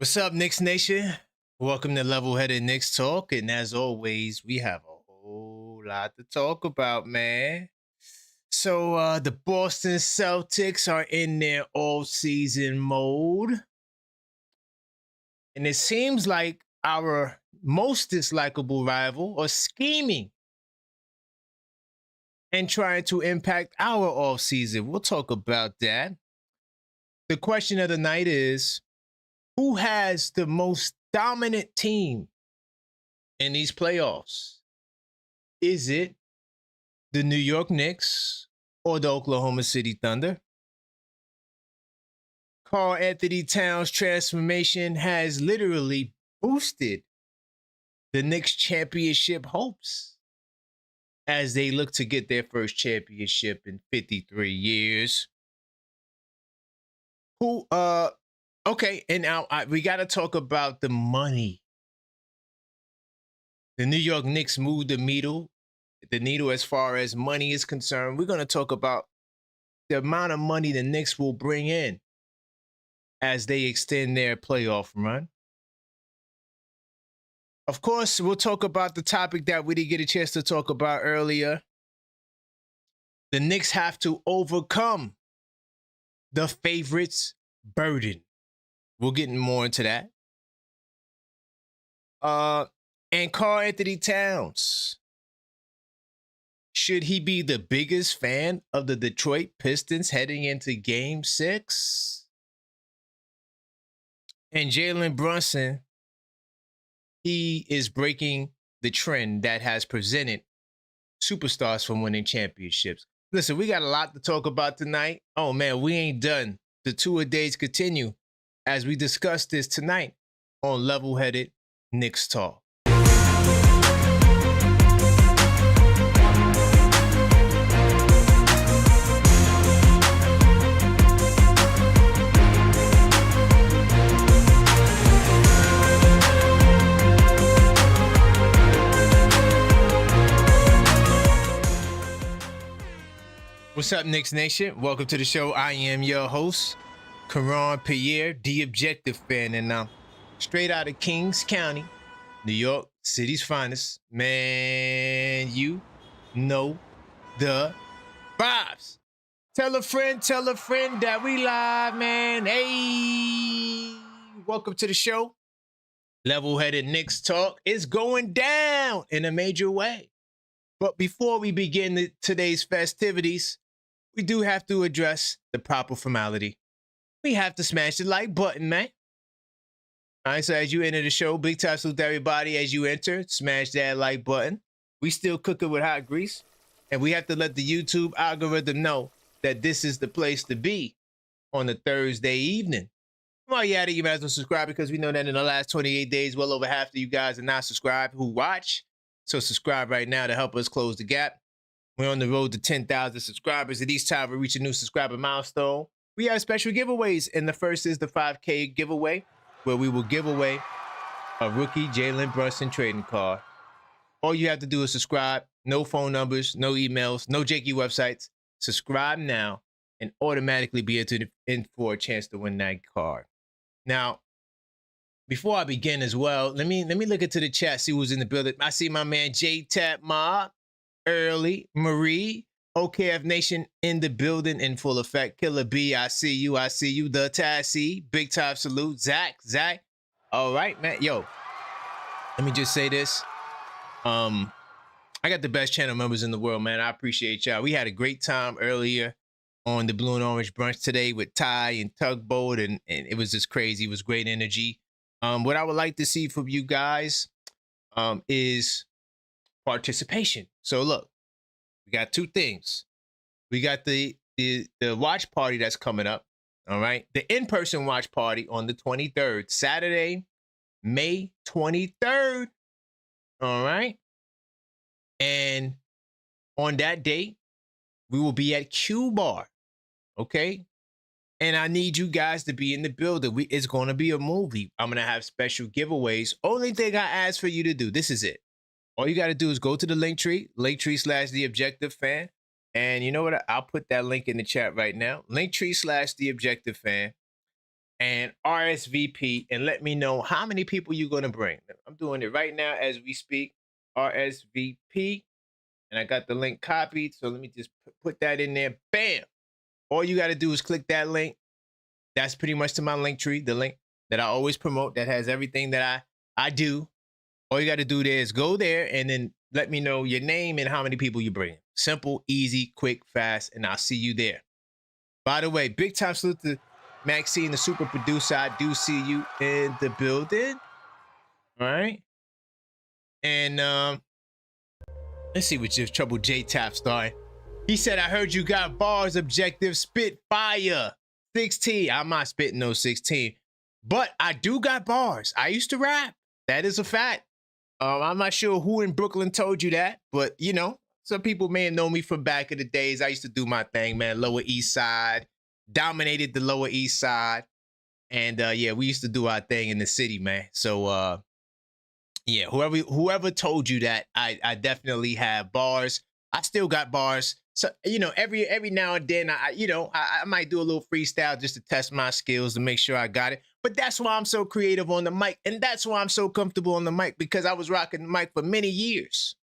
What's up, Knicks Nation? Welcome to Level Headed Knicks Talk. And as always, we have a whole lot to talk about, man. So the Boston Celtics are in their all-season mode. And it seems like our most dislikable rival are scheming and trying to impact our off-season. We'll talk about that. The question of the night is, who has the most dominant team in these playoffs? Is it the New York Knicks or the Oklahoma City Thunder? Karl-Anthony Towns' transformation has literally boosted the Knicks' championship hopes as they look to get their first championship in 53 years. Okay, and now we got to talk about the money. The New York Knicks moved the needle as far as money is concerned. We're going to talk about the amount of money the Knicks will bring in as they extend their playoff run. Of course, we'll talk about the topic that we didn't get a chance to talk about earlier. The Knicks have to overcome the favorites' burden. We'll get more into that. And Karl-Anthony Towns. Should he be the biggest fan of the Detroit Pistons heading into Game 6? And Jalen Brunson, he is breaking the trend that has prevented superstars from winning championships. Listen, we got a lot to talk about tonight. Oh, man, we ain't done. The two-a-days continue as we discuss this tonight on Level Headed Knicks Talk. What's up, Knicks Nation? Welcome to the show. I am your host, Karl-Anthony, the Objective Fan, and I'm straight out of Kings County, New York City's finest. Man, you know the vibes. Tell a friend that we live, man. Hey, welcome to the show. Level-Headed Knicks Talk is going down in a major way. But before we begin today's festivities, we do have to address the proper formality. We have to smash the like button, man. All right, so as you enter the show, big time salute to everybody as you enter. Smash that like button. We still cooking with hot grease, and we have to let the YouTube algorithm know that this is the place to be on a Thursday evening. While you're at it, you might as well subscribe because we know that in the last 28 days, well over half of you guys are not subscribed who watch. So subscribe right now to help us close the gap. We're on the road to 10,000 subscribers. And each time we reach a new subscriber milestone, we have special giveaways. And the first is the 5K giveaway, where we will give away a rookie Jalen Brunson trading card. All you have to do is subscribe. No phone numbers, no emails, no janky websites. Subscribe now and automatically be entered in for a chance to win that card. Now, before I begin as well, let me look into the chat, see who's in the building. I see my man J-Tap Mob, Early, Marie, OKF Nation in the building in full effect. Killer B, I see you. The Tassie, big time salute. Zach. All right, man. Yo, let me just say this. I got the best channel members in the world, man. I appreciate y'all. We had a great time earlier on the Blue and Orange Brunch today with Ty and Tugboat, and it was just crazy. It was great energy. What I would like to see from you guys is participation. So look, we got two things. We got the watch party that's coming up. All right. The in-person watch party on the 23rd, Saturday, May 23rd. All right. And on that date, we will be at Q Bar. Okay. And I need you guys to be in the building. It's going to be a movie. I'm going to have special giveaways. Only thing I ask for you to do, this is it. All you got to do is go to the Linktree /TheObjectiveFan. And you know what? I'll put that link in the chat right now. Linktree /TheObjectiveFan. and RSVP and let me know how many people you're going to bring. I'm doing it right now as we speak. RSVP. And I got the link copied. So let me just put that in there. Bam. All you got to do is click that link. That's pretty much to my link tree, the link that I always promote that has everything that I do. All you got to do there is go there and then let me know your name and how many people you bring. Simple, easy, quick, fast, and I'll see you there. By the way, big time salute to Maxine, the super producer. I do see you in the building. All right. And let's see what your trouble J-Tap starting. He said, I heard you got bars, objective, spit fire. 16. I'm not spitting no 16. But I do got bars. I used to rap. That is a fact. I'm not sure who in Brooklyn told you that, but you know, some people may have known me from back in the days. I used to do my thing, man. Lower East Side, dominated the Lower East Side, and yeah, we used to do our thing in the city, man. So yeah, whoever told you that, I definitely have bars. I still got bars. So you know, every now and then, I might do a little freestyle just to test my skills to make sure I got it. But that's why I'm so creative on the mic. And that's why I'm so comfortable on the mic, because I was rocking the mic for many years.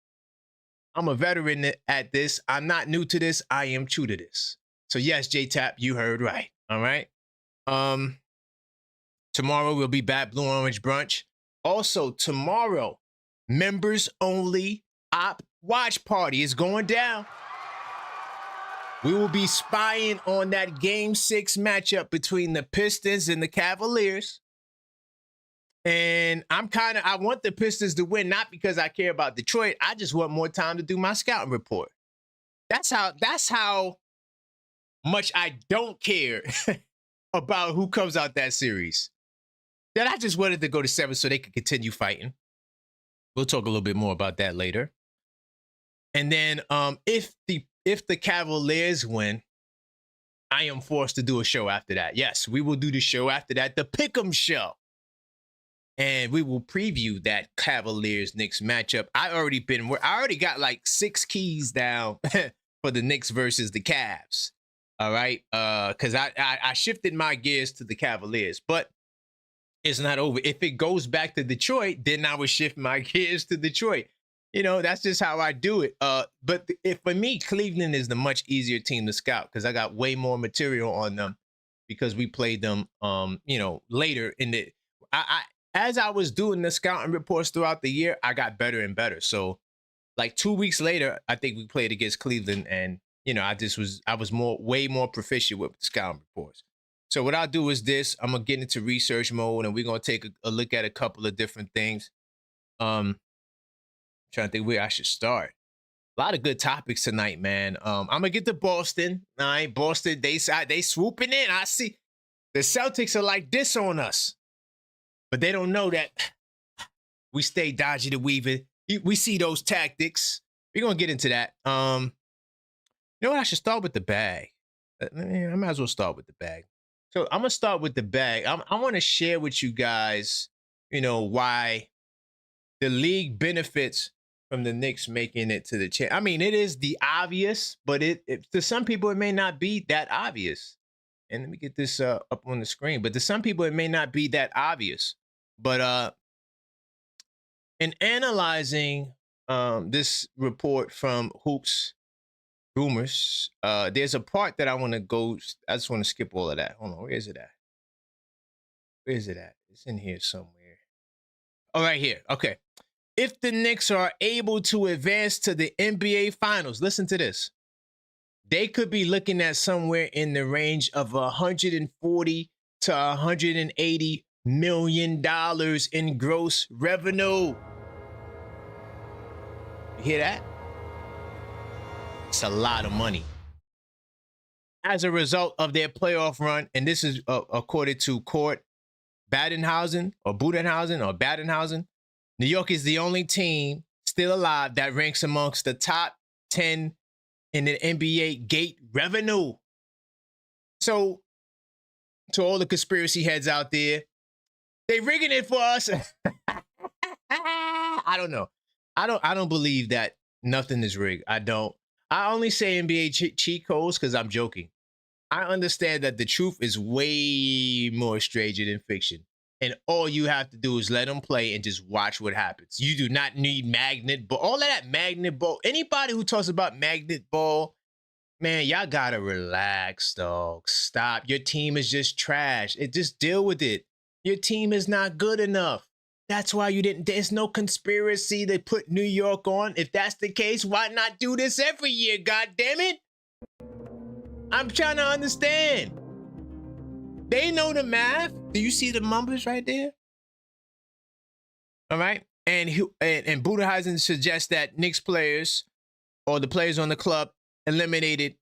I'm a veteran at this. I'm not new to this. I am true to this. So yes, J-Tap, you heard right. All right. Tomorrow we'll be back, Blue Orange Brunch. Also, tomorrow, members only op watch party is going down. We will be spying on that Game 6 matchup between the Pistons and the Cavaliers. And I want the Pistons to win, not because I care about Detroit. I just want more time to do my scouting report. That's how much I don't care about who comes out that series. That I just wanted to go to 7 so they could continue fighting. We'll talk a little bit more about that later. And then if the Cavaliers win, I am forced to do a show after that. Yes, we will do the show after that, the Pick'em show. And we will preview that Cavaliers-Knicks matchup. I already got like 6 keys down for the Knicks versus the Cavs. All right, because I shifted my gears to the Cavaliers, but it's not over. If it goes back to Detroit, then I would shift my gears to Detroit. You know, that's just how I do it. But for me, Cleveland is the much easier team to scout because I got way more material on them because we played them, you know, later in the. As I was doing the scouting reports throughout the year, I got better and better. So, like 2 weeks later, I think we played against Cleveland, and you know, I was way more proficient with the scouting reports. So what I'll do is this: I'm gonna get into research mode, and we're gonna take a look at a couple of different things. Trying to think where I should start. A lot of good topics tonight, man. I'm gonna get to Boston. All right, Boston, they swooping in. I see the Celtics are like this on us, but they don't know that we stay dodgy to weaving. We see those tactics. We're gonna get into that. You know what? I should start with the bag. I might as well start with the bag. So I'm gonna start with the bag. I want to share with you guys, you know, why the league benefits from the Knicks making it to the champ. I mean, it is the obvious, but to some people it may not be that obvious. And let me get this up on the screen. But to some people it may not be that obvious. But in analyzing this report from Hoops Rumors, there's a part that I want to go. I just want to skip all of that. Hold on, where is it at? Where is it at? It's in here somewhere. Oh, right here. Okay. If the Knicks are able to advance to the NBA Finals, listen to this. They could be looking at somewhere in the range of $140 to $180 million in gross revenue. You hear that? It's a lot of money. As a result of their playoff run, and this is according to Court Badenhausen, New York is the only team still alive that ranks amongst the top 10 in the NBA gate revenue. So, to all the conspiracy heads out there, they rigging it for us. I don't know. I don't believe that nothing is rigged. I don't. I only say NBA cheat codes because I'm joking. I understand that the truth is way more stranger than fiction. And all you have to do is let them play and just watch what happens. You do not need magnet ball. All of that magnet ball. Anybody who talks about magnet ball, man, y'all gotta relax, dog. Stop. Your team is just trash. Just deal with it. Your team is not good enough. That's why you didn't. There's no conspiracy to put New York on. If that's the case, why not do this every year? God damn it! I'm trying to understand. They know the math. Do you see the numbers right there? All right. And Budenholzer suggests that Knicks players or the players on the club eliminated.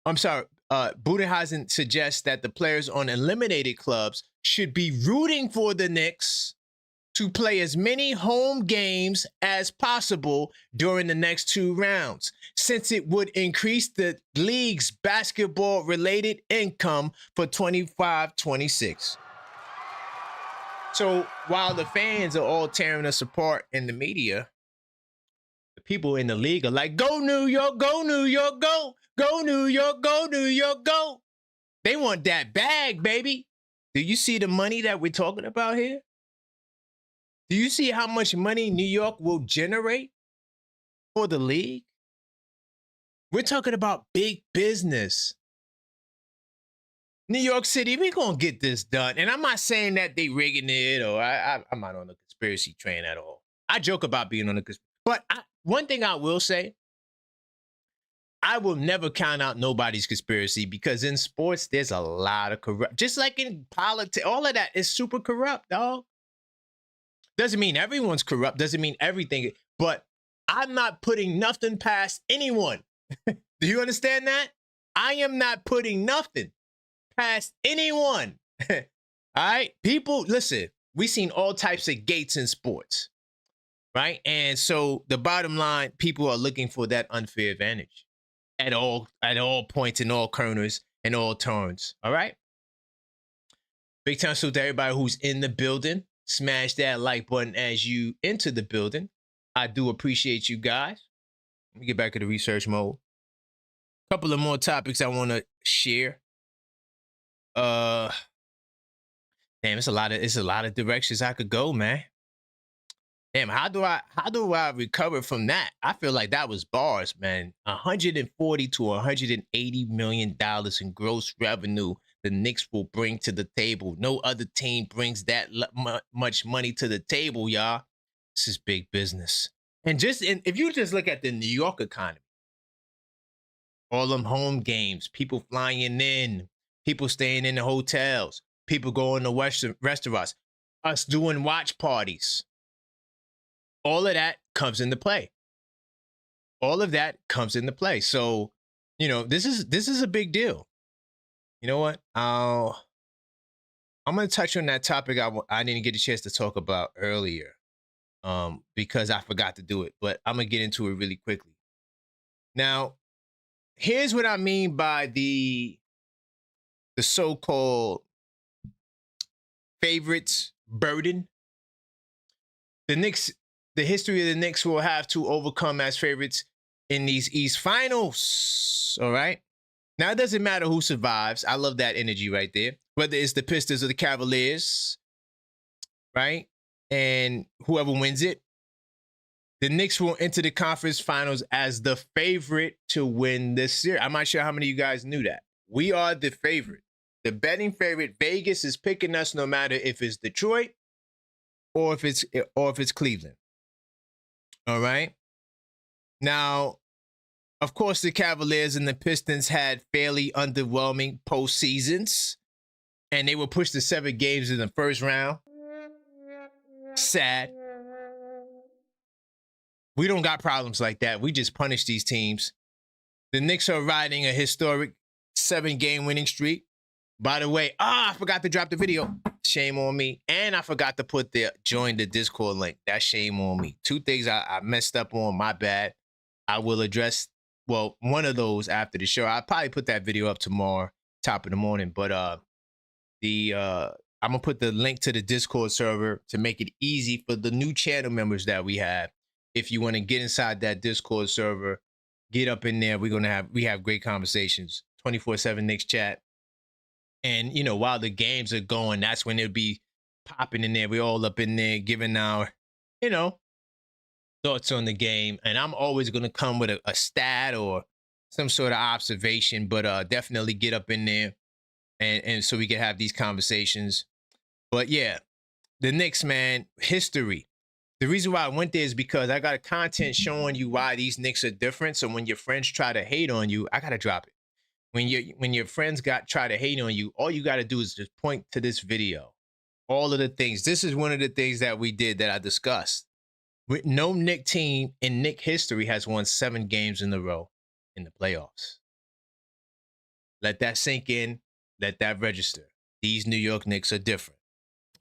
I'm sorry. Budenholzer suggests that the players on eliminated clubs should be rooting for the Knicks to play as many home games as possible during the next 2 rounds, since it would increase the league's basketball-related income for 25-26. So while the fans are all tearing us apart in the media, the people in the league are like, go New York, go New York, go. Go New York, go New York, go. They want that bag, baby. Do you see the money that we're talking about here? Do you see how much money New York will generate for the league? We're talking about big business. New York City, we're going to get this done. And I'm not saying that they rigging it or I'm not on the conspiracy train at all. I joke about being on the conspiracy. But one thing I will say, I will never count out nobody's conspiracy because in sports, there's a lot of corrupt. Just like in politics, all of that is super corrupt, dog. Doesn't mean everyone's corrupt. Doesn't mean everything. But I'm not putting nothing past anyone. Do you understand that? I am not putting nothing past anyone. All right? People, listen, we've seen all types of gates in sports, right? And so the bottom line, people are looking for that unfair advantage at all points, in all corners, and all turns. All right? Big time salute to everybody who's in the building. Smash that like button as you enter the building. I do appreciate you guys. Let me get back to the research mode. A couple of more topics I want to share. Damn, it's a lot of directions I could go, man. Damn, how do I recover from that? I feel like that was bars, man. $140 to $180 million in gross revenue the Knicks will bring to the table. No other team brings that much money to the table, y'all. This is big business. And if you just look at the New York economy, all them home games, people flying in, people staying in the hotels, people going to restaurants, us doing watch parties. All of that comes into play. All of that comes into play. So, you know, this is a big deal. You know what? I'm going to touch on that topic I didn't get a chance to talk about earlier because I forgot to do it. But I'm going to get into it really quickly. Now, here's what I mean by the so-called favorites burden. The history of the Knicks will have to overcome as favorites in these East Finals. All right? Now, it doesn't matter who survives. I love that energy right there. Whether it's the Pistons or the Cavaliers, right? And whoever wins it, the Knicks will enter the conference finals as the favorite to win this series. I'm not sure how many of you guys knew that. We are the favorite. The betting favorite. Vegas is picking us no matter if it's Detroit or if it's Cleveland. All right? Now, of course, the Cavaliers and the Pistons had fairly underwhelming postseasons, and they were pushed to 7 games in the first round. Sad. We don't got problems like that. We just punish these teams. The Knicks are riding a historic 7-game winning streak. By the way, I forgot to drop the video. Shame on me. And I forgot to put join the Discord link. That's shame on me. 2 things I messed up on. My bad. I will address one of those after the show. I'll probably put that video up tomorrow, top of the morning. But I'm gonna put the link to the Discord server to make it easy for the new channel members that we have. If you want to get inside that Discord server, get up in there. We have great conversations 24/7 Knicks chat. And, you know, while the games are going, that's when it'll be popping in there. We're all up in there giving our, you know, thoughts on the game. And I'm always going to come with a stat or some sort of observation, but definitely get up in there and so we can have these conversations. But yeah, the Knicks, man, history. The reason why I went there is because I got a content showing you why these Knicks are different. So when your friends try to hate on you, I gotta drop it. When your friends try to hate on you, all you gotta do is just point to this video. All of the things. This is one of the things that we did that I discussed. No Knick team in Knick history has won 7 games in a row in the playoffs. Let that sink in. Let that register. These New York Knicks are different.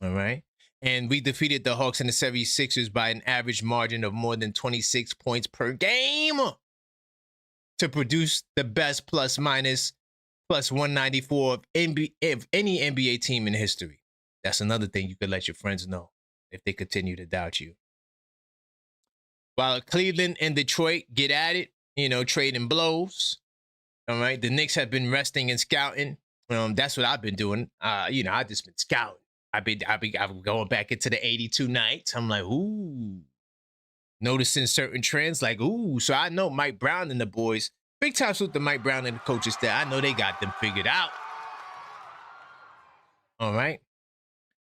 All right. And we defeated the Hawks and the 76ers by an average margin of more than 26 points per game to produce the best plus 194 of any NBA team in history. That's another thing you could let your friends know if they continue to doubt you. While Cleveland and Detroit get at it, you know, trading blows. All right. The Knicks have been resting and scouting. That's what I've been doing. You know, I've just been scouting. I've been going back into the 82 nights. I'm like, ooh, noticing certain trends. Like, ooh, so I know Mike Brown and the boys. Big time salute to Mike Brown and the coaches there. I know they got them figured out. All right.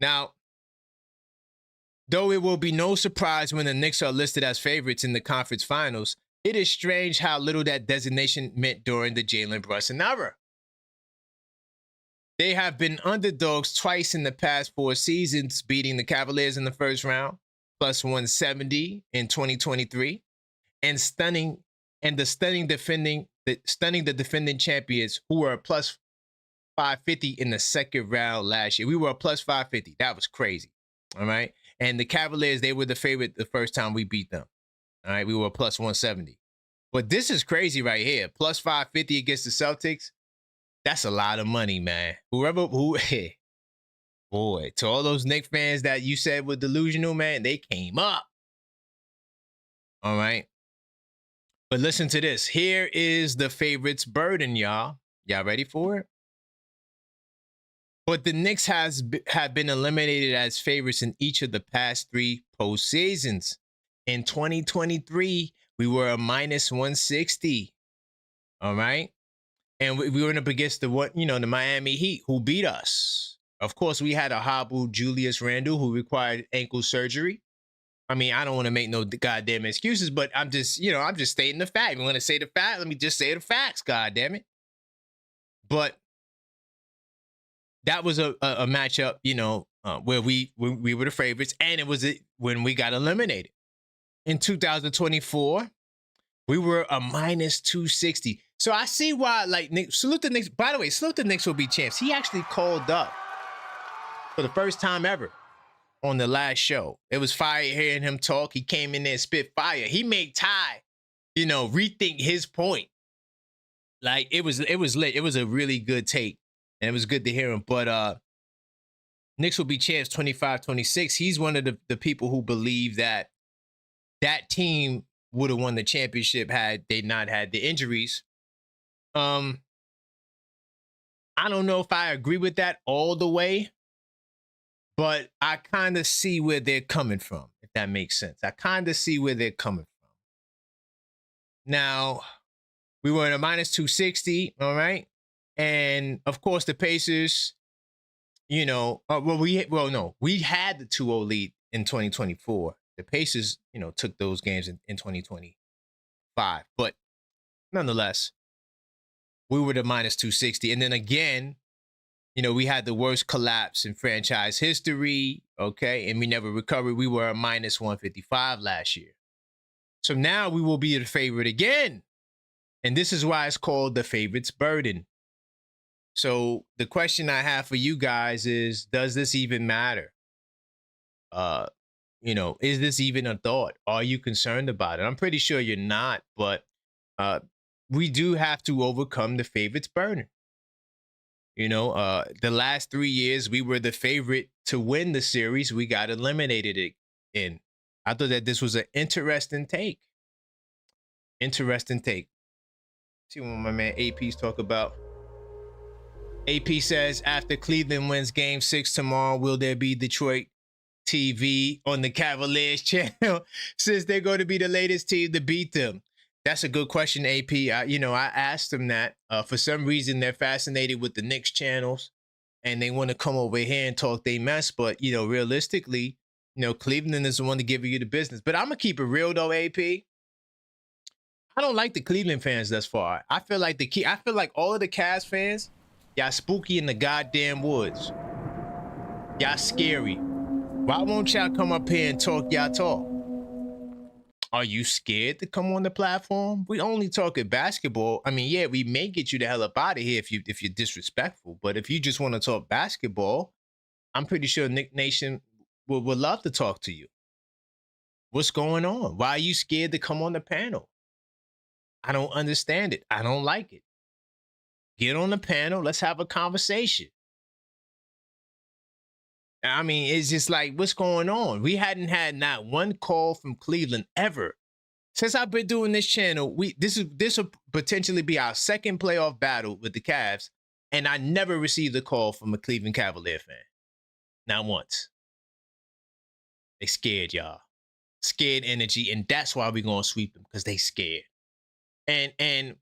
Now, though it will be no surprise when the Knicks are listed as favorites in the conference finals, it is strange how little that designation meant during the Jalen Brunson era. They have been underdogs twice in the past 4 seasons, beating the Cavaliers in the first round, plus 170 in 2023, and stunning the defending champions who were a plus 550 in the second round last year. We were a plus 550. That was crazy. All right. And the Cavaliers, they were the favorite the first time we beat them. All right. We were a plus 170. But this is crazy right here. Plus 550 against the Celtics. That's a lot of money, man. Boy, to all those Knicks fans that you said were delusional, man, they came up. All right. But listen to this. Here is the favorites' burden, y'all. Y'all ready for it? But the Knicks have been eliminated as favorites in each of the past 3 postseasons. In 2023, we were a minus 160. All right. And we went up against the Miami Heat, who beat us. Of course, we had a hobbled Julius Randle who required ankle surgery. I mean, I don't want to make no goddamn excuses, but I'm just stating the fact. You want to say the fact? Let me just say the facts, goddamn it. But that was a matchup, where we were the favorites, and it was when we got eliminated. In 2024, we were a minus 260. So I see why, salute the Knicks. By the way, salute the Knicks will be champs. He actually called up for the first time ever on the last show. It was fire hearing him talk. He came in there and spit fire. He made Ty, rethink his point. Like, it was lit. It was a really good take, and it was good to hear him. But Knicks will be champs 25-26. He's one of the people who believe that team would have won the championship had they not had the injuries. I don't know if I agree with that all the way, but I kind of see where they're coming from, if that makes sense. I kind of see where they're coming from. Now, we were in a minus 260, all right? And, of course, the Pacers, we had the 2-0 lead in 2024. The Pacers, took those games in 2025. But nonetheless, we were the minus 260. And then again, we had the worst collapse in franchise history, okay? And we never recovered. We were a minus 155 last year. So now we will be the favorite again. And this is why it's called the favorite's burden. So the question I have for you guys is, does this even matter? Is this even a thought? Are you concerned about it? I'm pretty sure you're not, but we do have to overcome the favorite's burden. The last 3 years, we were the favorite to win the series. We got eliminated in. I thought that this was an interesting take. See what my man AP's talk about. AP says, after Cleveland wins Game 6 tomorrow, will there be Detroit TV on the Cavaliers channel since they're going to be the latest team to beat them? That's a good question, AP. I asked them that. For some reason, they're fascinated with the Knicks channels, and they want to come over here and talk they mess. But, realistically, Cleveland is the one to give you the business. But I'm going to keep it real, though, AP. I don't like the Cleveland fans thus far. I feel like all of the Cavs fans, y'all spooky in the goddamn woods. Y'all scary. Why won't y'all come up here and talk y'all talk? Are you scared to come on the platform? We only talking basketball. I mean, yeah, we may get you the hell up out of here if you're disrespectful. But if you just want to talk basketball, I'm pretty sure Knick Nation would love to talk to you. What's going on? Why are you scared to come on the panel? I don't understand it. I don't like it. Get on the panel. Let's have a conversation. I mean, it's just like, what's going on? We hadn't had not one call from Cleveland ever. Since I've been doing this channel, this will potentially be our second playoff battle with the Cavs, and I never received a call from a Cleveland Cavalier fan. Not once. They scared, y'all. Scared energy, and that's why we're going to sweep them, because they scared. And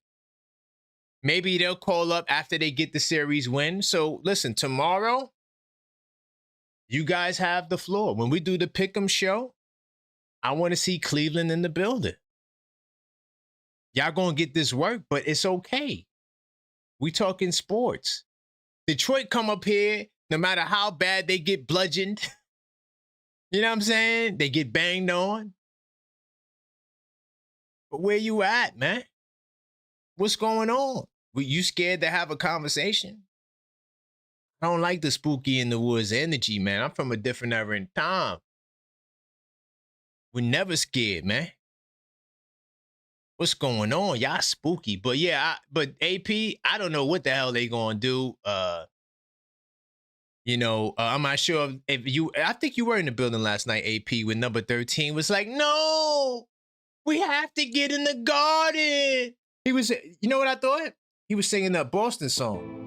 maybe they'll call up after they get the series win. So listen, tomorrow, you guys have the floor. When we do the Pick'em show, I want to see Cleveland in the building. Y'all going to get this work, but it's okay. We talking sports. Detroit come up here, no matter how bad they get bludgeoned. You know what I'm saying? They get banged on. But where you at, man? What's going on? Were you scared to have a conversation? I don't like the spooky in the woods energy, man. I'm from a different era in time. We're never scared, man. What's going on? Y'all spooky. But yeah, but AP, I don't know what the hell they gonna do. I'm not sure I think you were in the building last night, AP, when number 13 was like, no, we have to get in the Garden. He was, you know what I thought? He was singing that Boston song.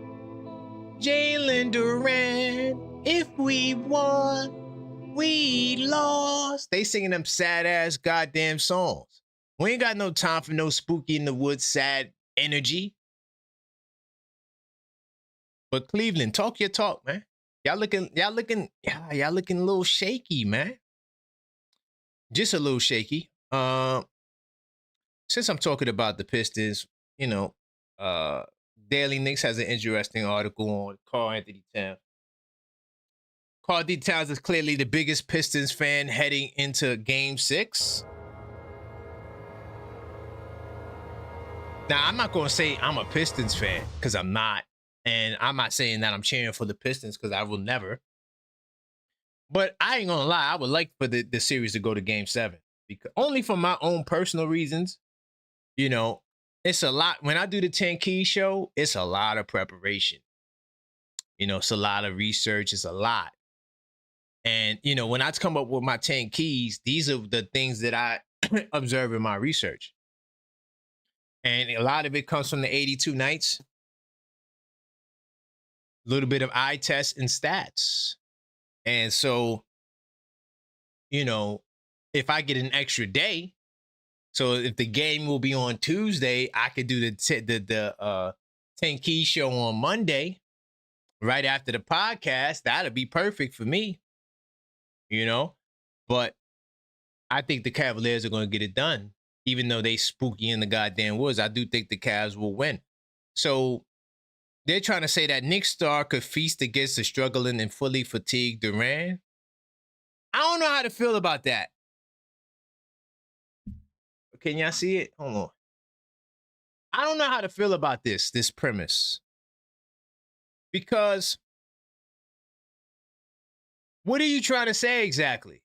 Jalen Duran, if we won, we lost. They singing them sad ass goddamn songs. We ain't got no time for no spooky in the woods sad energy. But Cleveland, talk your talk, man. Y'all looking a little shaky, man. Just a little shaky. Since I'm talking about the Pistons, Daily Knicks has an interesting article on Karl-Anthony Towns. Karl-Anthony Towns is clearly the biggest Pistons fan heading into Game 6. Now, I'm not going to say I'm a Pistons fan, because I'm not. And I'm not saying that I'm cheering for the Pistons, because I will never. But I ain't going to lie. I would like for the series to go to Game 7. Because, only for my own personal reasons. It's a lot. When I do the 10 Keys show, it's a lot of preparation. It's a lot of research. It's a lot. And, when I come up with my 10 keys, these are the things that I observe in my research. And a lot of it comes from the 82 nights. A little bit of eye tests and stats. And so, if I get an extra day, so if the game will be on Tuesday, I could do the 10 Keys show on Monday, right after the podcast. That'd be perfect for me, But I think the Cavaliers are going to get it done, even though they spooky in the goddamn woods. I do think the Cavs will win. So they're trying to say that Knicks star could feast against the struggling and fully fatigued Durant. I don't know how to feel about that. Can y'all see it? Hold on. I don't know how to feel about this premise. Because what are you trying to say exactly?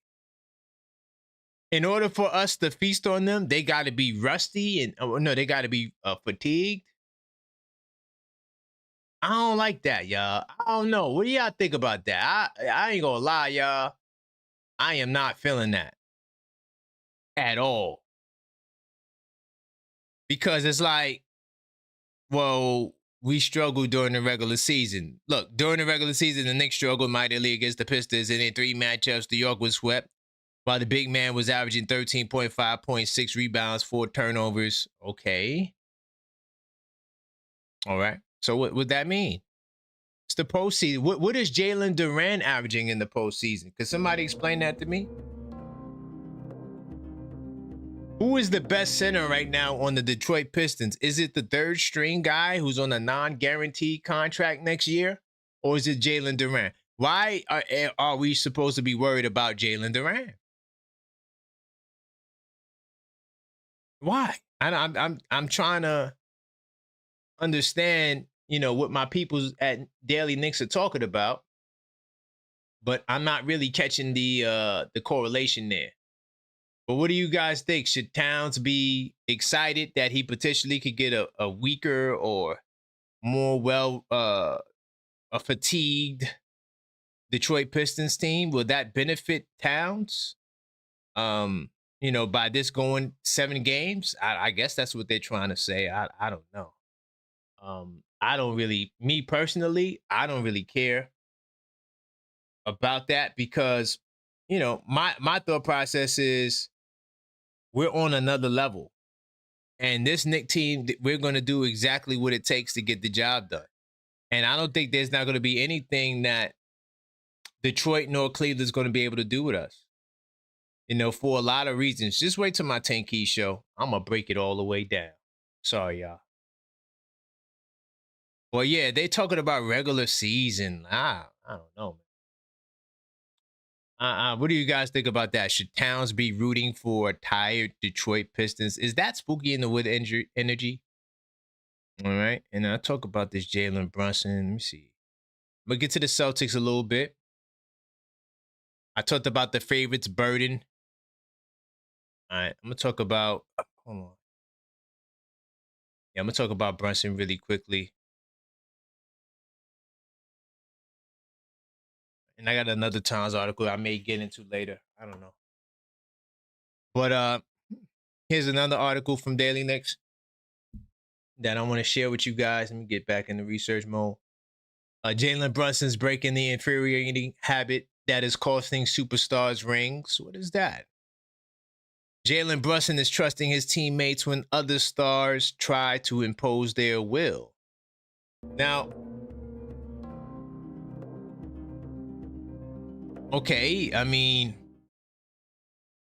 In order for us to feast on them, they got to be rusty and they got to be fatigued. I don't like that, y'all. I don't know. What do y'all think about that? I ain't gonna lie, y'all. I am not feeling that at all. Because it's like, well, we struggled during the regular season. Look, during the regular season, the Knicks struggled mightily against the Pistons. In their 3 matchups, New York was swept, while the big man was averaging 13.5.6 rebounds, 4 turnovers. Okay. All right. So what would that mean? It's the postseason. What is Jalen Duran averaging in the postseason? Could somebody explain that to me? Who is the best center right now on the Detroit Pistons? Is it the 3rd string guy who's on a non-guaranteed contract next year? Or is it Jalen Duran? Why are we supposed to be worried about Jalen Duran? Why? I'm trying to understand, what my people at Daily Knicks are talking about, but I'm not really catching the correlation there. But what do you guys think? Should Towns be excited that he potentially could get a weaker or more a fatigued Detroit Pistons team? Will that benefit Towns? By this going 7 games? I guess that's what they're trying to say. I don't know. I don't really, me personally, I don't really care about that because, my thought process is we're on another level. And this Knicks team, we're going to do exactly what it takes to get the job done. And I don't think there's not going to be anything that Detroit nor Cleveland's going to be able to do with us. For a lot of reasons. Just wait till my 10 Key show. I'm going to break it all the way down. Sorry, y'all. Well, yeah, they talking about regular season. I don't know, man. What do you guys think about that? Should Towns be rooting for a tired Detroit Pistons? Is that spooky in the wood energy? All right. And I'll talk about this Jalen Brunson. Let me see. I'm going to get to the Celtics a little bit. I talked about the favorites burden. All right. I'm going to talk about, hold on. Yeah, I'm going to talk about Brunson really quickly. And I got another Towns article I may get into later. I don't know. But here's another article from Daily Knicks that I want to share with you guys. Let me get back in the research mode. Jalen Brunson's breaking the infuriating habit that is costing superstars rings. What is that? Jalen Brunson is trusting his teammates when other stars try to impose their will. Now, okay, I mean,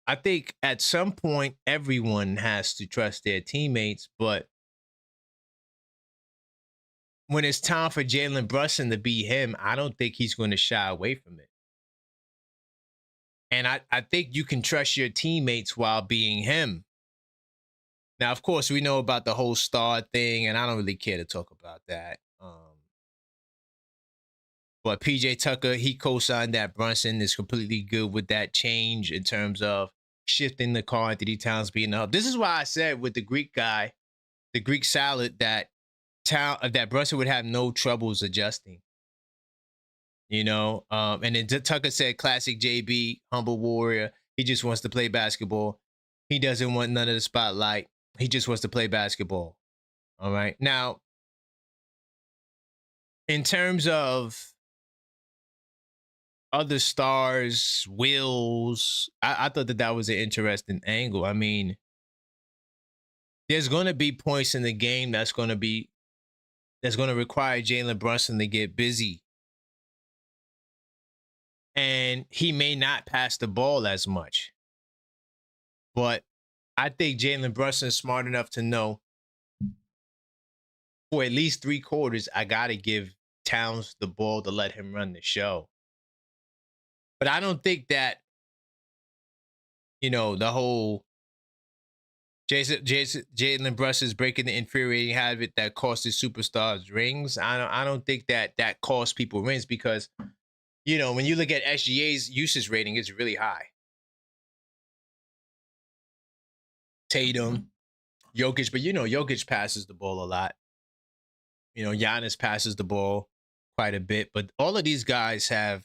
I think at some point everyone has to trust their teammates, but when it's time for Jalen Brunson to be him, I don't think he's going to shy away from it. And I think you can trust your teammates while being him. Now, of course, we know about the whole star thing, and I don't really care to talk about that. But PJ Tucker, he co-signed that Brunson is completely good with that change in terms of shifting the Karl-Anthony Towns being up. This is why I said with the Greek guy, the Greek salad, that Brunson would have no troubles adjusting. And then Tucker said, classic JB, humble warrior. He just wants to play basketball. He doesn't want none of the spotlight. He just wants to play basketball. All right. Now, in terms of other stars, wills, I thought that was an interesting angle. I mean, there's going to be points in the game that's going to require Jalen Brunson to get busy. And he may not pass the ball as much. But I think Jalen Brunson is smart enough to know for at least 3 quarters, I got to give Towns the ball to let him run the show. But I don't think that, the whole Jalen Brunson's breaking the infuriating habit that costs his superstars rings. I don't think that costs people rings because, when you look at SGA's usage rating, it's really high. Tatum, Jokic, but Jokic passes the ball a lot. Giannis passes the ball quite a bit, but all of these guys have,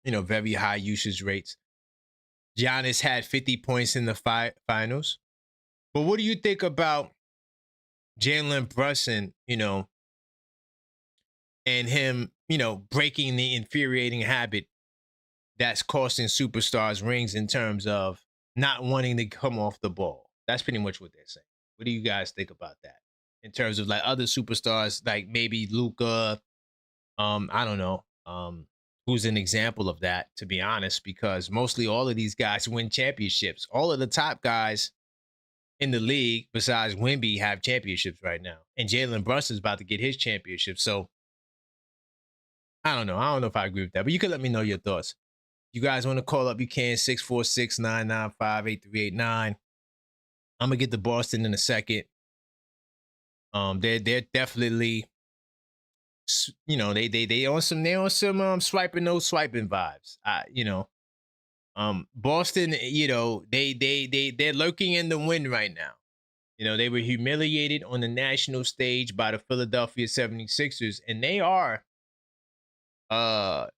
very high usage rates. Giannis had 50 points in the finals. But what do you think about Jalen Brunson, and him, breaking the infuriating habit that's costing superstars rings in terms of not wanting to come off the ball. That's pretty much what they're saying. What do you guys think about that? In terms of like other superstars, like maybe Luka, I don't know, who's an example of that, to be honest, because mostly all of these guys win championships. All of the top guys in the league, besides Wemby, have championships right now. And Jalen Brunson's about to get his championship. So I don't know. I don't know if I agree with that, but you can let me know your thoughts. You guys want to call up, you can, 646-995-8389. I'm gonna get to Boston in a second. They're definitely, they on some swiping no swiping vibes. Boston, they're lurking in the wind right now. They were humiliated on the national stage by the Philadelphia 76ers, and they are they're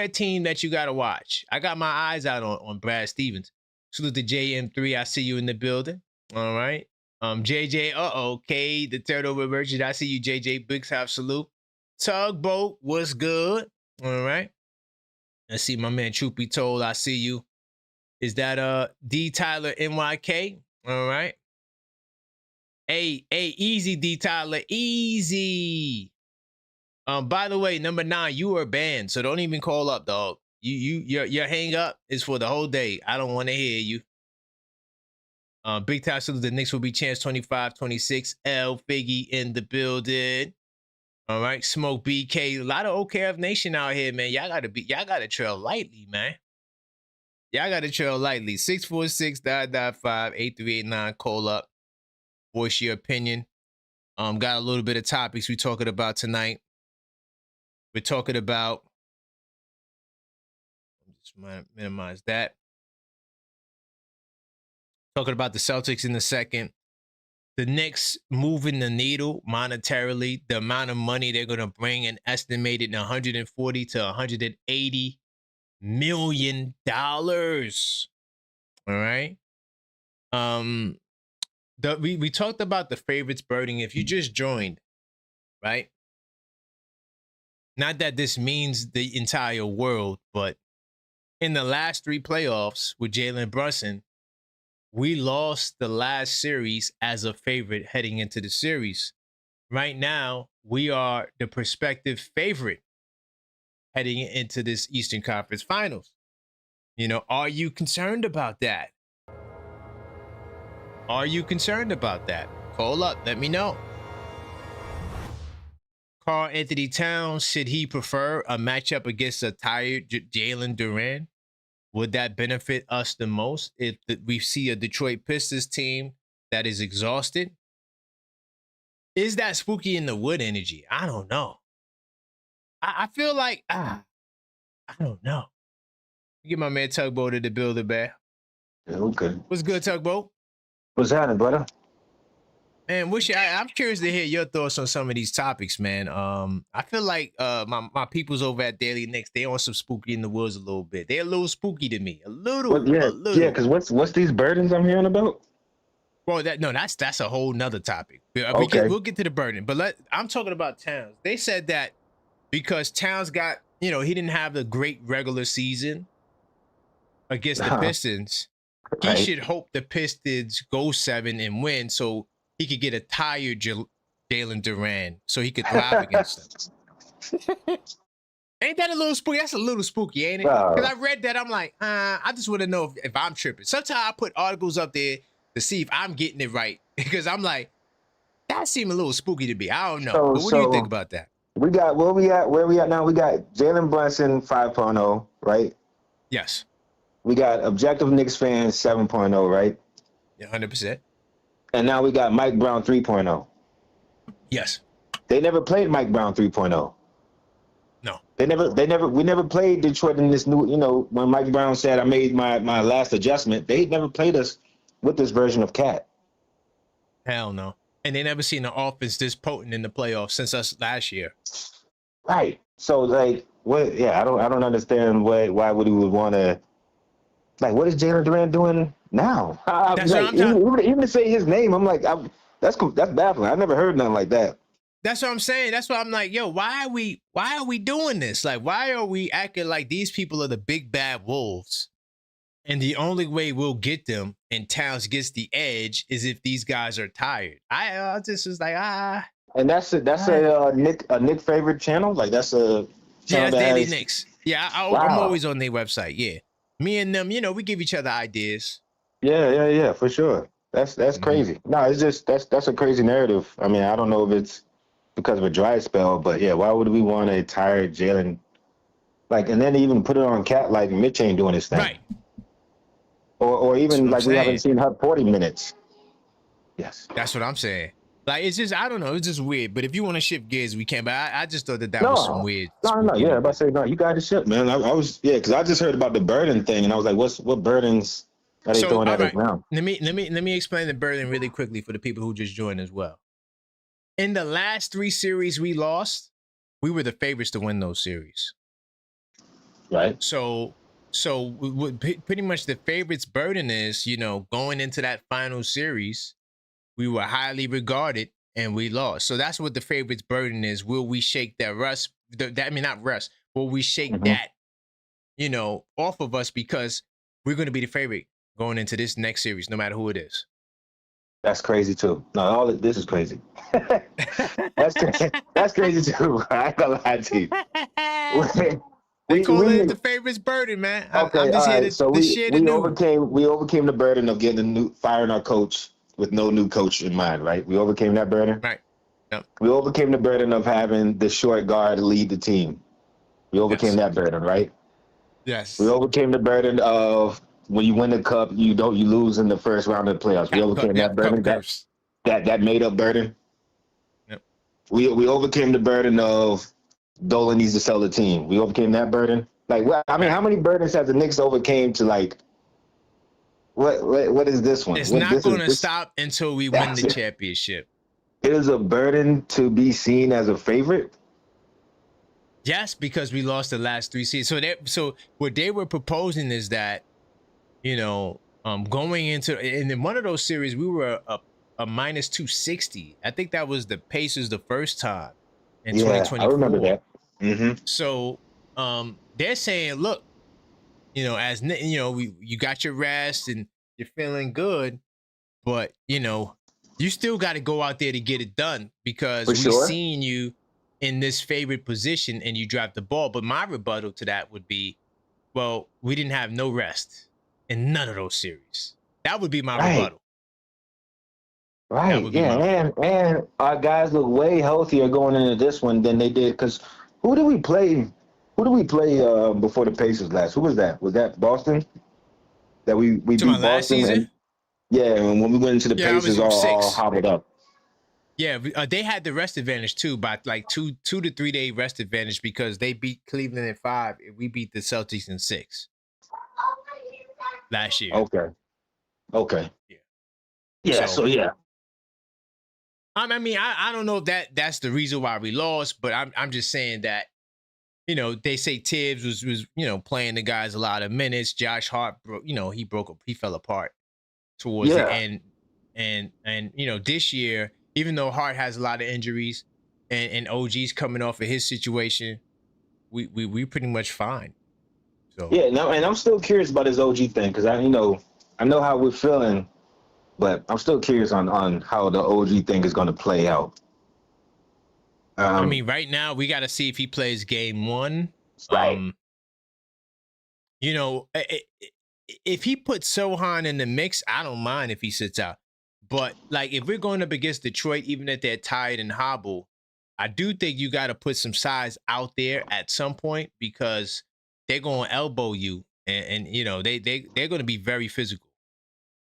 a team that you got to watch. I got my eyes out on Brad Stevens. Salute to JM3. I see you in the building. All right. JJ, K, the turnover merchant. I see you, JJ. Big half salute. Tugboat, what's good? All right. I see my man, truth be told, I see you. Is that D Tyler NYK? All right. Hey, easy, D Tyler. Easy. By the way, number 9, you are banned, so don't even call up, dog. Your hang up is for the whole day. I don't want to hear you. Big time salute. The Knicks will be chance 25-26. L Figgy in the building. All right, Smoke BK. A lot of OKF Nation out here, man. Y'all gotta trail lightly, man. Y'all gotta trail lightly. 646-995-8389. Call up. Voice your opinion. Got a little bit of topics we're talking about tonight. We're talking about, just minimize that. Talking about the Celtics in a second. The Knicks moving the needle monetarily. The amount of money they're going to bring, an estimated $140 to $180 million. All right. We talked about the favorites birding. If you just joined, right? Not that this means the entire world, but in the last 3 playoffs with Jalen Brunson, we lost the last series as a favorite heading into the series. Right now, we are the prospective favorite heading into this Eastern Conference Finals. Are you concerned about that? Are you concerned about that? Call up. Let me know. Karl-Anthony Towns, should he prefer a matchup against a tired Jalen Duran? Would that benefit us the most if we see a Detroit Pistons team that is exhausted? Is that spooky in the wood energy? I don't know. I feel like, I don't know. Get my man Tugboat in the building, man. Yeah, okay. What's good, Tugboat? What's happening, brother? Man, I'm curious to hear your thoughts on some of these topics, man. I feel like my peoples over at Daily Knicks, they on some spooky in the woods a little bit. They're a little spooky to me. A little. Yeah, because what's these burdens I'm hearing about? Well, that's a whole nother topic. Okay. We'll get to the burden, but I'm talking about Towns. They said that because Towns got, he didn't have a great regular season against the Pistons. He should hope the Pistons go 7 and win, so he could get a tired Jalen Duran, so he could thrive against them. Ain't that a little spooky? That's a little spooky, ain't it? Because I read that, I'm like, I just want to know if I'm tripping. Sometimes I put articles up there to see if I'm getting it right, because I'm like, that seemed a little spooky to me. I don't know. But what do you think about that? We got where we at now? We got Jalen Brunson 5.0, right? Yes. We got Objective Knicks fans 7.0, right? Yeah, 100%. And now we got Mike Brown 3.0. Yes. They never played Mike Brown 3.0. No. We never played Detroit in this new, when Mike Brown said, I made my last adjustment, they never played us with this version of Cat. Hell no. And they never seen an offense this potent in the playoffs since us last year. Right. So like what I don't understand why would he would want to, like, what is Jalen Duran doing now? That's what I'm talking. Even to say his name, I'm like, That's baffling. I never heard nothing like that. That's what I'm saying. That's why I'm like, yo, why are we doing this? Like, why are we acting like these people are the big bad wolves? And the only way we'll get them and Towns gets the edge is if these guys are tired. I just was like, And that's a Nick favorite channel. Like that's a channel that's Daily Knicks. Yeah, I'm always on their website. Yeah, me and them, we give each other ideas. Yeah, for sure. That's crazy. No, it's just that's a crazy narrative. I mean, I don't know if it's because of a dry spell, but yeah, why would we want a tired Jalen? Like, and then even put it on Cat like Mitch ain't doing his thing, right? Or even like we haven't seen her 40 minutes. Yes, that's what I'm saying. Like, it's just, I don't know, it's just weird. But if you want to shift gears, we can. But I just thought that was some weird. No. Yeah, I'm about to say no. You got to shift, man. I was because I just heard about the burden thing, and I was like, what burdens are they throwing at us now? Let me explain the burden really quickly for the people who just joined as well. In the last 3 series we lost, we were the favorites to win those series. Right. So pretty much the favorites' burden is, going into that final series, we were highly regarded and we lost. So that's what the favorites' burden is. Will we shake that rust? Not rust. Will we shake that, off of us because we're going to be the favorite going into this next series, no matter who it is. That's crazy too. No, this is crazy. That's crazy too. I ain't gonna lie to you. They call it the favorites' burden, man. Okay, I'm just here to share the news. We overcame the burden of firing our coach with no new coach in mind, right? We overcame that burden. Right. Yep. We overcame the burden of having the short guard lead the team. We overcame that burden, right? Yes. We overcame the burden of when you win the cup, you lose in the first round of the playoffs. We overcame that burden. That made up burden. Yep. We overcame the burden of Dolan needs to sell the team. We overcame that burden. Like, how many burdens has the Knicks overcame to like? What is this one? It's not going to stop until we win the championship. It is a burden to be seen as a favorite. Yes, because we lost the last 3 seasons. So what they were proposing is that, going in one of those series, we were a minus 260. I think that was the Pacers the first time in 2024. I remember that. Mm-hmm. So they're saying, look, you got your rest and you're feeling good, but you still got to go out there to get it done because we've seen you in this favorite position and you dropped the ball. But my rebuttal to that would be, well, we didn't have no rest in none of those series. That would be my rebuttal. Right. Yeah. And our guys look way healthier going into this one than they did. Because who did we play? Before the Pacers last? Who was that? Was that Boston? That we beat Boston last season? And when we went into the Pacers all hobbled up. Yeah, they had the rest advantage too, by like 2 to 3 day rest advantage because they beat Cleveland in 5. And we beat the Celtics in 6 last year. Okay. Yeah. So I don't know if that's the reason why we lost, but I'm just saying that, they say Tibbs was playing the guys a lot of minutes. Josh Hart he fell apart towards the end. And this year, even though Hart has a lot of injuries and OG's coming off of his situation, we pretty much fine. So and I'm still curious about his OG thing because I know how we're feeling, but I'm still curious on how the OG thing is going to play out. Right now we got to see if he plays game 1. Right. If he puts Sohan in the mix, I don't mind if he sits out. But like if we're going up against Detroit, even if they're tired and hobble, I do think you got to put some size out there at some point because they're going to elbow you, and they're going to be very physical.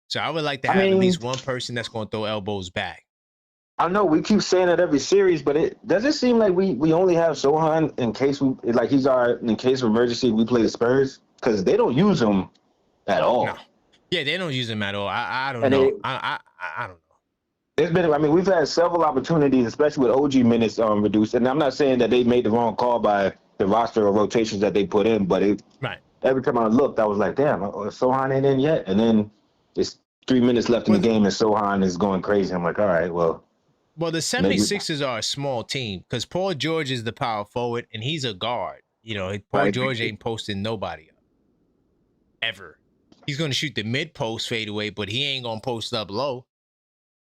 So I would like to have at least one person that's going to throw elbows back. I know we keep saying that every series, but it doesn't seem like we only have Sohan in case he's our in case of emergency we play the Spurs because they don't use him at all. No. Yeah, they don't use him at all. I don't know. I don't know. There's been we've had several opportunities, especially with OG minutes reduced, and I'm not saying that they made the wrong call by the roster or rotations that they put in, but every time I looked, I was like, damn, Sohan ain't in yet, and then it's 3 minutes left in the game and Sohan is going crazy. I'm like, all right, well. Well, the 76ers are a small team because Paul George is the power forward and he's a guard. You know, Paul George ain't posting nobody up. Ever. He's going to shoot the mid-post fadeaway, but he ain't going to post up low.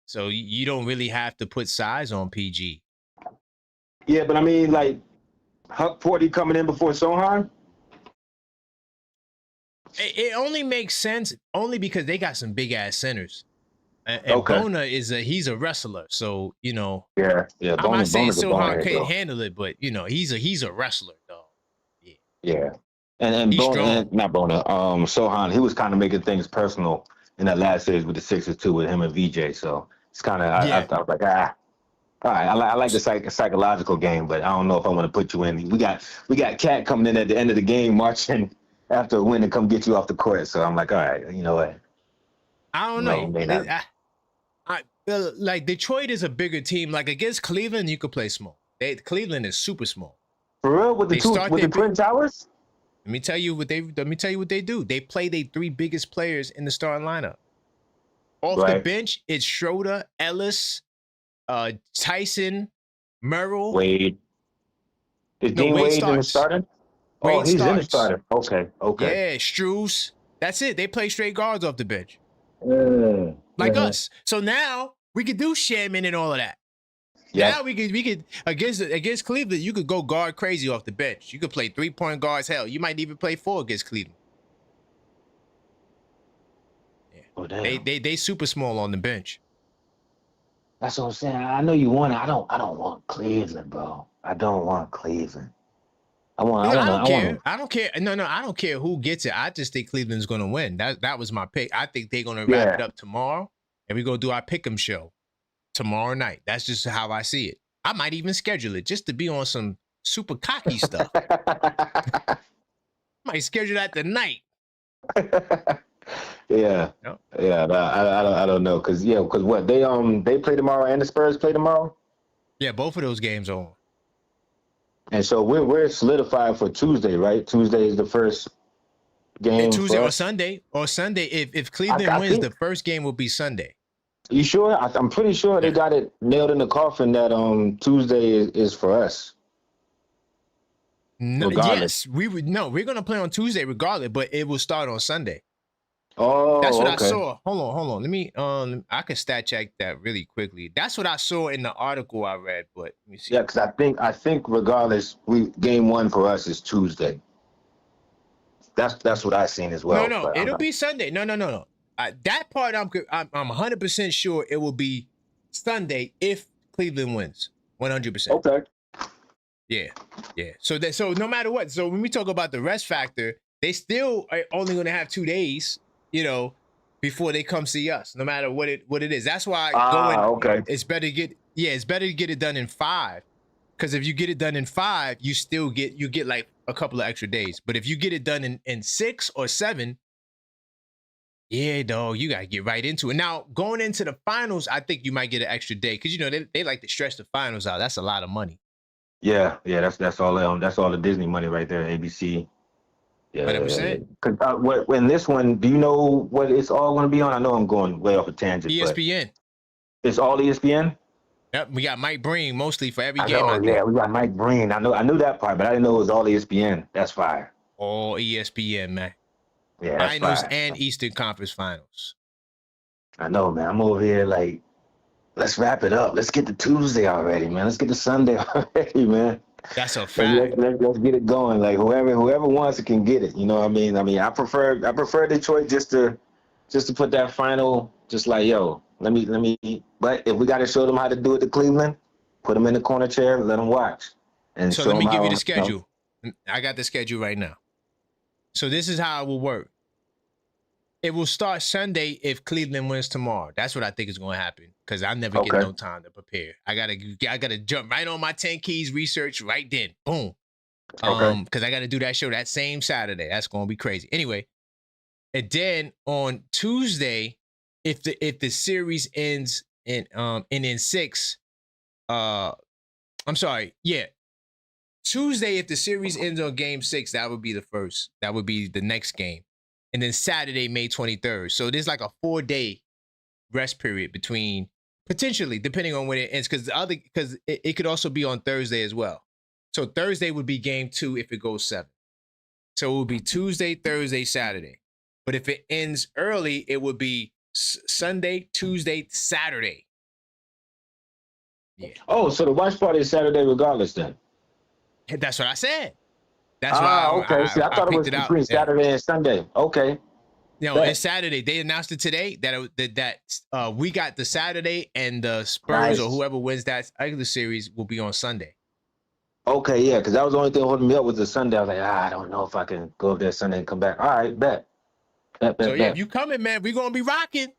So you don't really have to put size on PG. Yeah, but I mean, like, Huck 40 coming in before Sohan? It only makes sense only because they got some big-ass centers. And Bona he's a wrestler, so you know. Yeah. I'm not saying Sohan can't handle it, but you know he's a wrestler, though. Yeah. And he's Bona, strong. not Bona. Sohan, he was kind of making things personal in that last series with the Sixers too, with him and VJ. So it's kind of I thought like all right. I like the psychological game, but I don't know if I want to put you in. We got Cat coming in at the end of the game, marching after a win to come get you off the court. So I'm like, all right, you know what? I don't know. Like Detroit is a bigger team. Like against Cleveland, you could play small. Cleveland is super small. For real, with the Twin Towers. Let me tell you what they do. They play their 3 biggest players in the starting lineup. Off the bench, it's Schroeder, Ellis, Tyson, Merrill. Wade. Is Dean Wade in the starting? Oh, he's in the starter. Okay. Yeah, Strus. That's it. They play straight guards off the bench. Like us. So now we could do Shaman and all of that. Yep. Now we could against Cleveland, you could go guard crazy off the bench. You could play 3-point guards. Hell, you might even play 4 against Cleveland. Yeah. Oh, damn. They super small on the bench. That's what I'm saying. I know you want it. I don't want Cleveland, bro. I don't want Cleveland. I don't care. No, I don't care who gets it. I just think Cleveland's going to win. That was my pick. I think they're going to wrap it up tomorrow, and we're going to do our pick'em show tomorrow night. That's just how I see it. I might even schedule it just to be on some super cocky stuff. Might schedule that tonight. Yeah. I don't know because what they play tomorrow and the Spurs play tomorrow. Yeah, both of those games are on. And so we're solidified for Tuesday, right? Tuesday is the first game. Tuesday or Sunday. If Cleveland wins, the first game will be Sunday. You sure? I'm pretty sure they got it nailed in the coffin that Tuesday is for us. No, yes, we're gonna play on Tuesday regardless, but it will start on Sunday. Oh, that's what I saw. Hold on. Let me I can stat check that really quickly. That's what I saw in the article I read, but let me see. Yeah, because I think regardless, game 1 for us is Tuesday. That's what I seen as well. No, it'll be Sunday. No. That part I'm 100% sure it will be Sunday if Cleveland wins. 100%. Okay. Yeah. So no matter what, so when we talk about the rest factor, they still are only going to have 2 days, before they come see us. No matter what it is. That's why it's better to get it done in 5. Because if you get it done in 5, you get like a couple of extra days. But if you get it done in 6 or 7, yeah, dog, you gotta get right into it. Now, going into the finals, I think you might get an extra day because they like to stretch the finals out. That's a lot of money. Yeah, that's all the Disney money right there, ABC. Yeah, 100%. Because when this one, do you know what it's all going to be on? I know I'm going way off a tangent. ESPN. It's all ESPN. Yep, we got Mike Breen mostly for every game. Yeah, we got Mike Breen. I knew that part, but I didn't know it was all ESPN. That's fire. All ESPN, man. Yeah, that's Finals fire. And Eastern Conference Finals. I know, man. I'm over here like, let's wrap it up. Let's get to Tuesday already, man. Let's get to Sunday already, man. That's a fact. Let's get it going. Like whoever wants it can get it. You know what I mean? I prefer Detroit just to put that final. Just like let me. But if we got to show them how to do it to Cleveland, put them in the corner chair, let them watch. And so let me give you the schedule. I got the schedule right now. So this is how it will work. It will start Sunday if Cleveland wins tomorrow. That's what I think is going to happen because I never get no time to prepare. I gotta jump right on my 10 keys research right then. Boom. Because I got to do that show that same Saturday. That's going to be crazy. Anyway, and then on Tuesday, if the series ends in 6, I'm sorry, yeah. Tuesday, if the series ends on game 6, that would be the first. That would be the next game. And then Saturday, May 23rd. So there's like a 4-day rest period between potentially, depending on when it ends, because it could also be on Thursday as well. So Thursday would be game 2 if it goes 7. So it would be Tuesday, Thursday, Saturday. But if it ends early, it would be Sunday, Tuesday, Saturday. Yeah. Oh, so the watch party is Saturday regardless then? That's what I said. That's why okay. See, I thought it was between Saturday and Sunday. Okay. It's Saturday. They announced it today that we got the Saturday, and the Spurs or whoever wins that regular series will be on Sunday. Okay, yeah, because that was the only thing holding me up was the Sunday. I was like, I don't know if I can go up there Sunday and come back. All right, bet. If you coming, man, we're gonna be rocking.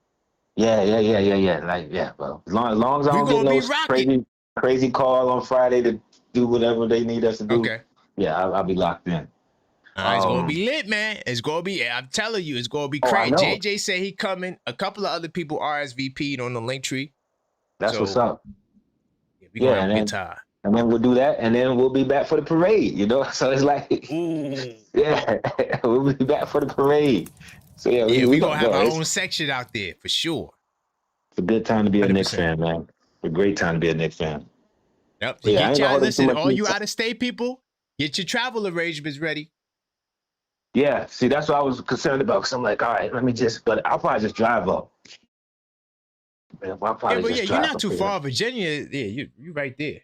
Yeah. Like, yeah, bro. As long as I don't get no crazy call on Friday to do whatever they need us to do. Okay. Yeah, I'll be locked in. It's gonna be lit, man. It's gonna be. I'm telling you, it's gonna be crazy. JJ said he coming. A couple of other people RSVP'd on the link tree. That's what's up. Yeah, we gonna have a good time. And then we'll do that, and then we'll be back for the parade. You know, so it's like, yeah, we'll be back for the parade. So yeah, we're gonna have our own section out there for sure. It's a good time to be a Knicks fan, man. It's a great time to be a Knicks fan. Yep. Listen, all you out of state people, get your travel arrangements ready. Yeah, see, that's what I was concerned about. Cause I'm like, all right, but I'll probably just drive up. Man, you're not too far. Virginia, yeah, you right there.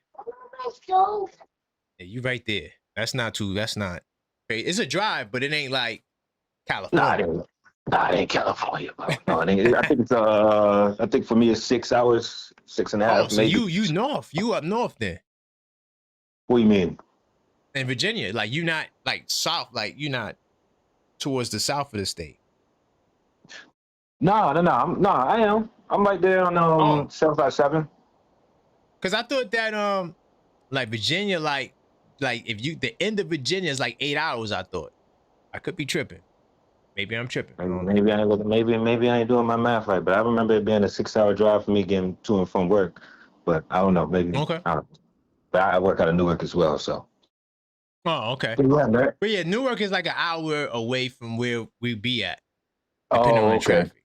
Yeah, you right there. That's not. It's a drive, but it ain't like California. Nah, it ain't California, bro. No, it ain't. I think it's I think for me it's 6 hours, 6.5. So maybe. You north. You up north then. What do you mean? In Virginia, like you not like south, like you not towards the south of the state. No. I am. I'm right there on 757. Cause I thought that like Virginia, like if the end of Virginia is like 8 hours. I thought. I could be tripping. Maybe I'm tripping. Maybe I ain't doing my math right, but I remember it being a 6-hour drive for me getting to and from work. But I don't know. Maybe. Okay. I don't know. But I work out of Newark as well, so. Oh, okay. But yeah, Newark is like an hour away from where we be at, depending on the traffic.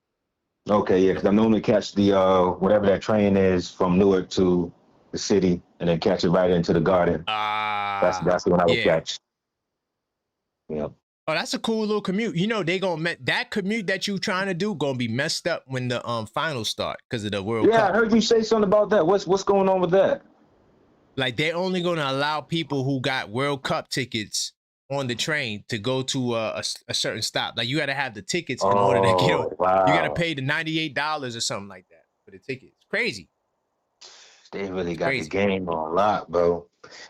Okay, yeah, because I normally catch the whatever that train is from Newark to the city, and then catch it right into the Garden. That's the one I would catch. Yep. Oh, that's a cool little commute. You know, they gonna that commute that you trying to do gonna be messed up when the finals start because of the World Cup. Yeah, I heard you say something about that. What's going on with that? Like they're only gonna allow people who got World Cup tickets on the train to go to a certain stop. Like you got to have the tickets in order to get on. Wow. You got to pay the $98 or something like that for the tickets. Crazy. They really got the game on lock, bro.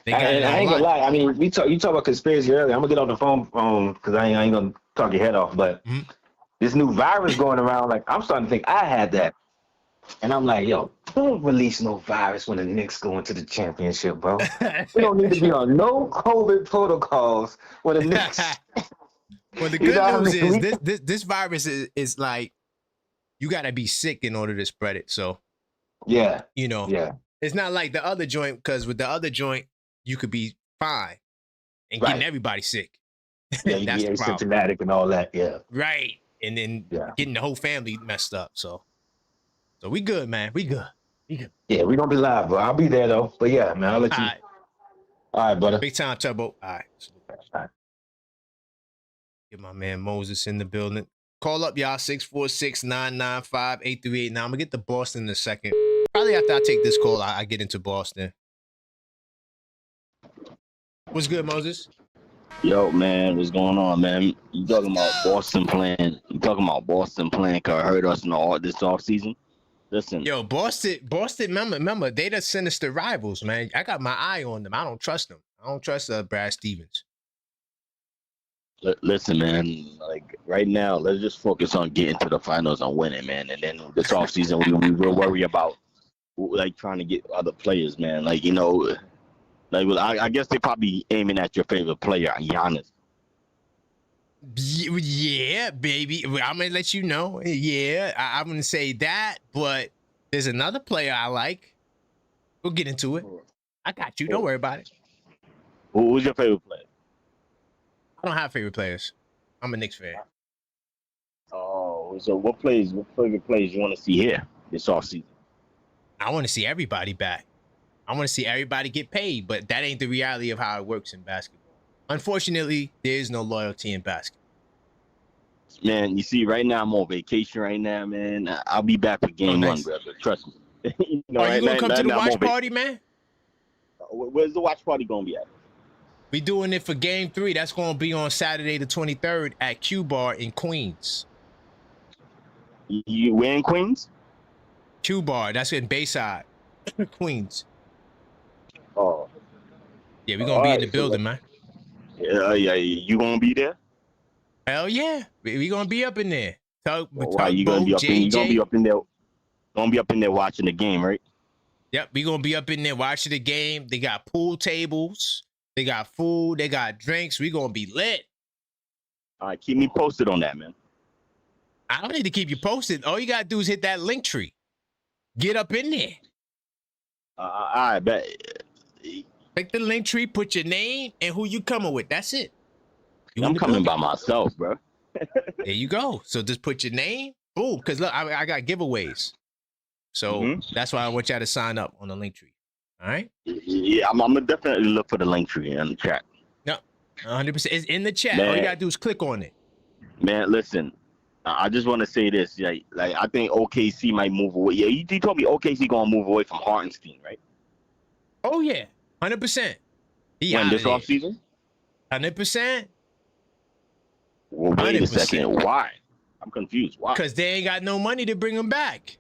I ain't gonna lie. I mean, you talk about conspiracy earlier. I'm gonna get on the phone because I ain't gonna talk your head off. But this new virus going around, like I'm starting to think I had that, and I'm like, yo, don't release no virus when the Knicks go into the championship, bro. We don't need to be on no COVID protocols when the Knicks. Well, the good news is this virus is like you got to be sick in order to spread it. So yeah, it's not like the other joint, because with the other joint you could be fine and getting everybody sick. Yeah, you be asymptomatic and all that. Yeah, right, and then getting the whole family messed up. So we good, man. We good. Yeah, we gonna be live, bro. I'll be there though. But yeah, man, I'll let you. All right, brother. Big time, Turbo. All right. Get my man Moses in the building. Call up y'all 646-995-8389. I'm gonna get to Boston in a second. Probably after I take this call, I get into Boston. What's good, Moses? Yo, man, what's going on, man? You talking about Boston playing? You talking about Boston playing? Cause hurt us in this offseason. Listen, yo, Boston. Remember, they the sinister rivals, man. I got my eye on them. I don't trust them. I don't trust Brad Stevens. Listen, man. Like right now, let's just focus on getting to the finals and winning, man. And then this offseason, we will worry about like trying to get other players, man. Like I guess they probably aiming at your favorite player, Giannis. Yeah, baby. I'm gonna let you know. Yeah, I'm gonna say that, but there's another player I like. We'll get into it. I got you. Don't worry about it. Who's your favorite player? I don't have favorite players. I'm a Knicks fan. Oh, so what favorite players you want to see here? this offseason? I want to see everybody back. I want to see everybody get paid, but that ain't the reality of how it works in basketball. Unfortunately, there is no loyalty in basketball. Man, you see, right now I'm on vacation right now, man. I'll be back for game one, brother. Trust me. You know, are you going to come to the watch party, man? Where's the watch party going to be at? We doing it for game 3. That's going to be on Saturday the 23rd at Q Bar in Queens. Where in Queens? Q Bar. That's in Bayside, Queens. Oh. Yeah, we're going to be in the building, man. Yeah, you going to be there? Hell yeah. We going to be up in there. Why you going to be up in, you going to be up in there? Going to be up in there watching the game, right? Yep, we going to be up in there watching the game. They got pool tables. They got food. They got drinks. We going to be lit. All right, keep me posted on that, man. I don't need to keep you posted. All you got to do is hit that link tree. Get up in there. I bet. Click the link tree, put your name and who you coming with. That's it. I'm coming by myself, bro. There you go. So just put your name. Boom. Because look, I got giveaways. So that's why I want y'all to sign up on the link tree. All right? Yeah, I'm going to definitely look for the link tree in the chat. No, 100%. It's in the chat. Man. All you got to do is click on it. Man, listen. I just want to say this. Like I think OKC might move away. Yeah, you told me OKC going to move away from Hartenstein, right? Oh, yeah. 100%. When, this offseason? 100%. Well, wait 100%. A second. Why? I'm confused. Why? Because they ain't got no money to bring him back.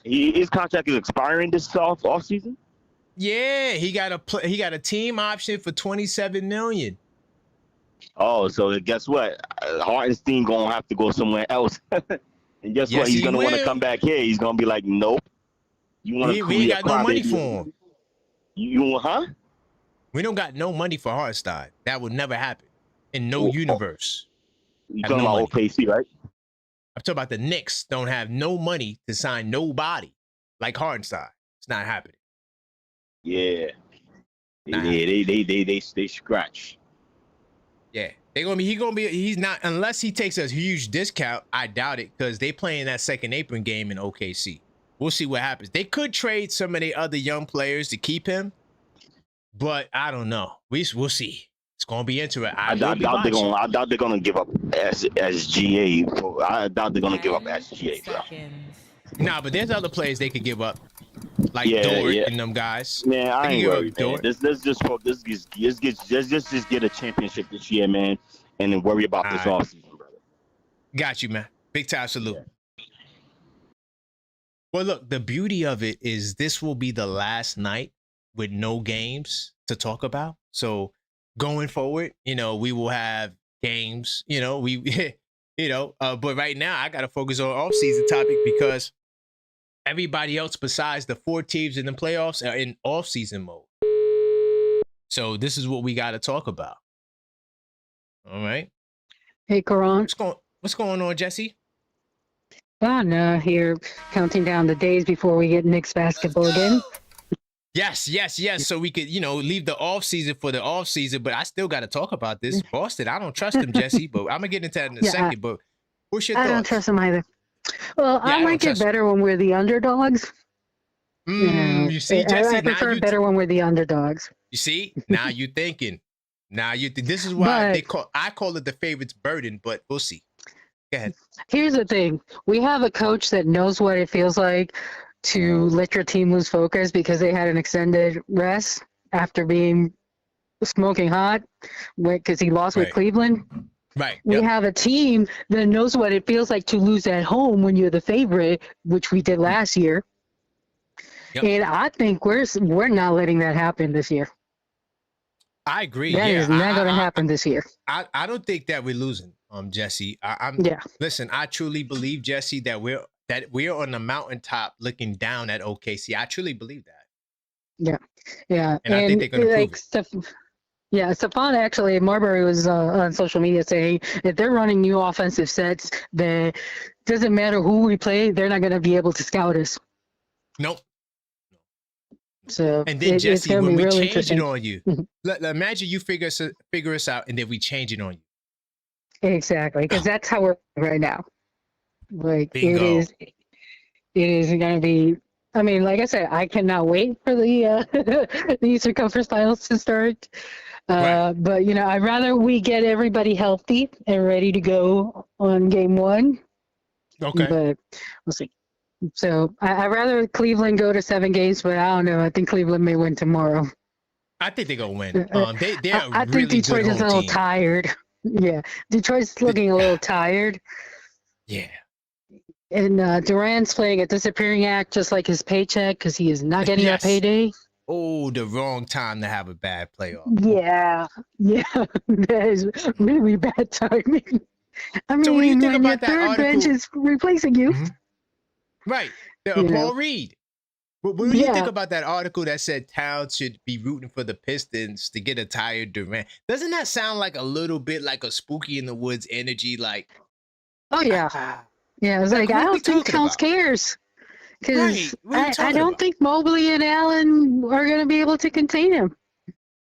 His contract is expiring this offseason? Yeah, he got a team option for $27 million. Oh, so guess what? Hartenstein gonna have to go somewhere else. And guess what? He's gonna want to come back here. He's gonna be like, nope. You want to? We ain't got no money for him. You huh? We don't got no money for Hartenstein. That would never happen in no universe. You talking about OKC, right? I'm talking about the Knicks don't have no money to sign nobody like Hartenstein. It's not happening. Yeah. They scratch. Yeah. He's not, unless he takes a huge discount, I doubt it, because they playing that second apron game in OKC. We'll see what happens. They could trade some of the other young players to keep him, but I don't know. We'll see. It's gonna be interesting. I doubt they're gonna give up SGA. I doubt they're gonna give up SGA, bro. Nah, but there's other players they could give up, like Dort and them guys. Man, I ain't worried, man. Let's just get a championship this year, man, and then worry about this offseason, brother. Got you, man. Big time salute. Yeah. Well, look, the beauty of it is this will be the last night with no games to talk about. So going forward, we will have games, but right now I got to focus on off-season topic because everybody else besides the 4 teams in the playoffs are in off-season mode. So this is what we got to talk about. All right. Hey, Karan. What's going on, Jesse? Here counting down the days before we get Knicks basketball again. Yes. So we could, leave the off season for the off season, but I still got to talk about this. Boston, I don't trust him, Jesse, but I'm gonna get into that in a second. But what's your thoughts? I don't trust him either. Well, I like it better when we're the underdogs. You see, Jesse, I prefer it better when we're the underdogs. You see, now you thinking. This is why I call it the favorites burden, but we'll see. Go ahead. Here's the thing: we have a coach that knows what it feels like to let your team lose focus because they had an extended rest after being smoking hot because he lost with Cleveland. Right. We have a team that knows what it feels like to lose at home when you're the favorite, which we did last year. Yep. And I think we're not letting that happen this year. I agree. That is not going to happen this year. I don't think that we're losing, Jesse. Listen, I truly believe, Jesse, that we're on the mountaintop looking down at OKC. I truly believe that. Yeah. And I think they're going to prove it. Stephon actually, Marbury was on social media saying if they're running new offensive sets, then doesn't matter who we play, they're not going to be able to scout us. Nope. So and then Jesse, when we change it on you, imagine you figure us out, and then we change it on you. Exactly, because that's how we're right now. Like Bingo. it is going to be. I mean, like I said, I cannot wait for the the Eastern Conference Finals to start. Right. But I'd rather we get everybody healthy and ready to go on game one. Okay. But we'll see. So I'd rather Cleveland go to 7 games, but I don't know. I think Cleveland may win tomorrow. I think they're gonna win. They're a I really think Detroit good is a home little team. tired. Yeah, Detroit's looking a little tired. Yeah. And Durant's playing a disappearing act, just like his paycheck, because he is not getting that Yes. payday. Oh, the wrong time to have a bad playoff. Yeah, that is really bad timing. I mean, So what do you think when about your that third article? bench is replacing you. Right. You know. Paul Reed. What do you think about that article that said Towns should be rooting for the Pistons to get a tired Durant? Doesn't that sound like a little bit like a Spooky in the Woods energy? Like, Oh yeah, yeah. It's like I don't think Towns cares, because I don't think Mobley and Allen are going to be able to contain him.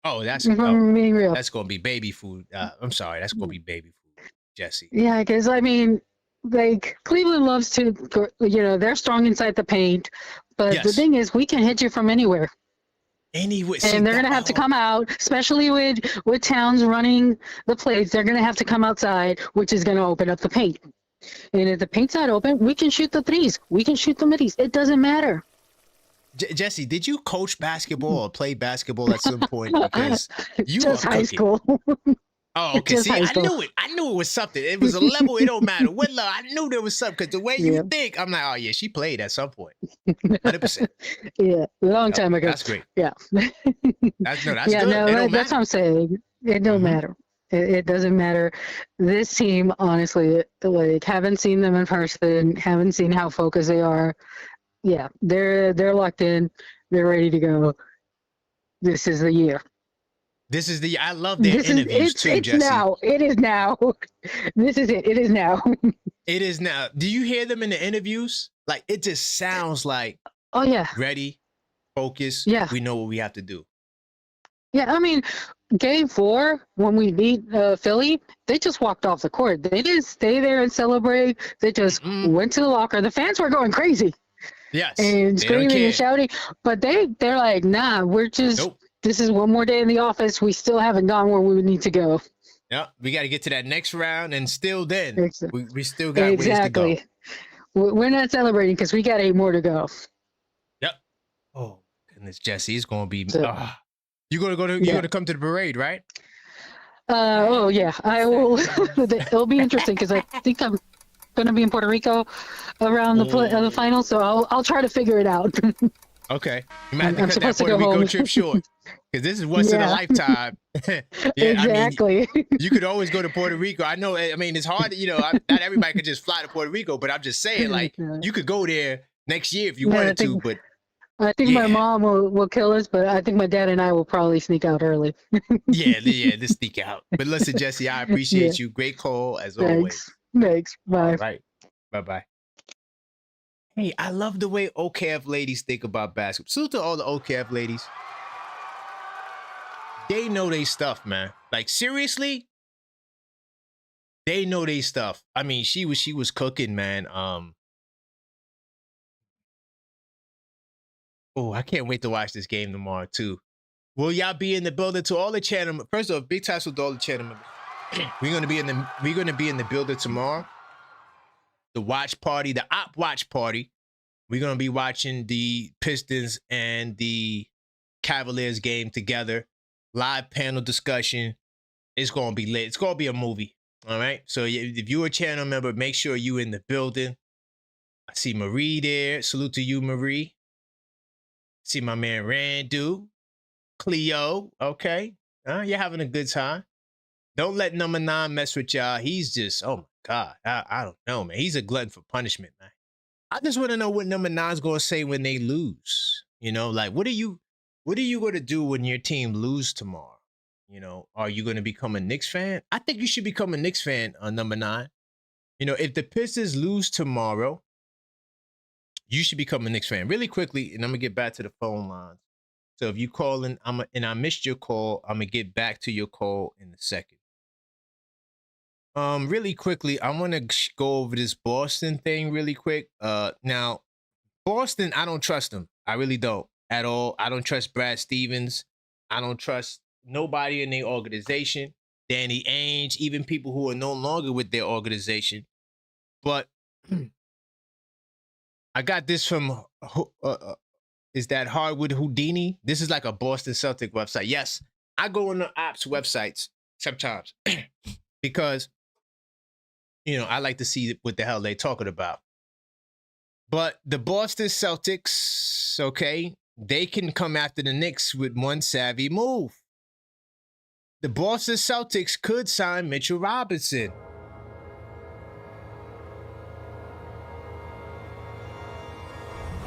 Oh, that's being real. That's going to be baby food. I'm sorry, that's going to be baby food, Jesse. Yeah, because I mean, like Cleveland loves to, they're strong inside the paint, but the thing is, we can hit you from anywhere. Anyway, and they're going to have to come out, especially with Towns running the plays. They're going to have to come outside, which is going to open up the paint. And if the paint's not open, we can shoot the threes. We can shoot the middies. It doesn't matter. Jesse, did you coach basketball or play basketball at some point? Because you just high school. Oh, okay. See, I knew it. I knew it was something. It was a level. It don't matter what level. I knew there was something because the way you think, I'm like, oh yeah, she played at some point. 100%. Yeah, a long time ago. That's great. Yeah. That's good. No, that's what I'm saying. It don't matter. It doesn't matter. This team, honestly, like haven't seen them in person, haven't seen how focused they are. Yeah, they're locked in. They're ready to go. This is the year. This is the. I love their interviews too, Jesse. Now. It is now. This is it. It is now. It is now. Do you hear them in the interviews? Like it just sounds like. Oh yeah. Ready, focus. Yeah. We know what we have to do. Yeah, I mean, Game 4 when we beat Philly, they just walked off the court. They didn't stay there and celebrate. They just went to the locker. The fans were going crazy. Yes. And screaming and shouting, but they're like, nah, we're just. Nope. This is one more day in the office. We still haven't gone where we need to go. Yeah, we got to get to that next round, and still then we still got ways to go. We're not celebrating because we got 8 more to go. Yep. Oh goodness, Jesse, it's gonna be. You're gonna come to the parade, right? Oh yeah, I will. It'll be interesting because I think I'm gonna be in Puerto Rico around the final, so I'll try to figure it out. Okay, you might have to cut that Puerto Rico trip short because this is once in a lifetime. Exactly. I mean, you could always go to Puerto Rico. I know. I mean, it's hard. Not everybody could just fly to Puerto Rico, but I'm just saying, like, you could go there next year if you wanted to. But I think my mom will kill us, but I think my dad and I will probably sneak out early. let's sneak out. But listen, Jesse, I appreciate you. Great call as always. Thanks. Bye. All right. Bye. Hey, I love the way OKF ladies think about basketball. Salute to all the OKF ladies. They know they stuff, man. Like seriously, they know they stuff. I mean, she was cooking, man. Oh, I can't wait to watch this game tomorrow too. Will y'all be in the building? To all the channel? First off, big tassel to all the channel members. We're gonna be in the building tomorrow. The watch party, the op watch party. We're going to be watching the Pistons and the Cavaliers game together. Live panel discussion. It's going to be lit. It's going to be a movie. All right. So if you're a channel member, make sure you're in the building. I see Marie there. Salute to you, Marie. See my man Randu. Cleo. Okay. You're having a good time. Don't let number 9 mess with y'all. He's just, oh my God, I don't know, man. He's a glutton for punishment, man. I just want to know what number 9's going to say when they lose. Like what are you going to do when your team lose tomorrow? Are you going to become a Knicks fan? I think you should become a Knicks fan on number 9. If the Pistons lose tomorrow, you should become a Knicks fan. Really quickly, and I'm going to get back to the phone lines. So if you call in, and I missed your call, I'm going to get back to your call in a second. Really quickly, I want to go over this Boston thing really quick. Now, Boston, I don't trust them. I really don't at all. I don't trust Brad Stevens. I don't trust nobody in their organization. Danny Ainge, even people who are no longer with their organization. But I got this from, is that Hardwood Houdini? This is like a Boston Celtic website. Yes, I go on the ops websites sometimes because, you know, I like to see what the hell they talking about. But the Boston Celtics, okay, they can come after the Knicks with one savvy move. The Boston Celtics could sign Mitchell Robinson.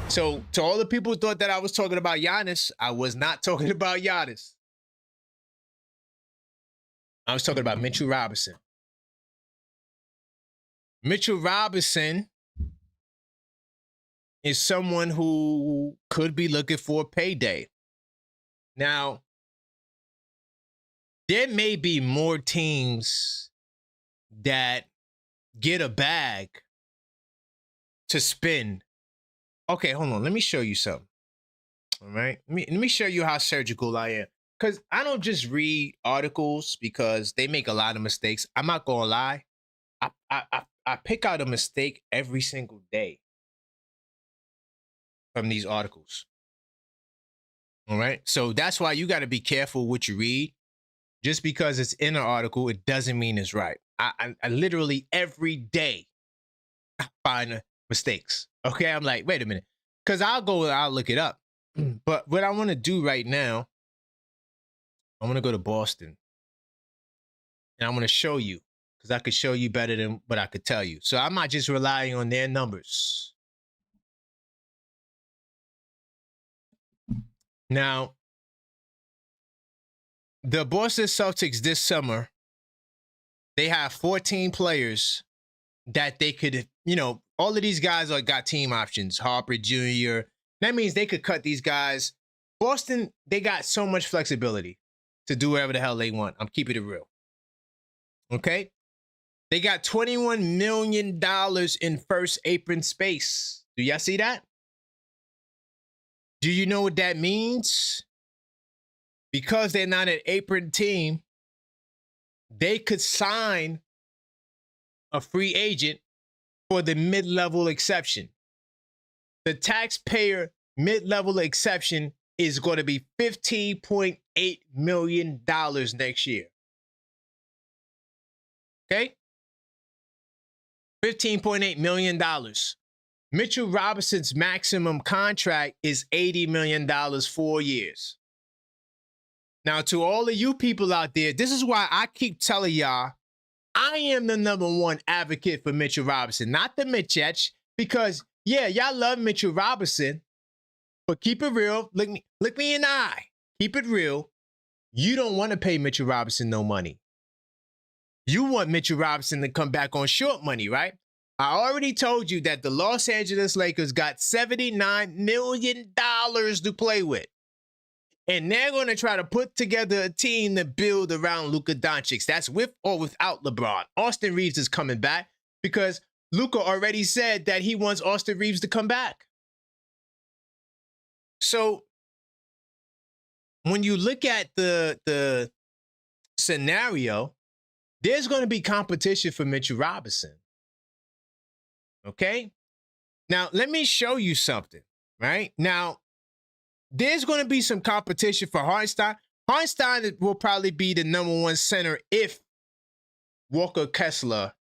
So to all the people who thought that I was talking about Giannis, I was not talking about Giannis. I was talking about Mitchell Robinson. Mitchell Robinson is someone who could be looking for a payday. Now, there may be more teams that get a bag to spend. Okay, hold on. Let me show you something. All right. Let me show you how surgical I am. Because I don't just read articles because they make a lot of mistakes. I'm not going to lie. I pick out a mistake every single day from these articles. All right. So that's why you got to be careful what you read. Just because it's in an article, it doesn't mean it's right. I literally every day find mistakes. Okay. I'm like, wait a minute. Because I'll look it up. But what I want to do right now, I want to go to Boston. And I want to show you. Because I could show you better than what I could tell you. So I'm not just relying on their numbers. Now, the Boston Celtics this summer, they have 14 players that they could, you know, all of these guys got team options. Harper Jr. That means they could cut these guys. Boston, they got so much flexibility to do whatever the hell they want. I'm keeping it real. Okay? They got $21 million in first apron space. Do y'all see that? Do you know what that means? Because they're not an apron team, they could sign a free agent for the mid-level exception. The taxpayer mid-level exception is going to be $15.8 million next year. Okay? $15.8 million. Mitchell Robinson's maximum contract is $80 million, 4 years. Now, to all of you people out there, this is why I keep telling y'all, I am the #1 advocate for Mitchell Robinson, not the Mitchech, because, yeah, y'all love Mitchell Robinson, but keep it real. Look me in the eye. Keep it real. You don't want to pay Mitchell Robinson no money. You want Mitchell Robinson to come back on short money, right? I already told you that the Los Angeles Lakers got $79 million to play with. And they're going to try to put together a team to build around Luka Doncic. That's with or without LeBron. Austin Reeves is coming back because Luka already said that he wants Austin Reeves to come back. So when you look at the scenario, there's going to be competition for Mitchell Robinson. Okay? Now, let me show you something, right? Now, there's going to be some competition for Hartenstein. Hartenstein will probably be the #1 center if Walker Kessler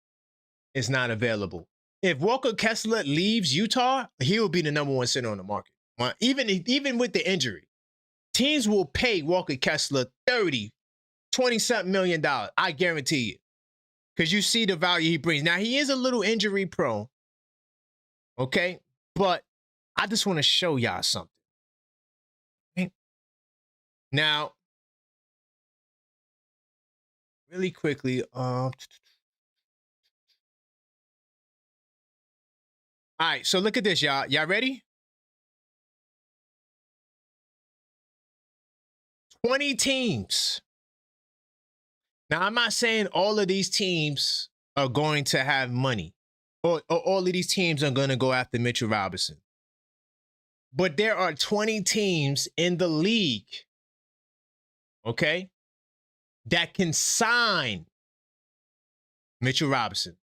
is not available. If Walker Kessler leaves Utah, he will be the #1 center on the market. Even with the injury. Teams will pay Walker Kessler $20-something million. I guarantee you. Because you see the value he brings. Now, he is a little injury prone. Okay? But I just want to show y'all something. Now, really quickly, all right, so look at this, y'all. Y'all ready? 20 teams. Now, I'm not saying all of these teams are going to have money or all of these teams are going to go after Mitchell Robinson. But there are 20 teams in the league, okay, that can sign Mitchell Robinson.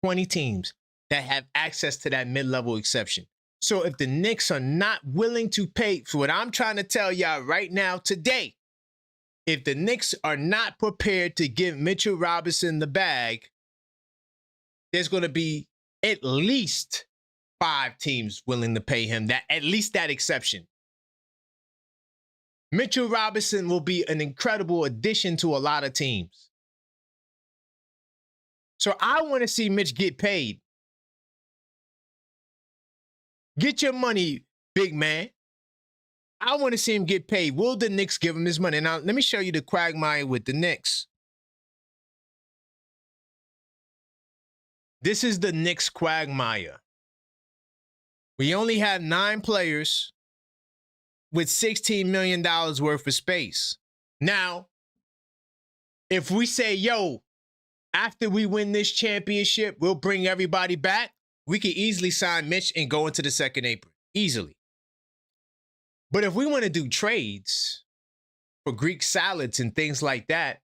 20 teams that have access to that mid-level exception. So if the Knicks are not willing to pay for what I'm trying to tell y'all right now today, if the Knicks are not prepared to give Mitchell Robinson the bag, there's going to be at least 5 teams willing to pay him that, at least that exception. Mitchell Robinson will be an incredible addition to a lot of teams. So I want to see Mitch get paid. Get your money, big man. I want to see him get paid. Will the Knicks give him his money? Now, let me show you the quagmire with the Knicks. This is the Knicks quagmire. We only have 9 players with $16 million worth of space. Now, if we say, yo, after we win this championship, we'll bring everybody back, we could easily sign Mitch and go into the second apron. Easily. But if we want to do trades for Greek salads and things like that,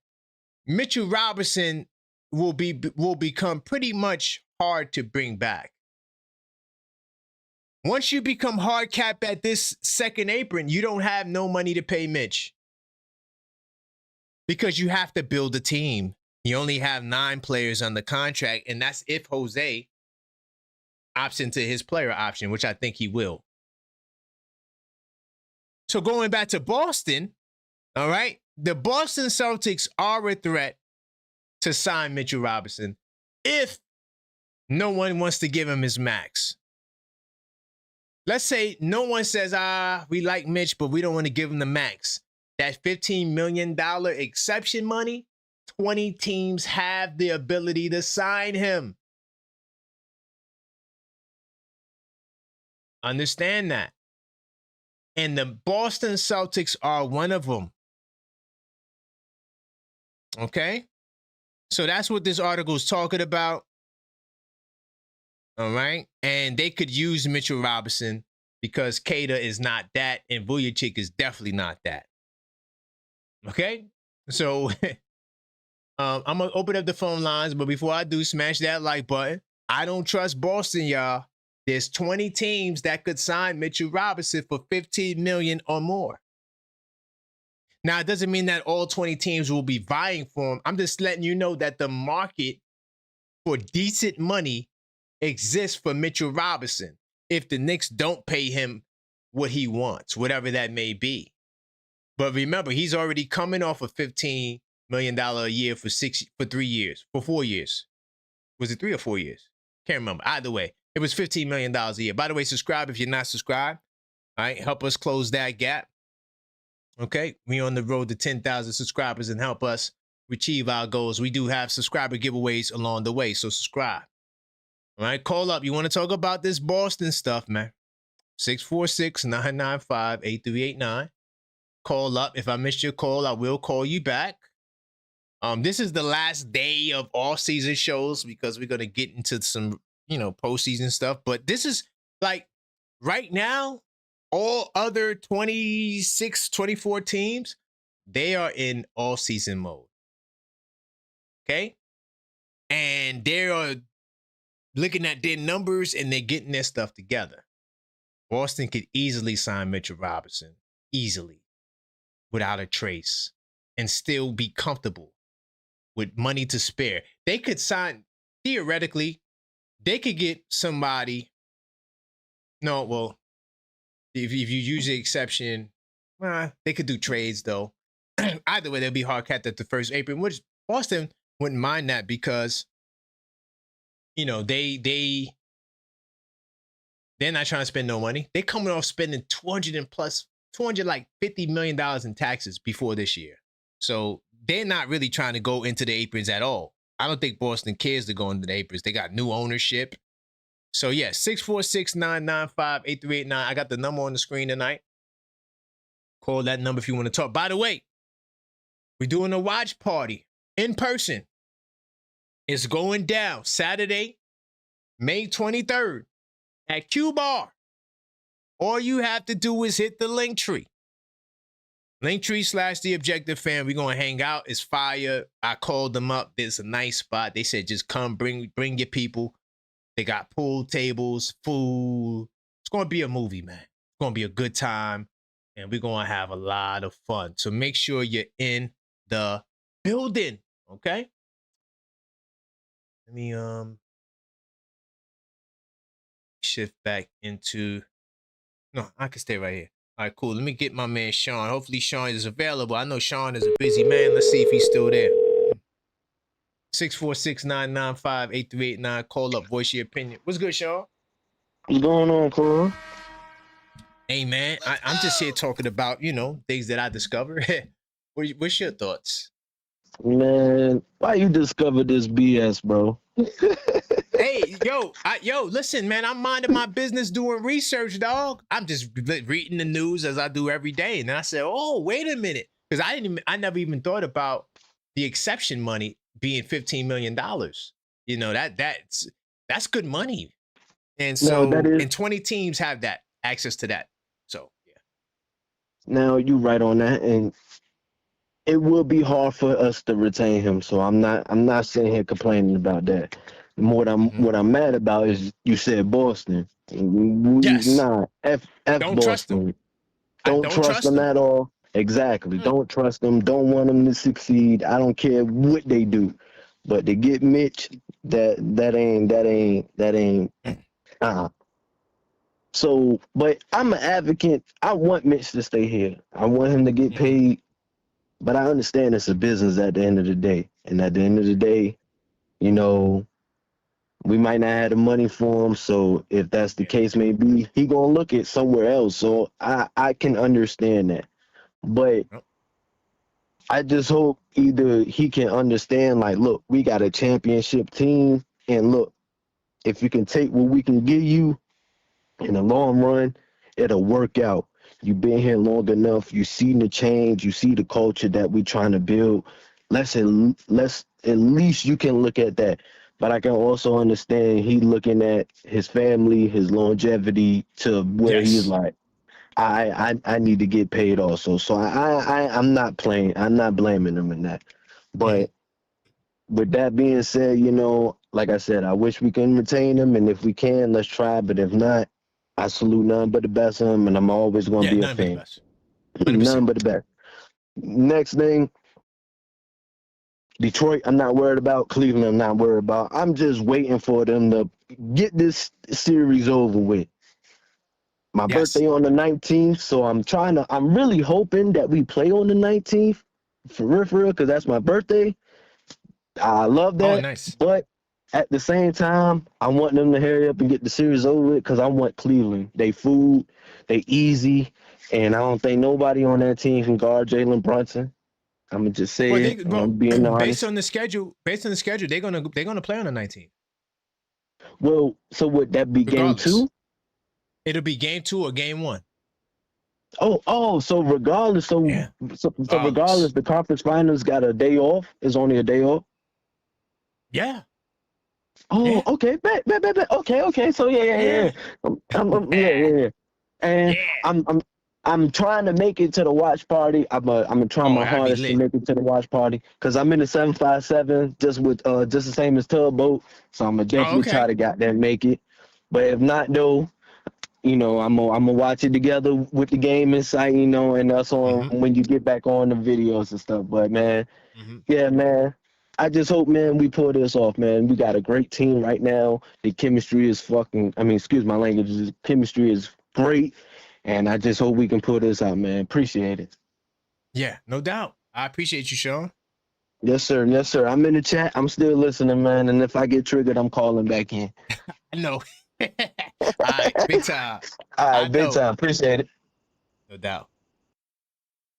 Mitchell Robinson will become pretty much hard to bring back. Once you become hard cap at this second apron, you don't have no money to pay Mitch. Because you have to build a team. You only have 9 players on the contract, and that's if Jose opts into his player option, which I think he will. So going back to Boston, all right, the Boston Celtics are a threat to sign Mitchell Robinson if no one wants to give him his max. Let's say no one says, we like Mitch, but we don't want to give him the max. That $15 million exception money, 20 teams have the ability to sign him. Understand that. And the Boston Celtics are one of them. Okay? So that's what this article is talking about. All right? And they could use Mitchell Robinson because Kata is not that and Vujacic is definitely not that. Okay? So I'm going to open up the phone lines, but before I do, smash that like button. I don't trust Boston, y'all. There's 20 teams that could sign Mitchell Robinson for $15 million or more. Now, it doesn't mean that all 20 teams will be vying for him. I'm just letting you know that the market for decent money exists for Mitchell Robinson if the Knicks don't pay him what he wants, whatever that may be. But remember, he's already coming off a $15 million a year for 3 years, for 4 years. Was it 3 or 4 years? Can't remember. Either way, it was $15 million a year. By the way, subscribe if you're not subscribed. All right, help us close that gap. Okay, we on the road to 10,000 subscribers and help us achieve our goals. We do have subscriber giveaways along the way, so subscribe. All right, call up. You want to talk about this Boston stuff, man? 646-995-8389. Call up. If I missed your call, I will call you back. This is the last day of all season shows because we're going to get into some, postseason stuff. But this is like right now, all other 26, 24 teams, they are in all season mode. Okay. And they are looking at their numbers and they're getting their stuff together. Boston could easily sign Mitchell Robinson, easily, without a trace, and still be comfortable with money to spare. They could sign, theoretically, they could get somebody. No, well, if you use the exception, they could do trades, though. Either way, they'll be hard capped at the first apron, which Boston wouldn't mind that because, they're not trying to spend no money. They're coming off spending $250 million in taxes before this year. So they're not really trying to go into the aprons at all. I don't think Boston cares to go into the aprons. They got new ownership. So yeah, 646-995-8389. I got the number on the screen tonight. Call that number if you want to talk. By the way, we're doing a watch party in person. It's going down Saturday, May 23rd at Q Bar All you have to do is hit the link tree. Linktree/TheObjectiveFan. We're going to hang out. It's fire. I called them up. There's a nice spot. They said, just come, bring your people. They got pool tables, food. It's going to be a movie, man. It's going to be a good time. And we're going to have a lot of fun. So make sure you're in the building. Okay? Let me shift back into... No, I can stay right here. All right, cool. Let me get my man Sean. Hopefully Sean is available. I know Sean is a busy man. Let's see if he's still there. 646-995-8389. Call up, voice your opinion. What's good, Sean? What's going on, Cole? Hey, man, I'm just here talking about, things that I discovered. What's your thoughts? Man, why you discovered this BS, bro? Hey, listen, man, I'm minding my business doing research, dog. I'm just reading the news as I do every day. And then I said, oh, wait a minute. Because I never even thought about the exception money being $15 million. That's good money. And so, and 20 teams have that access to that. So, yeah. Now you right on that, and it will be hard for us to retain him. So I'm not sitting here complaining about that. What I'm mad about is you said Boston. Yes. Nah, F Don't Boston. trust them. Don't trust them at all. Exactly. Don't trust them. Don't want them to succeed. I don't care what they do. But to get Mitch, that ain't. So, but I'm an advocate. I want Mitch to stay here. I want him to get paid. But I understand it's a business at the end of the day. And at the end of the day, we might not have the money for him. So if that's the case, maybe he gonna look at somewhere else. So I can understand that. But I just hope either he can understand, like, look, we got a championship team. And look, if you can take what we can give you in the long run, it'll work out. You've been here long enough. You've seen the change. You see the culture that we're trying to build. Let's at least you can look at that. But I can also understand he looking at his family, his longevity, to where he's like, I need to get paid also. So I'm not playing. I'm not blaming him in that. But with that being said, like I said, I wish we can retain him, and if we can, let's try. But if not, I salute none but the best of him, and I'm always going to be a fan. None but the best. Next thing, Detroit, I'm not worried about. Cleveland, I'm not worried about. I'm just waiting for them to get this series over with. My birthday on the 19th, so I'm really hoping that we play on the 19th, for real, because that's my birthday. I love that. Oh, nice. But at the same time, I want them to hurry up and get the series over with, because I want Cleveland. They food, they easy, and I don't think nobody on that team can guard Jalen Brunson. I'm gonna just say I'm being honest. Based on the schedule, they're gonna play on the 19th. Well, so would that be regardless. Game 2? It'll be Game 2 or Game 1. Oh, so regardless, regardless, the conference finals got a day off. It's only a day off. Yeah. Oh, yeah. Okay, bet. Okay, so yeah. Yeah. And I'm trying to make it to the watch party. I'm trying my hardest to make it to the watch party, because I'm in the 757 just the same as Tugboat. So I'm gonna definitely try to goddamn make it. But if not though, I'm gonna watch it together with the game in sight, and that's on when you get back on the videos and stuff. But man, yeah, man. I just hope, man, we pull this off, man. We got a great team right now. The chemistry is excuse my language, the chemistry is great. And I just hope we can pull this out, man. Appreciate it. Yeah, no doubt. I appreciate you, Sean. Yes, sir. I'm in the chat. I'm still listening, man. And if I get triggered, I'm calling back in. I know. All right, big time. All right, big time. Appreciate it. No doubt.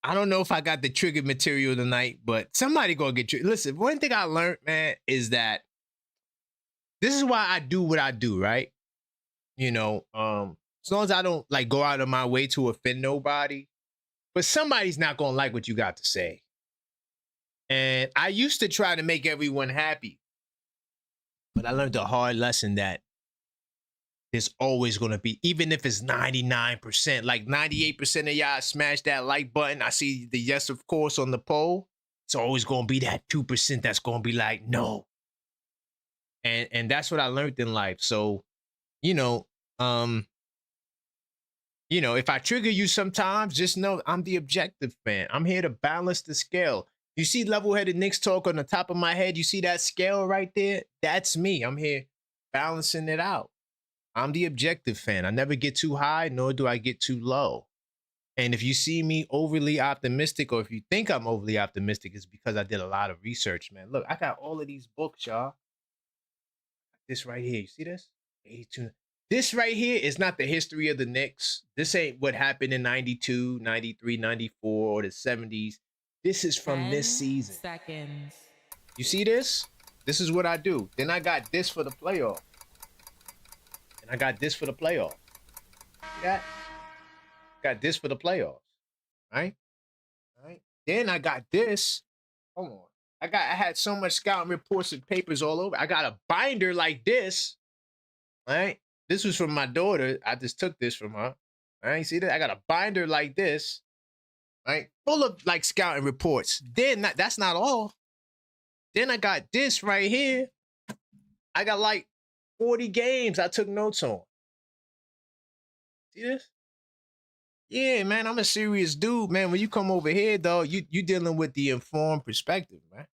I don't know if I got the triggered material tonight, but somebody gonna get triggered. Listen, one thing I learned, man, is that this is why I do what I do, right? As long as I don't go out of my way to offend nobody, but somebody's not gonna like what you got to say. And I used to try to make everyone happy, but I learned a hard lesson that there's always going to be, even if it's 99%, like 98% of y'all smash that like button. I see the yes, of course, on the poll. It's always going to be that 2% that's going to be like, no. And that's what I learned in life. So, if I trigger you sometimes, just know I'm the objective fan. I'm here to balance the scale. You see level-headed Knicks talk on the top of my head? You see that scale right there? That's me. I'm here balancing it out. I'm the objective fan. I never get too high, nor do I get too low. And if you see me overly optimistic, or if you think I'm overly optimistic, it's because I did a lot of research, man. Look, I got all of these books, y'all. This right here. You see this? 82. This right here is not the history of the Knicks. This ain't what happened in 92, 93, 94, or the 70s. This is from this season. Seconds. You see this? This is what I do. Then I got this for the playoff. And I got this for the playoff. See that? Got this for the playoffs. Right? Then I got this. Hold on. I had so much scouting reports and papers all over. I got a binder like this. Right? This was from my daughter. I just took this from her. Right? See that? I got a binder like this. Right? Full of like scouting reports. Then that's not all. Then I got this right here. I got like 40 games I took notes on. See this? Yeah, man, I'm a serious dude, man. When you come over here, though, you dealing with the informed perspective, man.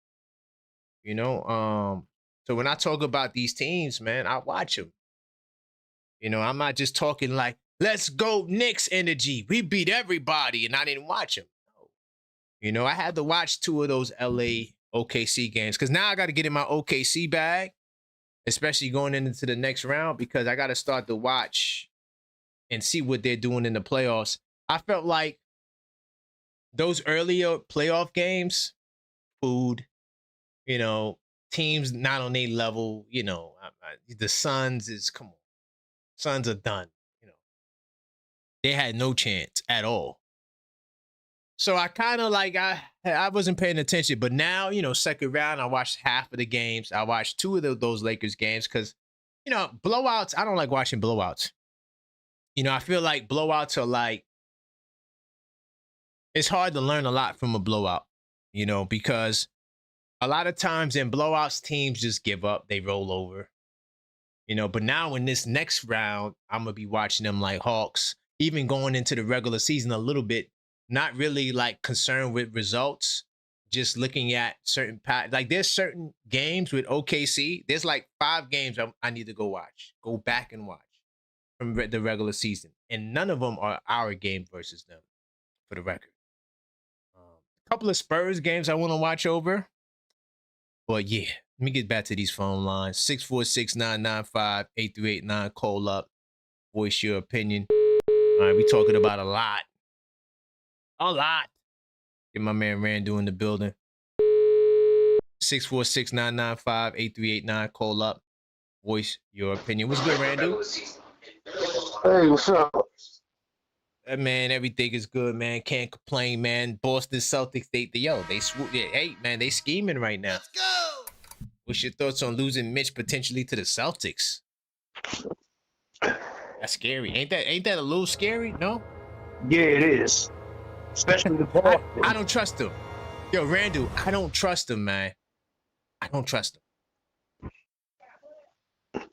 So when I talk about these teams, man, I watch them. I'm not just talking like, let's go Knicks energy. We beat everybody, and I didn't watch them. No. I had to watch 2 of those LA OKC games because now I got to get in my OKC bag, especially going into the next round, because I got to start to watch and see what they're doing in the playoffs. I felt like those earlier playoff games, teams not on their level, the Suns come on. Suns are done. They had no chance at all. So I kind of like, I wasn't paying attention, but now, second round, I watched half of the games. I watched 2 of those Lakers games because, blowouts, I don't like watching blowouts. I feel like blowouts are like, it's hard to learn a lot from a blowout, because a lot of times in blowouts, teams just give up, they roll over, but now in this next round, I'm going to be watching them like Hawks, even going into the regular season a little bit, not really like concerned with results, just looking at certain like there's certain games with OKC. There's like 5 games I need to go back and watch from the regular season. And none of them are our game versus them, for the record. A couple of Spurs games I want to watch over. But yeah, let me get back to these phone lines. 646-995-8389. Call up. Voice your opinion. All right, we talking about a lot. Get my man Randu in the building. 646-995-8389. Call up. Voice your opinion. What's good, Randu? Hey, what's up? Man, everything is good, man. Can't complain, man. Boston Celtics, they swoop. Hey, man, they scheming right now. Let's go. What's your thoughts on losing Mitch potentially to the Celtics? That's scary. Ain't that a little scary? No? Yeah, it is. Especially the Boston. I don't trust him. Yo, Randu, I don't trust him, man. I don't trust him. Yeah.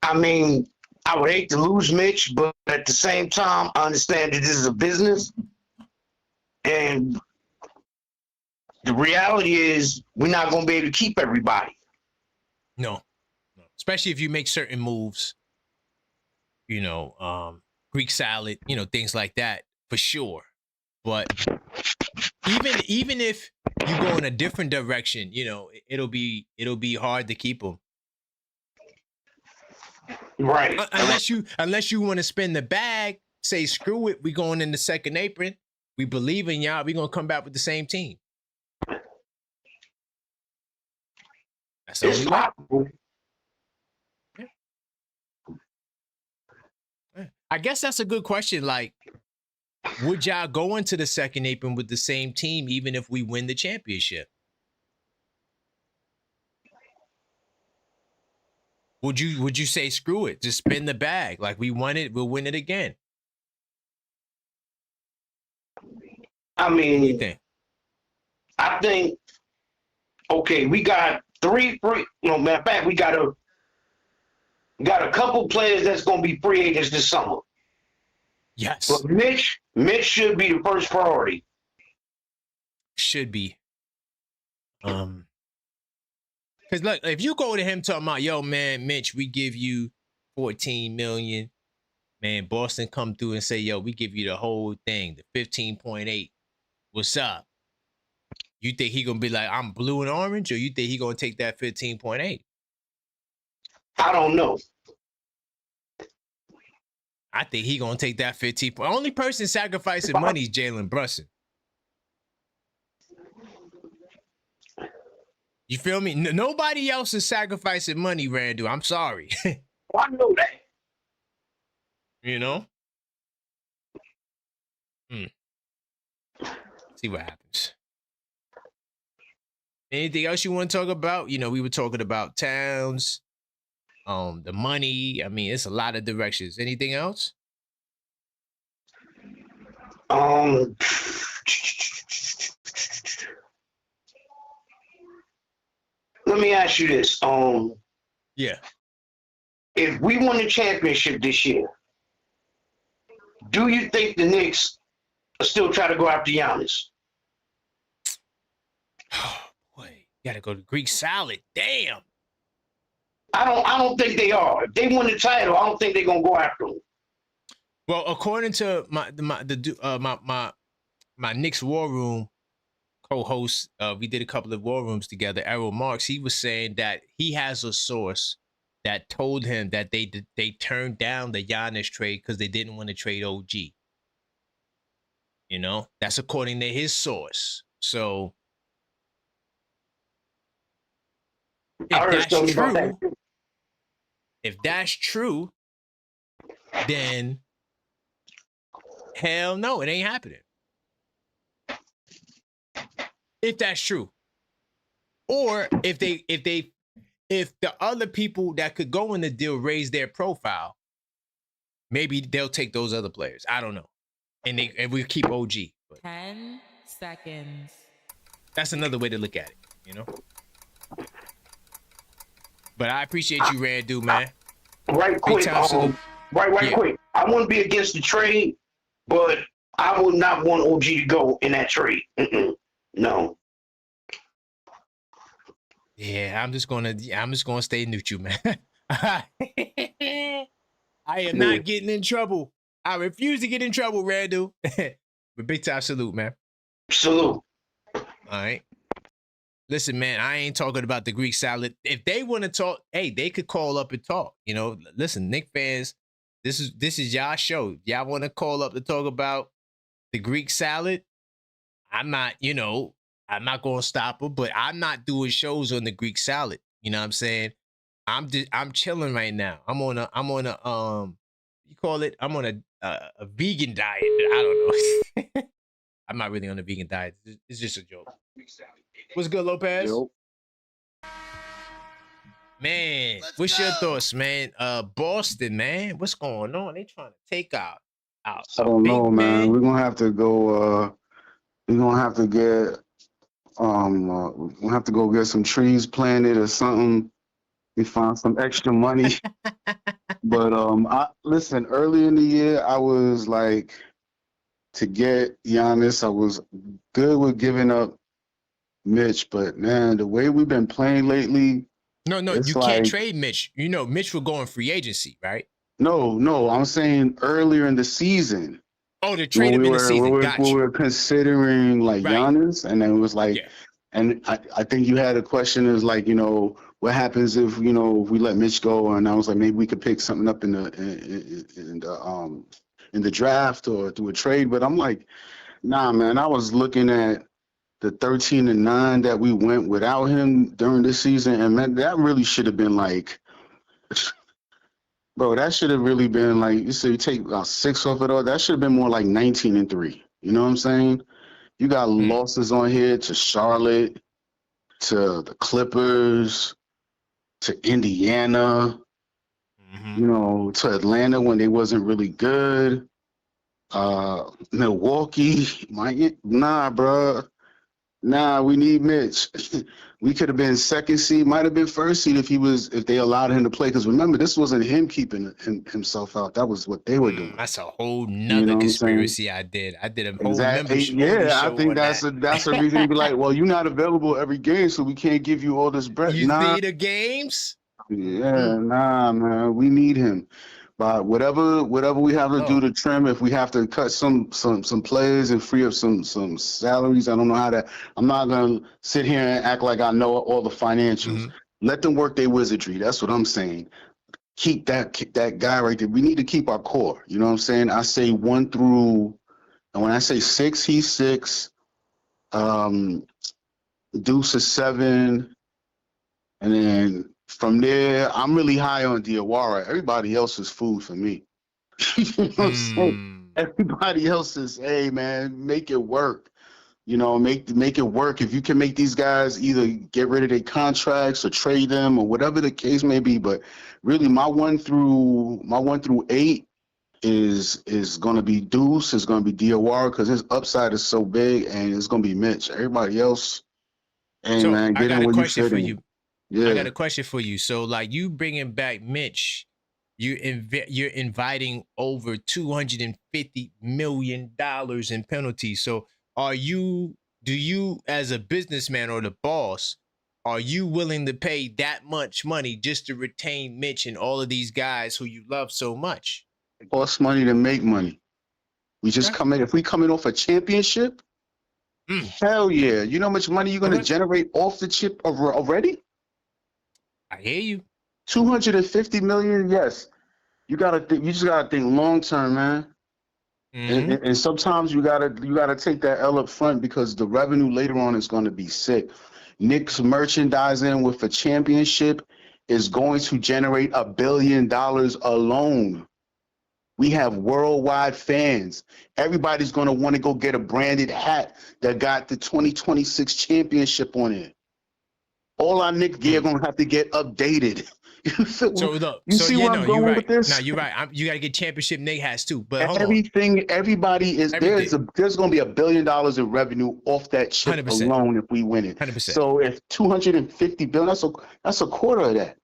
I mean, I would hate to lose Mitch, but at the same time, I understand that this is a business. And the reality is we're not going to be able to keep everybody. No. Especially if you make certain moves, Greek salad, things like that, for sure. But even if you go in a different direction, it'll be hard to keep them. Right. Unless you want to spend the bag, say screw it, we going in the second apron. We believe in y'all. We're gonna come back with the same team. That's the only way. Yeah. I guess that's a good question. Like, would y'all go into the second apron with the same team even if we win the championship? Would you say screw it, just spin the bag? Like, we won it, we'll win it again. I What do you mean, think? I think, okay, we got 3 free. No, matter of fact, we got a couple players that's gonna be free agents this summer. Yes, But Mitch should be the first priority. should be. Because look, if you go to him talking about, yo, man, Mitch, we give you $14 million, man, Boston come through and say, yo, we give you the whole thing, the 15.8. What's up? You think he gonna be like, I'm blue and orange, or you think he gonna take that 15.8? I don't know. I think he gonna take that 15. Only person sacrificing money is Jalen Brunson. You feel me? Nobody else is sacrificing money, Randall. I'm sorry. I know that. You know? See what happens. Anything else you want to talk about? You know, we were talking about Towns, the money. I mean, it's a lot of directions. Anything else? Let me ask you this. Yeah. If we won the championship this year, do you think the Knicks will still try to go after Giannis? Oh, boy, gotta go to Greek salad. Damn. I don't think they are. If they win the title, I don't think they're gonna go after him. Well, according to my Knicks War Room co-host, we did a couple of War Rooms together. Errol Marks, he was saying that he has a source that told him that they turned down the Giannis trade because they didn't want to trade OG. You know, that's according to his source. So if that's true, then hell no, it ain't happening. If that's true. Or if the other people that could go in the deal raise their profile, maybe they'll take those other players. I don't know. And we keep OG. But 10 seconds. that's another way to look at it, you know? But I appreciate you, Randu, man. Right quick. Quick. I wouldn't be against the trade, but I would not want OG to go in that trade. No. Yeah, I'm just gonna stay neutral, man. I am not getting in trouble. I refuse to get in trouble, Randall. But big time salute, man. Salute. All right. Listen, man, I ain't talking about the Greek salad. If they want to talk, hey, they could call up and talk. You know, listen, Knicks fans, this is y'all show. Y'all want to call up to talk about the Greek salad? I'm not going to stop her, but I'm not doing shows on the Greek salad. You know what I'm saying? I'm chilling right now. I'm on a you call it? I'm on a vegan diet. I don't know. I'm not really on a vegan diet. It's just a joke. What's good, Lopez? Yo. Man, what's your thoughts, man? Boston, man, what's going on? They trying to take out. I don't know, man. We're gonna have to go. We're gonna have to get. We'll have to go get some trees planted or something. We find some extra money. But listen. Early in the year, I was like, to get Giannis, I was good with giving up Mitch. But man, the way we've been playing lately. No, you can't trade Mitch. You know, Mitch will go in free agency, right? No, I'm saying earlier in the season. Oh, to trade him in the season. We were considering like right. Giannis, and then it was like, and I think you had a question is like, you know, what happens if, you know, if we let Mitch go? And I was like, maybe we could pick something up in the draft or do a trade. But I'm like, nah, man. I was looking at the 13-9 that we went without him during this season, and man, that really should have been like, bro, that should have really been like, you say you take about 6 off it all, that should have been more like 19-3. You know what I'm saying? You got losses on here to Charlotte, to the Clippers, to Indiana. You know, to Atlanta when they wasn't really good. Milwaukee, nah, bro. Nah, we need Mitch. We could have been second seed, might have been first seed if they allowed him to play. Because remember, this wasn't him keeping himself out. That was what they were doing. That's a whole You nother know what I'm saying? conspiracy I did. I did a whole Exactly. movie Yeah, I show think on that's that. a reason to be like, well, you're not available every game, so we can't give you all this bread. You Nah, see the games? yeah, nah, man, we need him. But whatever we have to do to trim, if we have to cut some players and free up some salaries, I don't know how to. I'm not gonna sit here and act like I know all the financials. Let them work their wizardry. That's what I'm saying. Keep that guy right there. We need to keep our core. You know what I'm saying? I say 1 through, and when I say 6, he's 6. Deuce is 7, and then from there, I'm really high on Diawara. Everybody else is food for me. You know what I'm saying? Everybody else is, hey man, make it work. You know, make it work. If you can make these guys either get rid of their contracts or trade them or whatever the case may be. But really, my 1 through 8 is going to be Deuce. It's going to be Diawara because his upside is so big, and it's going to be Mitch. Everybody else, hey So man, I get got in a where you question fit for in. you. Yeah. I got a question for you. So, like, you bringing back Mitch, you're inviting over $250 million in penalties. So, do you, as a businessman or the boss, are you willing to pay that much money just to retain Mitch and all of these guys who you love so much? It costs money to make money. We just come in. If we coming off a championship, hell yeah! You know how much money you're gonna generate off the chip already? I hear you. 250 million. Yes, you gotta think. You just gotta think long term, man. And sometimes you gotta take that L up front because the revenue later on is going to be sick. Knicks merchandising with a championship is going to generate $1 billion alone. We have worldwide fans. Everybody's going to want to go get a branded hat that got the 2026 championship on it. All our Knicks gear going to have to get updated. You see where I'm going with this? No, you're right. You got to get championship Knicks hats too. But hold on. Everybody is there's going to be $1 billion in revenue off that chip 100%. Alone if we win it. 100%. So if 250 billion, that's a quarter of that.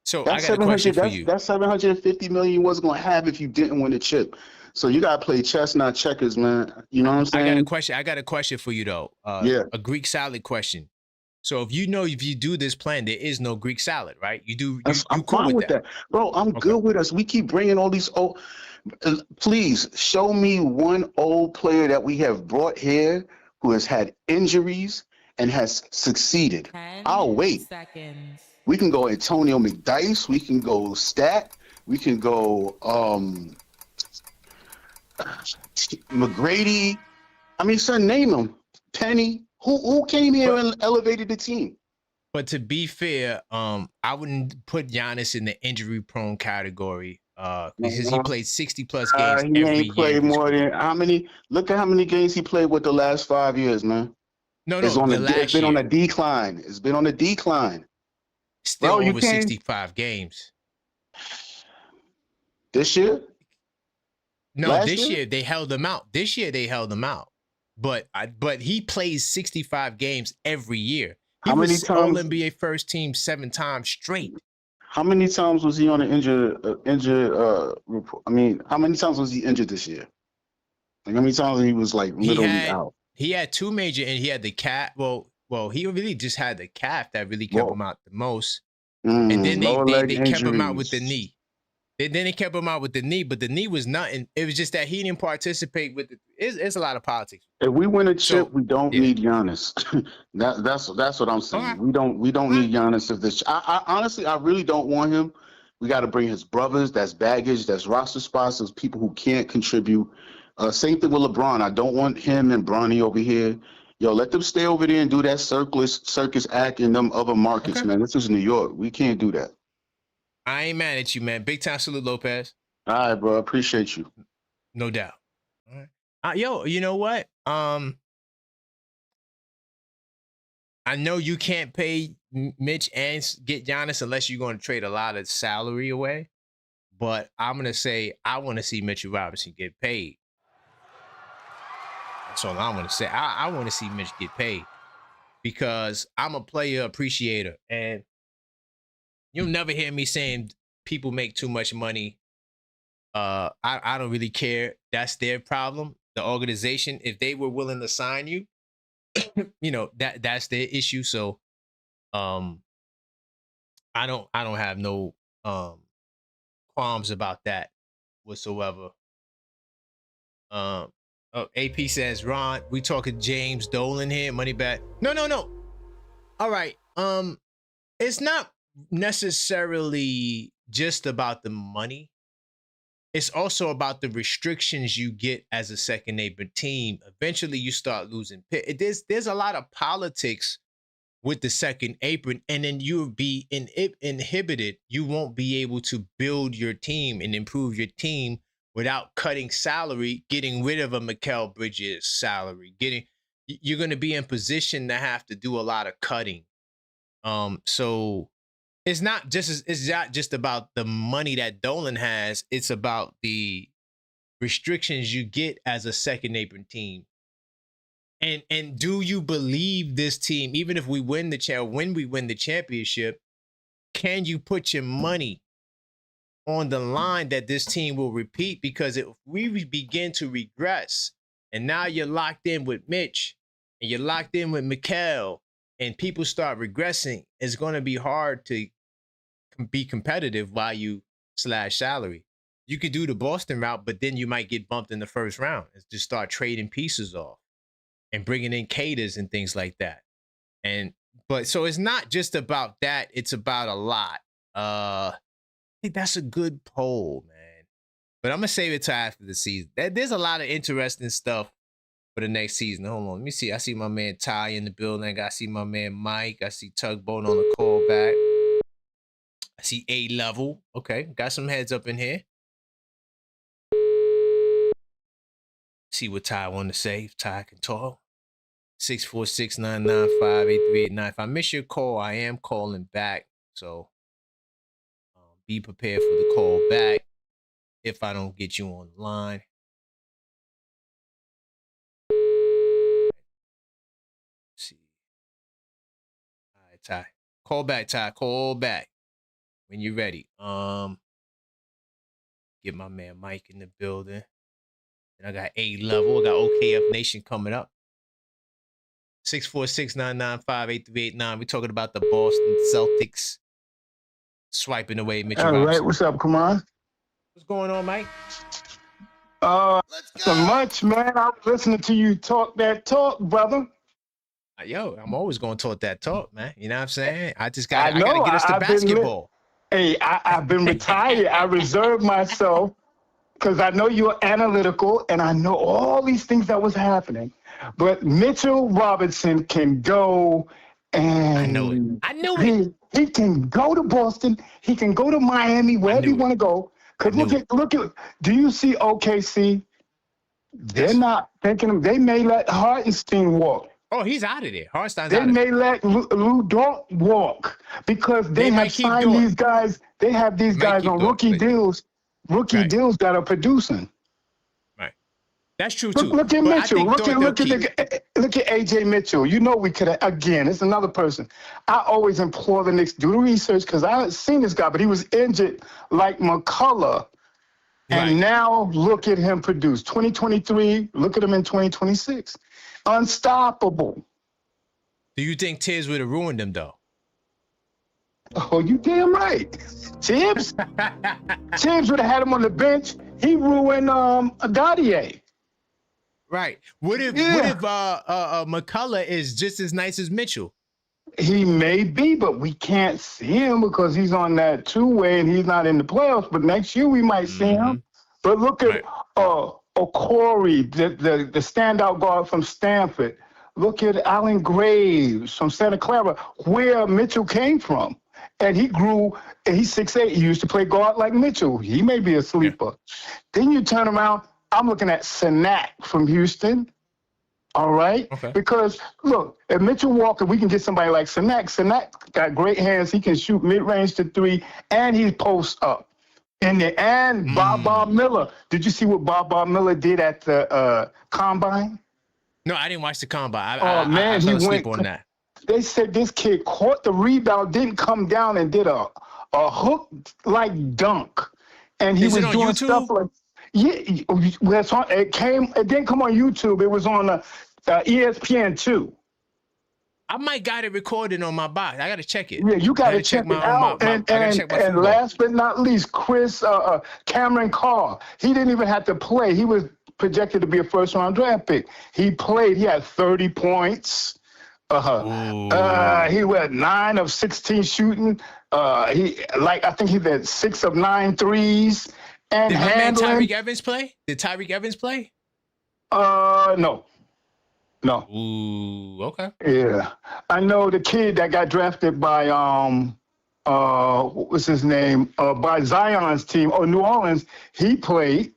So I got a question for you. That's 750 million you wasn't going to have if you didn't win the chip. So you got to play chess, not checkers, man. You know what I'm saying? I got a question for you though. A Greek salad question. So if you do this plan, there is no Greek salad, right? I'm cool fine with that. Bro, I'm good with us. We keep bringing all these old. Please show me one old player that we have brought here who has had injuries and has succeeded. I'll wait. Seconds. We can go Antonio McDyess. We can go Stat. We can go McGrady. I mean, son, name them. Penny. Who came here and elevated the team? But to be fair, I wouldn't put Giannis in the injury-prone category because he played 60+ games every year. He ain't played more than how many? Look at how many games he played with the last 5 years, man. No, it's been on a decline. It's been on a decline. Still over 65 games. This year? No, this year they held him out. But he plays 65 games every year. He was All-NBA first team 7 times straight. How many times was he on an injured report? I mean, how many times was he injured this year? Like how many times he was like literally out? He had 2 major, and he had the calf. Well, he really just had the calf that really kept him out the most. And then they kept him out with the knee. Then they kept him out with the knee, but the knee was nothing. It was just that he didn't participate with it. It's a lot of politics. If we win a chip, we don't need Giannis. that's what I'm saying. Right. We don't need Giannis. If this, I honestly, I really don't want him. We got to bring his brothers. That's baggage. That's roster spots. Those people who can't contribute. Same thing with LeBron. I don't want him and Bronny over here. Yo, let them stay over there and do that circus act in them other markets, man. This is New York. We can't do that. I ain't mad at you, man. Big time salute, Lopez. All right, bro. Appreciate you. No doubt. All right. Yo, you know what? I know you can't pay Mitch and get Giannis unless you're going to trade a lot of salary away. but I'm gonna say I want to see Mitchell Robinson get paid. That's all I'm gonna say. I want to see Mitch get paid because I'm a player appreciator, and you'll never hear me saying people make too much money. I don't really care. That's their problem. The organization, if they were willing to sign you, you know, that's their issue. So I don't have no qualms about that whatsoever. AP says, Ron, we talking James Dolan here, money back. No. All right. It's not necessarily just about the money. It's also about the restrictions you get as a second neighbor team. Eventually, you start losing. There's a lot of politics with the second apron, and then you'll be inhibited. You won't be able to build your team and improve your team without cutting salary, getting rid of a Mikal Bridges salary. You're going to be in position to have to do a lot of cutting. So it's not just about the money that Dolan has. It's about the restrictions you get as a second apron team. And do you believe this team, even if we win when we win the championship, can you put your money on the line that this team will repeat? Because if we begin to regress, and now you're locked in with Mitch, and you're locked in with Mikal, and people start regressing, it's going to be hard to be competitive while you slash salary. You could do the Boston route, but then you might get bumped in the first round and just start trading pieces off and bringing in caters and things like that. But so it's not just about that. It's about a lot. I think that's a good poll, man. But I'm going to save it till after the season. There's a lot of interesting stuff for the next season. Hold on. Let me see. I see my man Ty in the building. I see my man Mike. I see Tugboat on the call back. I see A-Level. Okay. Got some heads up in here. See what Ty want to say. If Ty can talk. 646-995-8389. If I miss your call, I am calling back. So be prepared for the call back if I don't get you on the line. Let's see. All right, Ty. Call back, Ty. Call back when you're ready. Get my man Mike in the building. And I got A-Level. I got OKF Nation coming up. 646-995-8389. We're talking about the Boston Celtics swiping away Mitchell Robinson. All right, what's up, come on? What's going on, Mike? So much, man. I was listening to you talk that talk, brother. Yo, I'm always going to talk that talk, man. You know what I'm saying? I got to get us to basketball. I've been retired. I reserved myself because I know you're analytical and I know all these things that was happening. But Mitchell Robinson can go and I know it. He can go to Boston. He can go to Miami, wherever you want to go. Because look at, do you see OKC? They're not thinking, they may let Hartenstein walk. Oh, he's out of there. Hartenstein's They out of may there. let Lou Dort walk because they have signed these guys. They have these guys on rookie deals that are producing. Right. That's true too. Look at Mitchell. Look at AJ Mitchell. You know we could again. It's another person. I always implore the Knicks do the research because I haven't seen this guy, but he was injured like McCullough, and now look at him produce. 2023. Look at him in 2026. Unstoppable. Do you think Tibbs would have ruined him though? Oh, you damn right. Tibbs would have had him on the bench. He ruined Gaudier. Right. What if McCullough is just as nice as Mitchell? He may be, but we can't see him because he's on that two-way and he's not in the playoffs. But next year we might see him. But look at Okori, the standout guard from Stanford. Look at Allen Graves from Santa Clara, where Mitchell came from. And he grew, and he's 6'8". He used to play guard like Mitchell. He may be a sleeper. Then you turn around, I'm looking at Sanak from Houston. All right? Okay. Because, look, if Mitchell Walker, we can get somebody like Sanak. Sanak got great hands. He can shoot mid-range to three, and he posts up. And Bob Miller. Did you see what Bob Miller did at the combine? No, I didn't watch the combine. Man, I fell asleep on that. They said this kid caught the rebound, didn't come down and did a hook like dunk, and he was doing YouTube? stuff like It didn't come on YouTube. It was on ESPN 2. I might got it recorded on my box. I got to check it. Yeah, you got to check it out. And last but not least, Cameron Carr. He didn't even have to play. He was projected to be a first-round draft pick. He played. He had 30 points. He went 9 of 16 shooting. I think he had 6 of 9 threes. And did handling. Tyreek Evans play? Did Tyreek Evans play? No. Ooh, okay. Yeah, I know the kid that got drafted by what was his name? By Zion's team, New Orleans. He played.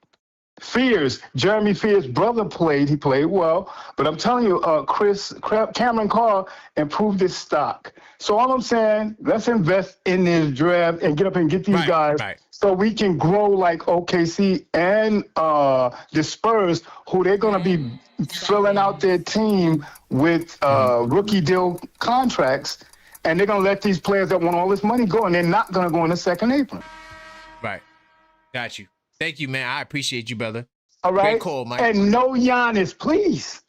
Jeremy Fears' brother played. He played well, but I'm telling you, Cameron Carr improved his stock. So all I'm saying, let's invest in this draft and get up and get these guys, so we can grow like OKC and the Spurs, who they're gonna be filling out their team with rookie deal contracts, and they're gonna let these players that want all this money go, and they're not gonna go in the second apron. Right, got you. Thank you, man. I appreciate you, brother. All right. Great call, Mike. And no Giannis, please.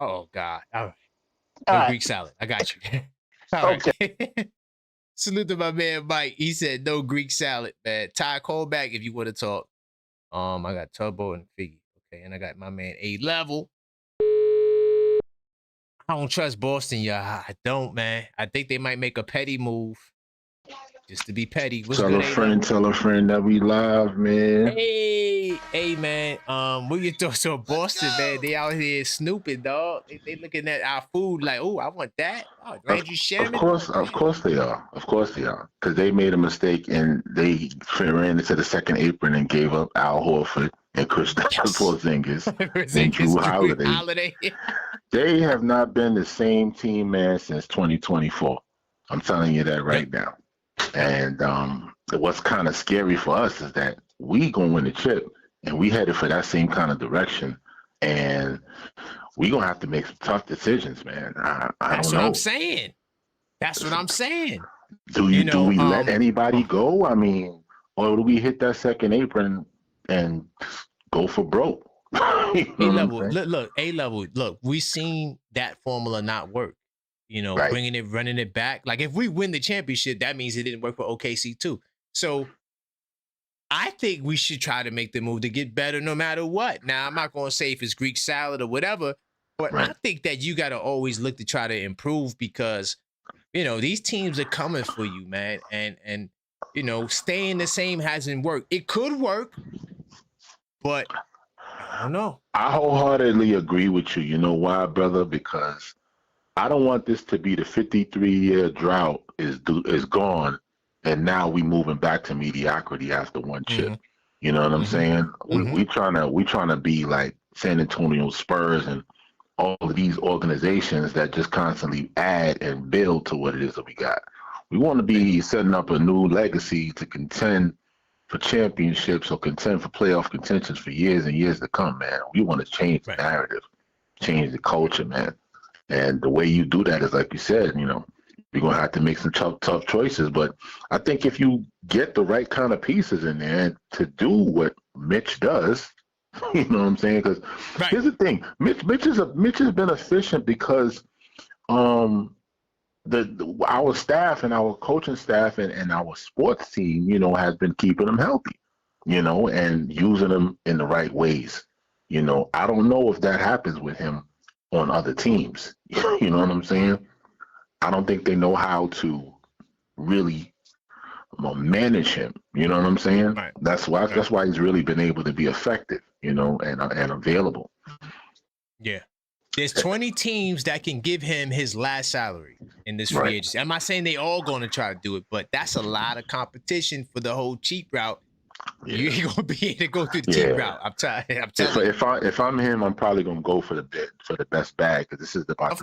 Oh, God. All right. No Greek salad. I got you. All right. Salute to my man, Mike. He said no Greek salad, man. Ty, call back if you want to talk. I got Turbo and Figgy. Okay, and I got my man A-Level. I don't trust Boston, y'all. I don't, man. I think they might make a petty move. Just to be petty. Tell a friend that we live, man. Hey, man. What your thoughts on Boston, man? They out here snooping, dog. They looking at our food like, oh, I want that. Oh, Landry Shaman. Of course they are. Of course they are. Because they made a mistake and they ran into the second apron and gave up Al Horford and Kristaps Porzingis and Drew Holiday. They have not been the same team, man, since 2024. I'm telling you that right now. And what's kind of scary for us is that we gonna win the chip, and we headed for that same kind of direction, and we gonna have to make some tough decisions, man. I That's don't what know. I'm saying. That's what I'm saying. Do we let anybody go? I mean, or do we hit that second apron and go for broke? A-level, look, A-level, look. We seen that formula not work. Running it back. Like if we win the championship, that means it didn't work for OKC too. So I think we should try to make the move to get better no matter what. Now, I'm not going to say if it's Greek salad or whatever, but I think that you got to always look to try to improve because, these teams are coming for you, man. And staying the same hasn't worked. It could work, but I don't know. I wholeheartedly agree with you. You know why, brother? Because I don't want this to be the 53-year drought is gone, and now we moving back to mediocrity after one chip. Mm-hmm. You know what I'm saying? Mm-hmm. We trying to be like San Antonio Spurs and all of these organizations that just constantly add and build to what it is that we got. We want to be setting up a new legacy to contend for championships or contend for playoff contentions for years and years to come, man. We want to change the narrative, change the culture, man. And the way you do that is, like you said, you're going to have to make some tough choices. But I think if you get the right kind of pieces in there to do what Mitch does, you know what I'm saying? Because here's the thing. Mitch has been efficient because our staff and our coaching staff and our sports team, has been keeping them healthy, and using them in the right ways. I don't know if that happens with him on other teams. You know what I'm saying? I don't think they know how to really manage him. You know what I'm saying? Right. That's why he's really been able to be effective, and available. Yeah. There's 20 teams that can give him his last salary in this free agency. I'm not saying they all going to try to do it, but that's a lot of competition for the whole cheap route. Yeah. You ain't gonna be able to go through the cheap route. I'm telling you. If I'm him, I'm probably gonna go for the best bag because this is the best.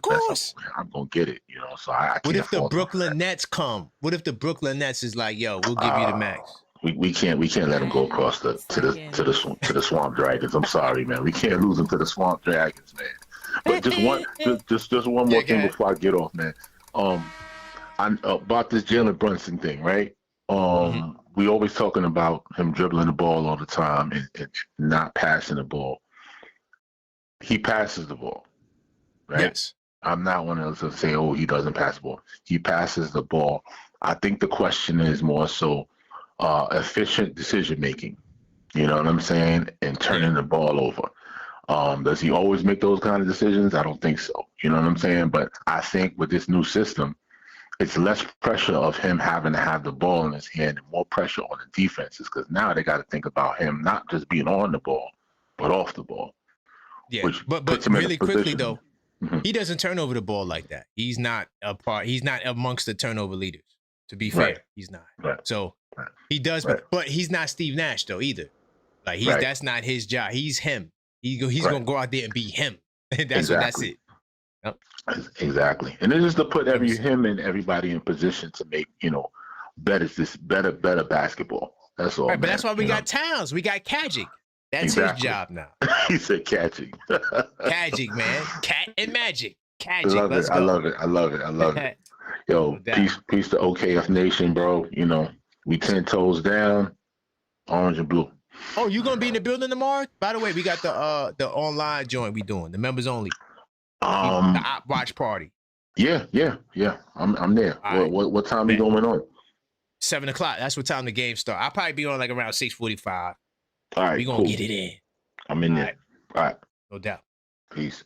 I'm gonna get it. So I what if the Brooklyn Nets come? What if the Brooklyn Nets is like, yo, we'll give you the max? We can't let him go across to the Swamp Dragons. I'm sorry, man. We can't lose him to the Swamp Dragons, man. But just one more thing before I get off, man. About this Jalen Brunson thing, right? We always talking about him dribbling the ball all the time and not passing the ball. He passes the ball, right? Yes. I'm not one of those to say, oh, he doesn't pass the ball. He passes the ball. I think the question is more so efficient decision making. You know what I'm saying? And turning the ball over. Does he always make those kind of decisions? I don't think so. You know what I'm saying? But I think with this new system, it's less pressure of him having to have the ball in his hand and more pressure on the defenses, because now they got to think about him not just being on the ball, but off the ball. Yeah, but really quickly though, he doesn't turn over the ball like that. He's not He's not amongst the turnover leaders. To be fair, he's not. So he does, but he's not Steve Nash though either. Like that's not his job. He's him. He's gonna go out there and be him. That's it. Yep. Exactly, and it's just to put him and everybody in position to make better basketball. That's all. Right, but that's why we got Towns. We got Kajic. That's his job now. He said Kajic. Kajic, man. Cat and Magic. Kajic. I love it. Yo, peace to OKF Nation, bro. You know, we 10 toes down, orange and blue. Oh, you gonna be in the building tomorrow? By the way, we got the online joint we doing, the members only. The watch party. Yeah. I'm there. Right. What time are you going on? 7 o'clock. That's what time the game start. I'll probably be on like around 6:45. All right, we gonna get it in. I'm in there. All right. No doubt. Peace.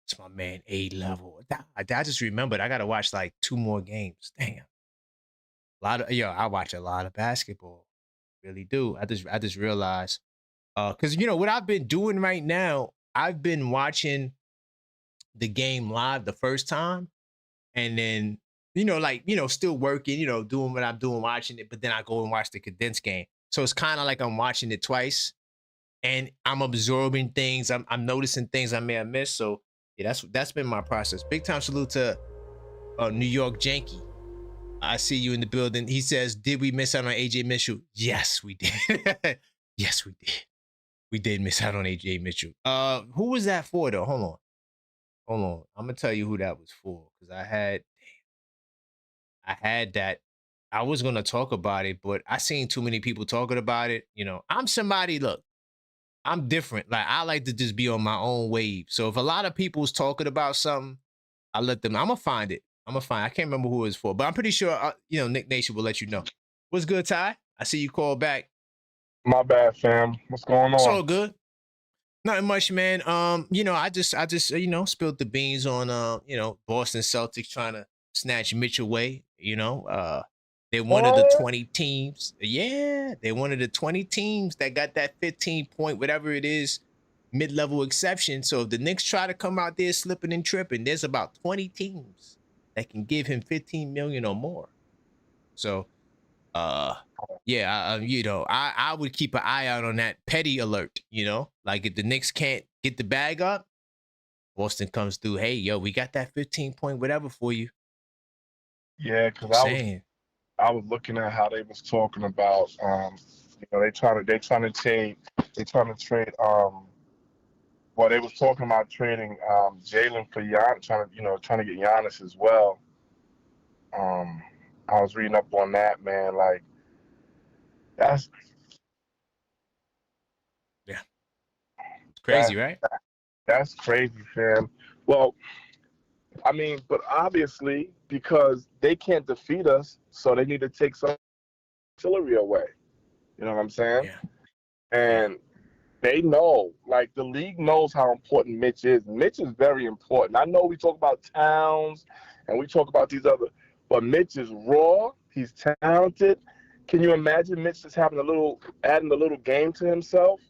It's my man A-level. I just remembered I gotta watch like 2 more games. Damn. I watch a lot of basketball. Really do. I just realized. Because you know what I've been doing right now, I've been watching the game live the first time, and then still working, doing what I'm doing, watching it, but then I go and watch the condensed game. So it's kind of like I'm watching it twice, and I'm absorbing things. I'm noticing things I may have missed. So yeah, that's been my process. Big time salute to New York Janky. I see you in the building. He says, "Did we miss out on AJ Mitchell?" Yes, we did. Yes, we did. We did miss out on AJ Mitchell. Who was that for though? Hold on. I'm gonna tell you who that was for, because I had that. I was gonna talk about it, but I seen too many people talking about it. I'm somebody. Look, I'm different. Like I like to just be on my own wave. So if a lot of people's talking about something, I let them. I'm gonna find it. I can't remember who it was for, but I'm pretty sure Nick Nation will let you know. What's good, Ty? I see you call back. My bad, fam. What's going on? It's all good. Nothing much, man. I just spilled the beans on Boston Celtics trying to snatch Mitch away. They're one of the 20 teams. Yeah, they're one of the 20 teams that got that 15 point, whatever it is, mid-level exception. So if the Knicks try to come out there slipping and tripping, there's about 20 teams that can give him 15 million or more. So, I would keep an eye out on that petty alert. Like if the Knicks can't get the bag up, Boston comes through. Hey, yo, we got that 15 point whatever for you. Yeah, because I was looking at how they was talking about they trying to trade they was talking about trading Jalen for Giannis, trying to get Giannis as well. I was reading up on that, man. Like that's it's crazy, right? That's crazy, fam. Well, I mean, but obviously because they can't defeat us, so they need to take some artillery away. You know what I'm saying? Yeah. And they know, like the league knows how important Mitch is. Mitch is very important. I know we talk about Towns and we talk about these other, but Mitch is raw. He's talented. Can you imagine Mitch just adding a little game to himself?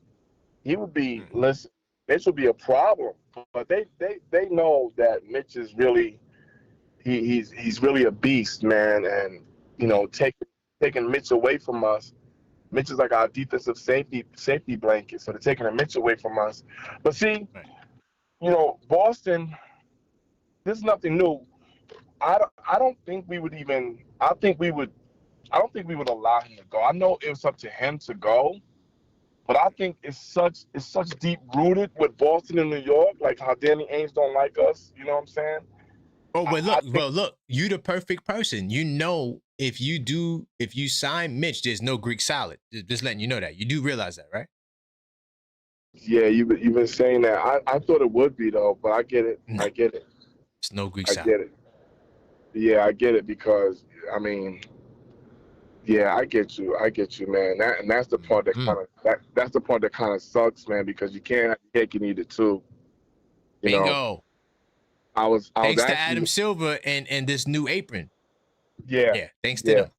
He would be, listen, Mitch would be a problem. But they know that Mitch is really, he's really a beast, man. And, taking Mitch away from us, Mitch is like our defensive safety blanket. So they're taking a Mitch away from us. But see, Boston, this is nothing new. I don't think we would even, I think we would I don't think we would allow him to go. I know it was up to him to go, but I think it's such deep rooted with Boston and New York, like how Danny Ainge don't like us. You know what I'm saying? Oh, but look, you the perfect person. You know, if you sign Mitch, there's no Greek salad. Just letting you know that. You do realize that, right? Yeah, you've been saying that. I thought it would be though, but I get it. No. I get it. It's no Greek I salad. get it. Yeah, I get it because I mean, yeah, I get you, man. That's the part that that's the part that kind of sucks, man, because you can't have your cake and eat it too. You Bingo. know, I was thanks actually, to Adam Silver and this new apron. Yeah, thanks to them.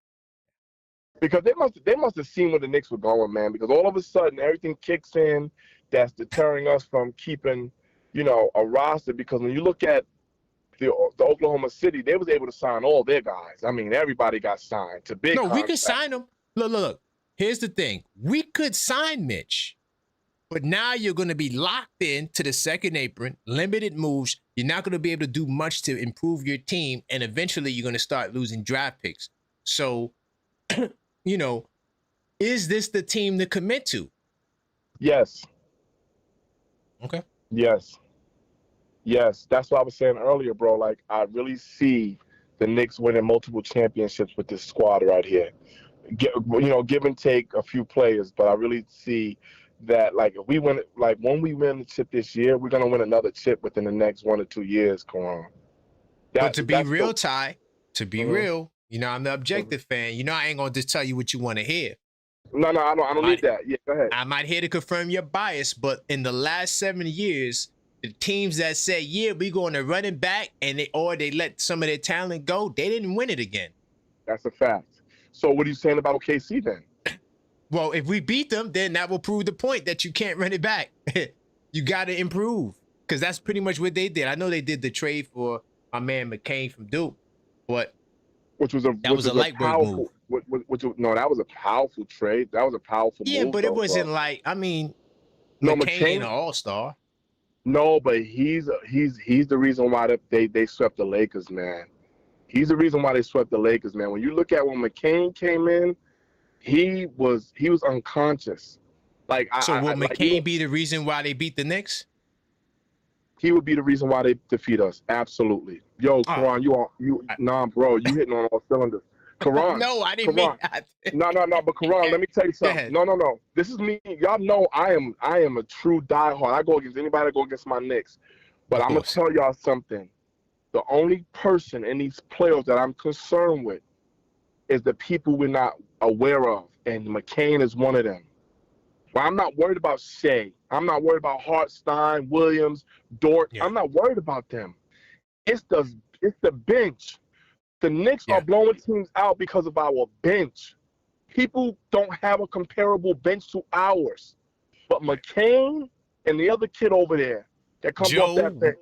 Because they must have seen where the Knicks were going, man. Because all of a sudden everything kicks in that's deterring us from keeping, you know, a roster. Because when you look at the Oklahoma City, they was able to sign all their guys. I mean, everybody got signed to big. No, we could sign them. Look. Here's the thing: we could sign Mitch, but now you're going to be locked in to the second apron, limited moves. You're not going to be able to do much to improve your team, and eventually you're going to start losing draft picks. So, you know, is this the team to commit to? Yes. Okay. Yes. That's what I was saying earlier, bro. Like, I really see the Knicks winning multiple championships with this squad right here. Give and take a few players, but I really see that, like, if we win, like, when we win the chip this year, we're gonna win another chip within the next 1 or 2 years, Karan. But to be real, Ty, to be real, you know, I'm the objective fan. You know, I ain't gonna just tell you what you want to hear. No, I don't need that. Yeah, go ahead. I might here to confirm your bias, but in the last 7 years, the teams that said, yeah, we going to run it back, and they let some of their talent go, they didn't win it again. That's a fact. So what are you saying about OKC then? Well, if we beat them, then that will prove the point that you can't run it back. You got to improve, because that's pretty much what they did. I know they did the trade for my man McCain from Duke, but that was a light work move. No, that was a powerful trade. That was a powerful move. Yeah, but it wasn't like, I mean, McCain ain't an all-star. No, but he's the reason why they swept the Lakers, man. He's the reason why they swept the Lakers, man. When you look at when McCain came in, he was unconscious. Like, so will McCain be the reason why they beat the Knicks? He would be the reason why they defeat us. Absolutely. Yo, Karan, nah, bro, you hitting on all cylinders. Karan. No, I didn't mean that. No, but Karan, let me tell you something. No. This is me. Y'all know I am a true diehard. I go against anybody that go against my Knicks. But I'm gonna tell y'all something. The only person in these playoffs that I'm concerned with is the people we're not aware of, and McCain is one of them. Well, I'm not worried about Shea. I'm not worried about Hartstein, Williams, Dort. Yeah. I'm not worried about them. It's the bench. The Knicks are blowing teams out because of our bench. People don't have a comparable bench to ours. But McCain and the other kid over there that comes off that bench,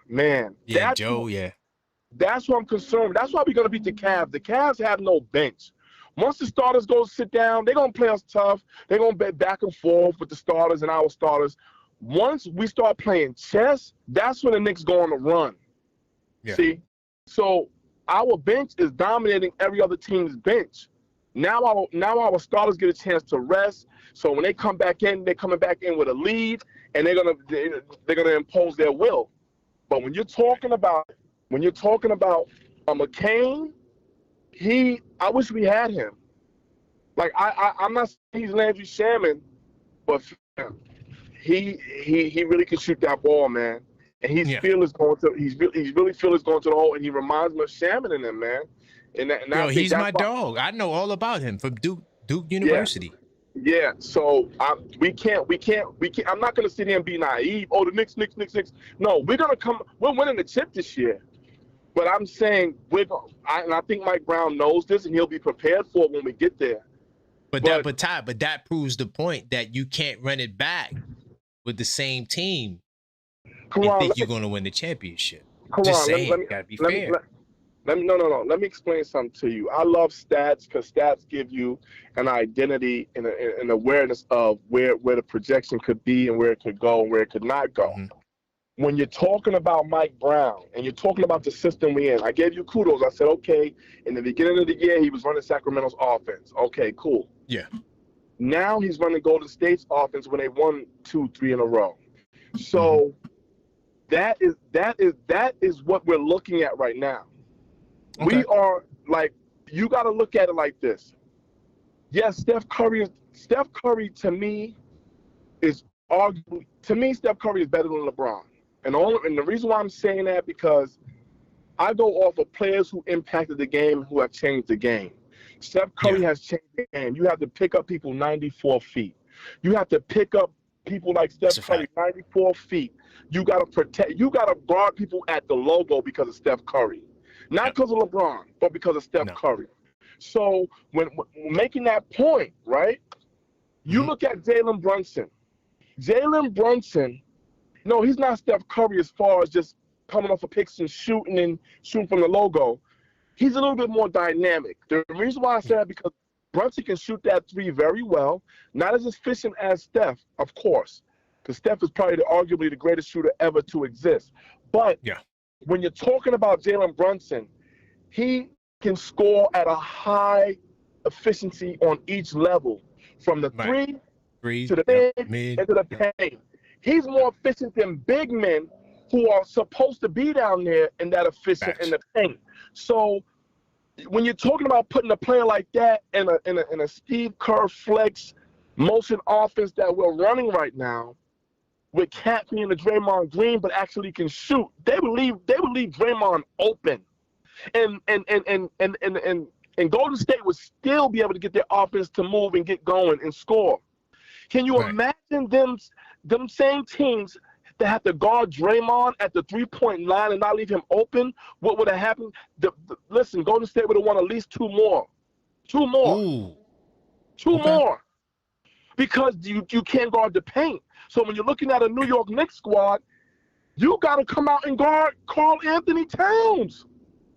man. Yeah, Joe, That's what I'm concerned with. That's why we're going to beat the Cavs. The Cavs have no bench. Once the starters go sit down, they're going to play us tough. They're going to bet back and forth with the starters and our starters. Once we start playing chess, that's when the Knicks go on the run. Yeah. See? So our bench is dominating every other team's bench. Now our starters get a chance to rest. So when they come back in, they're coming back in with a lead, and they're gonna impose their will. But when you're talking about a McCain, I wish we had him. Like I'm not saying he's Landry Shaman, but he really can shoot that ball, man. And he's really fearless going to the hole, and he reminds me of Shaman in him, man. And he's my dog. I know all about him from Duke University. Yeah. So we can't. I'm not gonna sit here and be naive. Oh, the Knicks. No, we're winning the chip this year. But I'm saying and I think Mike Brown knows this, and he'll be prepared for it when we get there. But that proves the point that you can't run it back with the same team. You think you're going to win the championship. Just saying, gotta be fair. No. Let me explain something to you. I love stats because stats give you an identity and an awareness of where the projection could be and where it could go and where it could not go. Mm-hmm. when you're talking about Mike Brown and you're talking about the system we're in, I gave you kudos. I said, okay, in the beginning of the year, he was running Sacramento's offense. Okay, cool. Yeah. Now he's running Golden State's offense when they won 2-3 in a row. So that is what we're looking at right now. Okay. We are like, you got to look at it like this. Yes, Steph Curry to me is arguably, to me, Steph Curry is better than LeBron. And the reason why I'm saying that, because I go off of players who impacted the game, who have changed the game. Steph Curry has changed the game. You have to pick up people 94 feet. You have to pick up people like Steph Curry 94 feet. You got to protect. You got to guard people at the logo because of Steph Curry. Not because of LeBron, but because of Steph Curry. So when making that point, right, you look at Jalen Brunson. Jalen Brunson, no, he's not Steph Curry as far as just coming off of picks and shooting from the logo. He's a little bit more dynamic. The reason why I say that, because Brunson can shoot that three very well, not as efficient as Steph, of course, because Steph is probably arguably the greatest shooter ever to exist. But when you're talking about Jalen Brunson, he can score at a high efficiency on each level, from the three to the mid and to the paint. He's more efficient than big men who are supposed to be down there and that efficient in the paint. So when you're talking about putting a player like that in a Steve Kerr flex motion offense that we're running right now, with Cat being the Draymond Green, but actually can shoot, they would leave Draymond open, and Golden State would still be able to get their offense to move and get going and score. Can you imagine them same teams that have to guard Draymond at the 3-point line and not leave him open? What would have happened? Listen, Golden State would have won at least two more. Two more. Because you can't guard the paint. So when you're looking at a New York Knicks squad, you got to come out and guard Karl-Anthony Towns.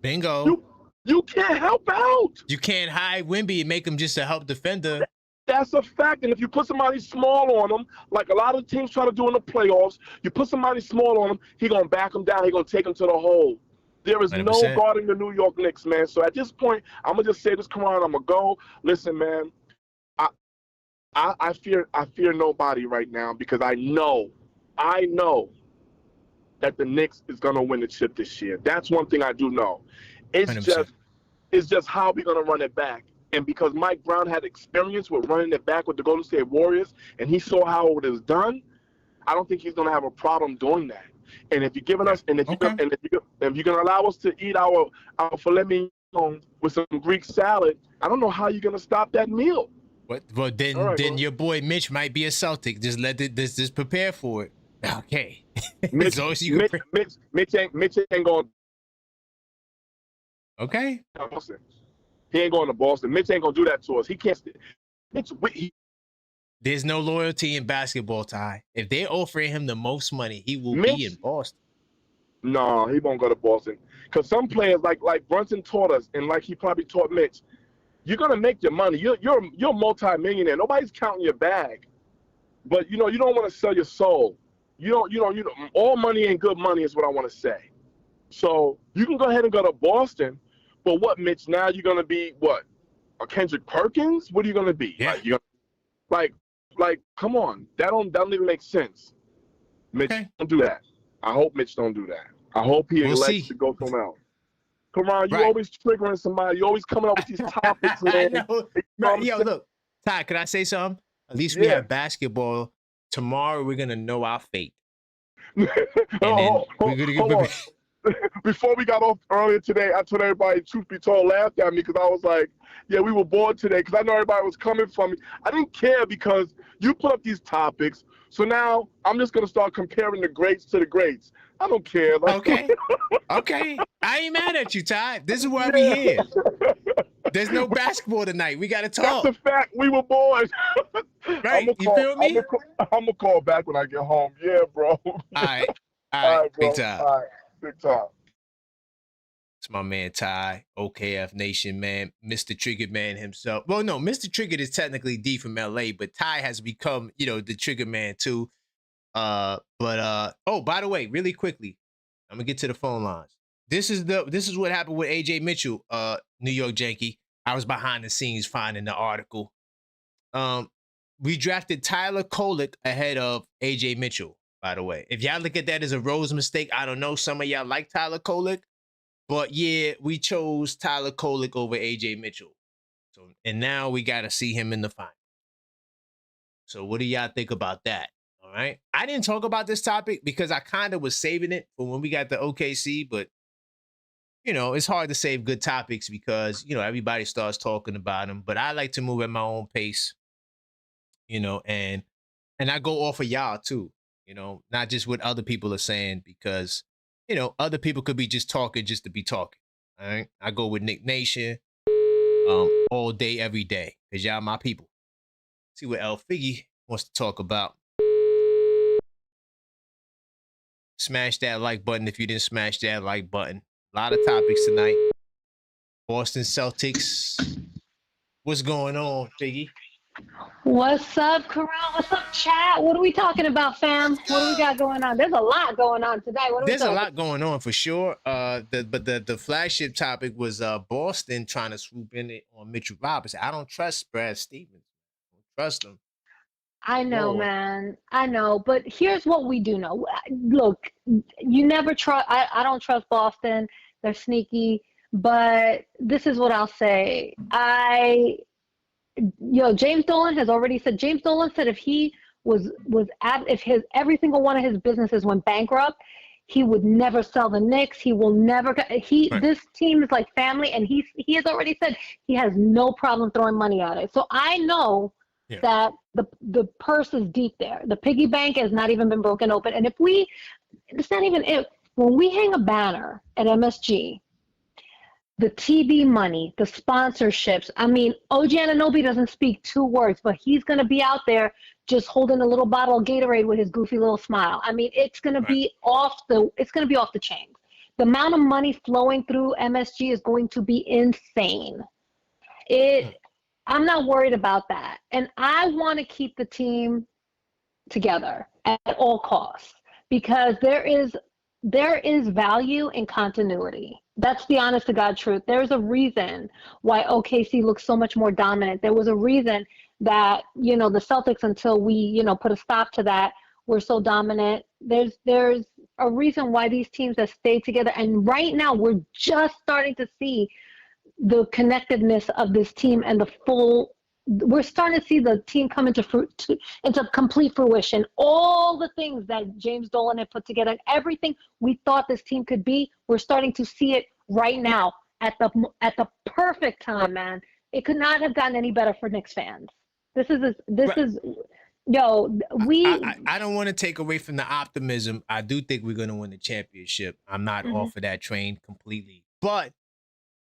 Bingo. You can't help out. You can't hide Wemby and make him just a help defender. That's a fact. And if you put somebody small on him, like a lot of teams try to do in the playoffs, you put somebody small on him, he's going to back him down. He's going to take him to the hole. There is 100%. No guarding the New York Knicks, man. So at this point, I'm going to just say this, Karan, I'm going to go. Listen, man, I fear nobody right now, because I know that the Knicks is going to win the chip this year. That's one thing I do know. It's 100%. just how we're going to run it back. And because Mike Brown had experience with running it back with the Golden State Warriors, and he saw how it was done, I don't think he's going to have a problem doing that. And if you're giving us, and if you're going to allow us to eat our filet mignon with some Greek salad, I don't know how you're going to stop that meal. Well, then your boy Mitch might be a Celtic. Just just prepare for it. Okay. Mitch ain't going. Okay. He ain't going to Boston. Mitch ain't going to do that to us. He can't. There's no loyalty in basketball, Ty. If they're offering him the most money, he will be in Boston. No, he won't go to Boston. Because some players, like Brunson taught us, and like he probably taught Mitch, you're gonna make your money. You're a multi-millionaire. Nobody's counting your bag, but you don't want to sell your soul. You don't. All money ain't good money is what I want to say. So you can go ahead and go to Boston, but what, Mitch? Now you're gonna be what? A Kendrick Perkins? What are you gonna be? Yeah. Like, come on. That don't even make sense. Mitch, don't do that. I hope Mitch don't do that. I hope he elects to go somewhere else. Come on, you always triggering somebody. You always coming up with these topics, man. Yo, look, Ty, can I say something? At least we have basketball. Tomorrow we're gonna know our fate. Before we got off earlier today, I told everybody, truth be told, laughed at me because I was like, yeah, we were bored today because I know everybody was coming for me. I didn't care because you put up these topics. So now I'm just going to start comparing the greats to the greats. I don't care. Okay. I ain't mad at you, Ty. This is why we here. There's no basketball tonight. We got to talk. That's a fact. We were bored. Right. You feel me? I'm going to call back when I get home. Yeah, bro. All right, big time. All right, big time. It's my man Ty, OKF Nation, man, Mr. Triggered Man himself. Well, no, Mr. Triggered is technically D from LA, but Ty has become, the Trigger Man too. Oh, by the way, really quickly, I'm gonna get to the phone lines. This is what happened with AJ Mitchell, New York Yankee. I was behind the scenes finding the article. We drafted Tyler Kolek ahead of AJ Mitchell, by the way. If y'all look at that as a Rose mistake, I don't know. Some of y'all like Tyler Kolek, but yeah, we chose Tyler Kolek over AJ Mitchell. So, and now we got to see him in the final. So what do y'all think about that? All right. I didn't talk about this topic because I kind of was saving it for when we got the OKC, but you know, it's hard to save good topics because, you know, everybody starts talking about them, but I like to move at my own pace, you know, and I go off of y'all too, you know, not just what other people are saying because, you know, other people could be just talking just to be talking. All right. I go with Nick Nation all day, every day, because y'all my people. See what El Figgy wants to talk about. Smash that like button if you didn't smash that like button. A lot of topics tonight. Boston Celtics. What's going on, Figgy? What's up, Corral? What's up, chat? What are we talking about, fam? What do we got going on? There's a lot going on today. There's a lot going on for sure. The flagship topic was Boston trying to swoop in it on Mitchell Robinson. I don't trust Brad Stevens. I don't trust him. I know, man. I know. But here's what we do know. Look, you never trust. I don't trust Boston. They're sneaky. But this is what I'll say. James Dolan has already said. James Dolan said if he if every single one of his businesses went bankrupt, he would never sell the Knicks. He will never. This team is like family, and he has already said he has no problem throwing money at it. So I know that the purse is deep there. The piggy bank has not even been broken open. And it's not even if when we hang a banner at MSG. The TV money, the sponsorships. I mean, OG Anunoby doesn't speak 2 words, but he's going to be out there just holding a little bottle of Gatorade with his goofy little smile. I mean, it's going to be off the chains. The amount of money flowing through MSG is going to be insane. I'm not worried about that. And I want to keep the team together at all costs because there is value in continuity. That's the honest to God truth. There's a reason why OKC looks so much more dominant. There was a reason that, the Celtics, until we, put a stop to that, were so dominant. There's a reason why these teams have stayed together. And right now we're just starting to see the connectedness of this team and we're starting to see the team come into complete fruition. All the things that James Dolan had put together, everything we thought this team could be, we're starting to see it right now at the perfect time, man. It could not have gotten any better for Knicks fans. I don't want to take away from the optimism. I do think we're going to win the championship. I'm not off of that train completely. But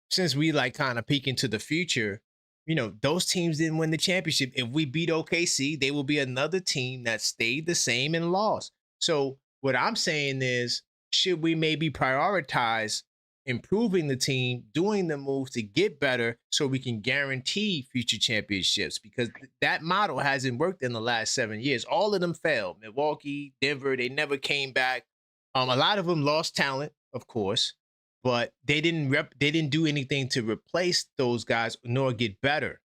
since we kind of peek into the future, those teams didn't win the championship. If we beat OKC, they will be another team that stayed the same and lost. So what I'm saying is, should we maybe prioritize improving the team, doing the moves to get better so we can guarantee future championships? Because that model hasn't worked in the last 7 years. All of them failed. Milwaukee, Denver, they never came back. A lot of them lost talent, of course. But they didn't do anything to replace those guys nor get better.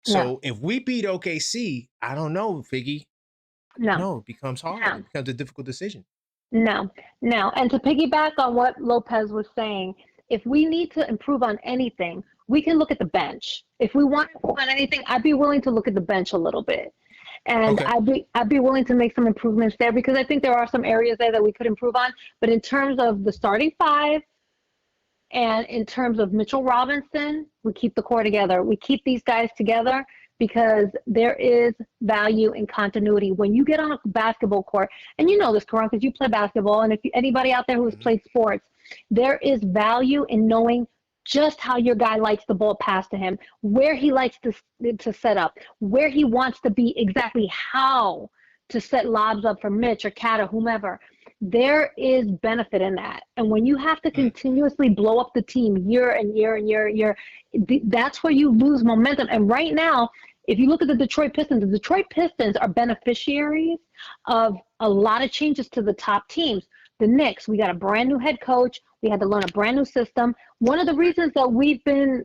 So if we beat OKC, I don't know, Figgy. No, it becomes hard. No. It becomes a difficult decision. No. And to piggyback on what Lopez was saying, if we need to improve on anything, we can look at the bench. If we want to improve on anything, I'd be willing to look at the bench a little bit. And I'd be willing to make some improvements there because I think there are some areas there that we could improve on. But in terms of the starting 5, and in terms of Mitchell Robinson, we keep the core together. We keep these guys together because there is value in continuity. When you get on a basketball court, and you know this, Karan, because you play basketball, and if anybody out there who has played sports, there is value in knowing just how your guy likes the ball passed to him, where he likes to set up, where he wants to be, exactly how to set lobs up for Mitch or Cat or whomever. There is benefit in that. And when you have to continuously blow up the team year and year and year, that's where you lose momentum. And right now, If you look at the Detroit Pistons are beneficiaries of a lot of changes to the top teams. The Knicks, we got a brand new head coach. We had to learn a brand new system. One of the reasons that we've been,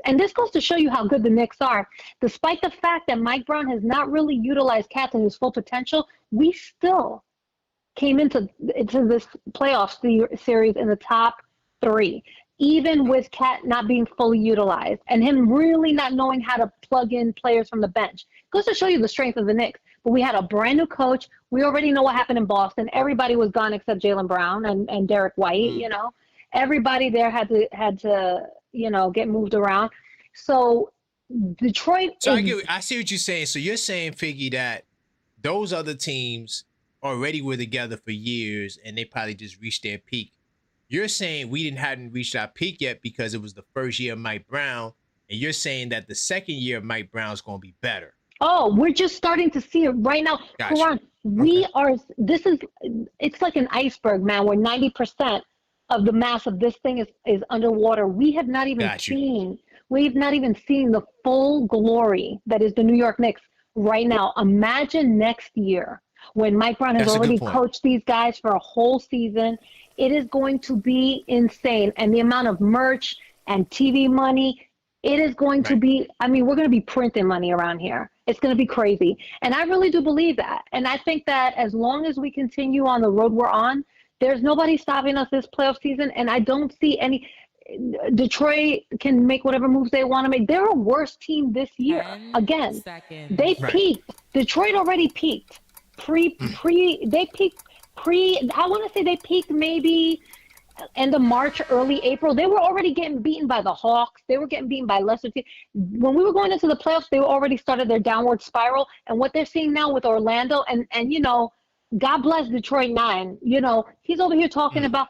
and this goes to show you how good the Knicks are, despite the fact that Mike Brown has not really utilized Cat to his full potential, we still came into this playoff series in the top 3, even with Cat not being fully utilized and him really not knowing how to plug in players from the bench. Goes to show you the strength of the Knicks. But we had a brand new coach. We already know what happened in Boston. Everybody was gone except Jaylen Brown and Derek White. You know, everybody there had to get moved around. So Detroit. So I see what you're saying. So you're saying, Figgy, that those other teams already were together for years and they probably just reached their peak. You're saying we hadn't reached our peak yet because it was the first year of Mike Brown, and you're saying that the second year of Mike Brown is going to be better. Oh, we're just starting to see it right now. Gotcha. Karan, it's like an iceberg, man, where 90% of the mass of this thing is underwater. We have not even seen the full glory that is the New York Knicks right now. Imagine next year when Mike Brown has already coached these guys for a whole season. It is going to be insane. And the amount of merch and TV money, it is going to be, I mean, we're going to be printing money around here. It's going to be crazy. And I really do believe that. And I think that as long as we continue on the road we're on, there's nobody stopping us this playoff season. And I don't see any. Detroit can make whatever moves they want to make. They're a worse team this year. Again, they peaked. Detroit already peaked. They peaked I want to say they peaked maybe end of March, early April. They were already getting beaten by the Hawks. They were getting beaten by lesser teams. When we were going into the playoffs, they already started their downward spiral. And what they're seeing now with Orlando, and God bless Detroit 9. He's over here talking about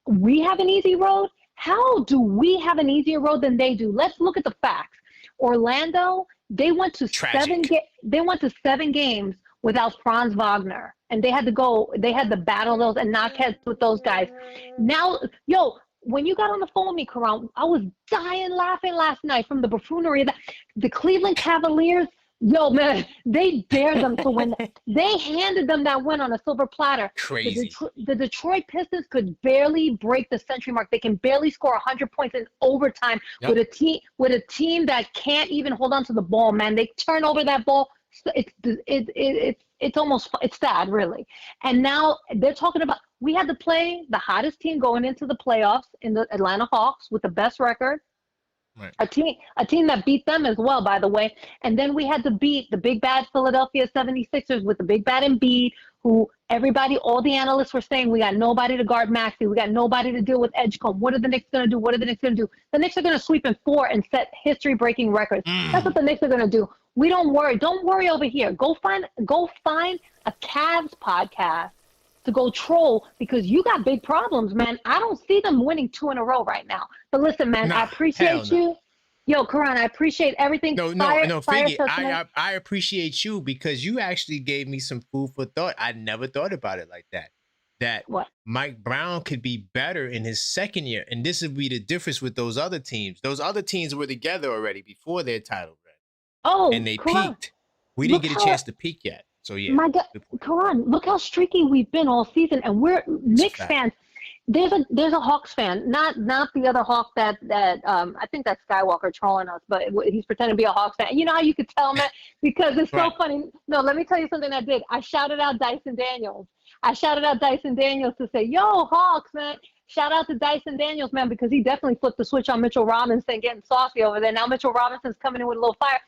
we have an easy road. How do we have an easier road than they do? Let's look at the facts. Orlando, they went to 7 games without Franz Wagner. And they had to battle those and knock heads with those guys. Now, when you got on the phone with me, Karan, I was dying laughing last night from the buffoonery. The Cleveland Cavaliers, man, they dared them to win. They handed them that win on a silver platter. Crazy. The Detroit Pistons could barely break the century mark. They can barely score 100 points in overtime with a team that can't even hold on to the ball, man. They turn over that ball. It's sad, really. And now they're talking about we had to play the hottest team going into the playoffs in the Atlanta Hawks with the best record. Right. A team that beat them as well, by the way. And then we had to beat the big bad Philadelphia 76ers with the big bad Embiid, who all the analysts were saying, we got nobody to guard Maxey. We got nobody to deal with Edgecombe. What are the Knicks going to do? What are the Knicks going to do? The Knicks are going to sweep in 4 and set history-breaking records. That's what the Knicks are going to do. We don't worry. Don't worry over here. Go find a Cavs podcast to go troll because you got big problems, man. I don't see them winning 2 in a row right now. But listen, man, I appreciate you. Yo, Karan, I appreciate everything. No, Figgy, I appreciate you because you actually gave me some food for thought. I never thought about it like that. That Mike Brown could be better in his second year. And this would be the difference with those other teams. Those other teams were together already before their title run. Oh, and they peaked. We didn't get a chance to peak yet. So yeah. My God, Karan, look how streaky we've been all season, and we're Knicks fans. There's a Hawks fan, not the other Hawk that I think that's Skywalker trolling us, but he's pretending to be a Hawks fan. You know how you could tell, man, because it's so funny. No, let me tell you something I did. I shouted out Dyson Daniels. To say, yo, Hawks, man. Shout out to Dyson Daniels, man, because he definitely flipped the switch on Mitchell Robinson, getting saucy over there. Now Mitchell Robinson's coming in with a little fire.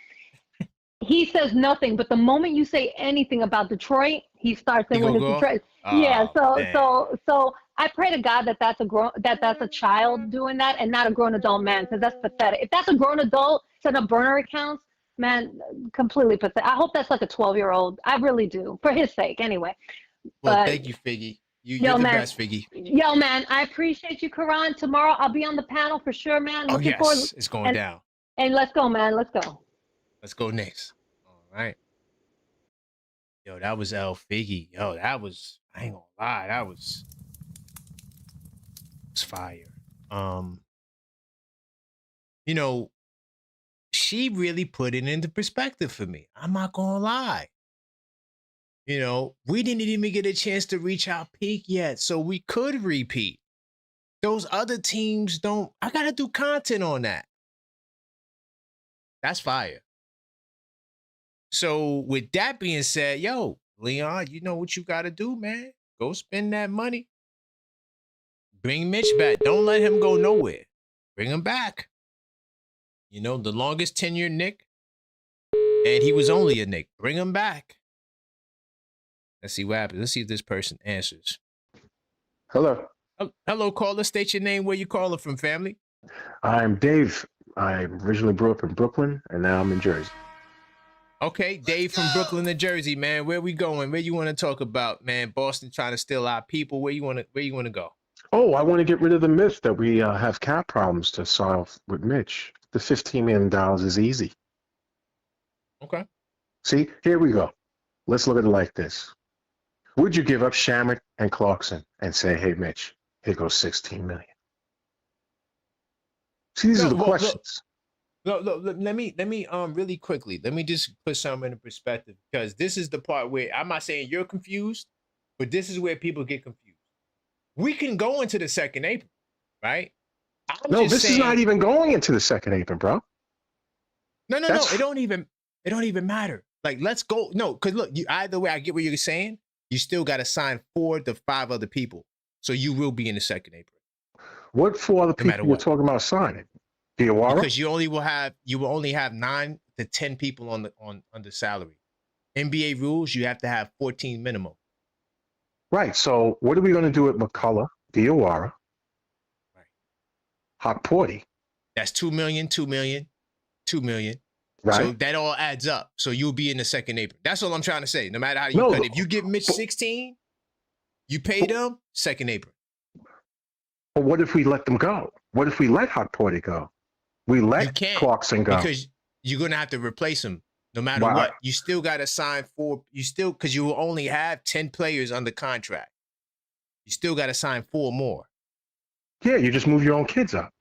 He says nothing, but the moment you say anything about Detroit, he starts in with his Detroit. So I pray to God that's a child doing that and not a grown adult man, because that's pathetic. If that's a grown adult setting up burner accounts, man, completely pathetic. I hope that's like a 12-year-old. I really do, for his sake, anyway. Well, thank you, Figgy. You're the best, Figgy. Yo, man, I appreciate you, Karan. Tomorrow I'll be on the panel for sure, man. Looking forward. It's going down. And let's go, man. Let's go. Let's go Knicks. All right. Yo, that was L Figgy. Yo, I ain't gonna lie, that was fire. she really put it into perspective for me. I'm not gonna lie. You know, we didn't even get a chance to reach our peak yet, so we could repeat. Those other teams don't. I gotta do content on that. That's fire. So with that being said, yo, Leon, you know what you gotta do, man. Go spend that money. Bring Mitch back. Don't let him go nowhere. Bring him back. You know, the longest tenured Knick, and he was only a Knick. Bring him back. Let's see what happens. Let's see if this person answers. Hello. Hello, caller. State your name. Where you calling from, family? I'm Dave. I originally grew up in Brooklyn, and now I'm in Jersey. Okay, Dave from Brooklyn, New Jersey, man. Where we going? Where you want to talk about, man? Boston trying to steal our people. Where you want to go? Oh, I want to get rid of the myth that we have cap problems to solve with Mitch. The $15 million is easy. Okay. See, here we go. Let's look at it like this. Would you give up Shamet and Clarkson and say, hey, Mitch, here goes $16 million? See, these are the questions. Look, let me really quickly, let me just put something into perspective, because this is the part where I'm not saying you're confused, but this is where people get confused. We can go into the second apron, right? No, this is not even going into the second apron, bro. No. It don't even matter. Like, let's go. No, because look, either way, I get what you're saying. You still got to sign 4 to 5 other people, so you will be in the second apron. What 4 other people you're talking about signing? Diawara? Because you will only have 9 to 10 people on the salary. NBA rules, you have to have 14 minimum. Right. So what are we going to do with McCullough, Diawara, right, Hot Porty? That's $2 million, $2 million, $2 million. Right. So that all adds up. So you'll be in the second apron. That's all I'm trying to say. No matter how you cut it. If you give Mitch 16, you pay them, second apron. But what if we let them go? What if we let Hot Porty go? We let Clarkson go. Because you're going to have to replace him no matter what. You still got to sign 4. Because you will only have 10 players under contract. You still got to sign 4 more. Yeah, you just move your own kids up.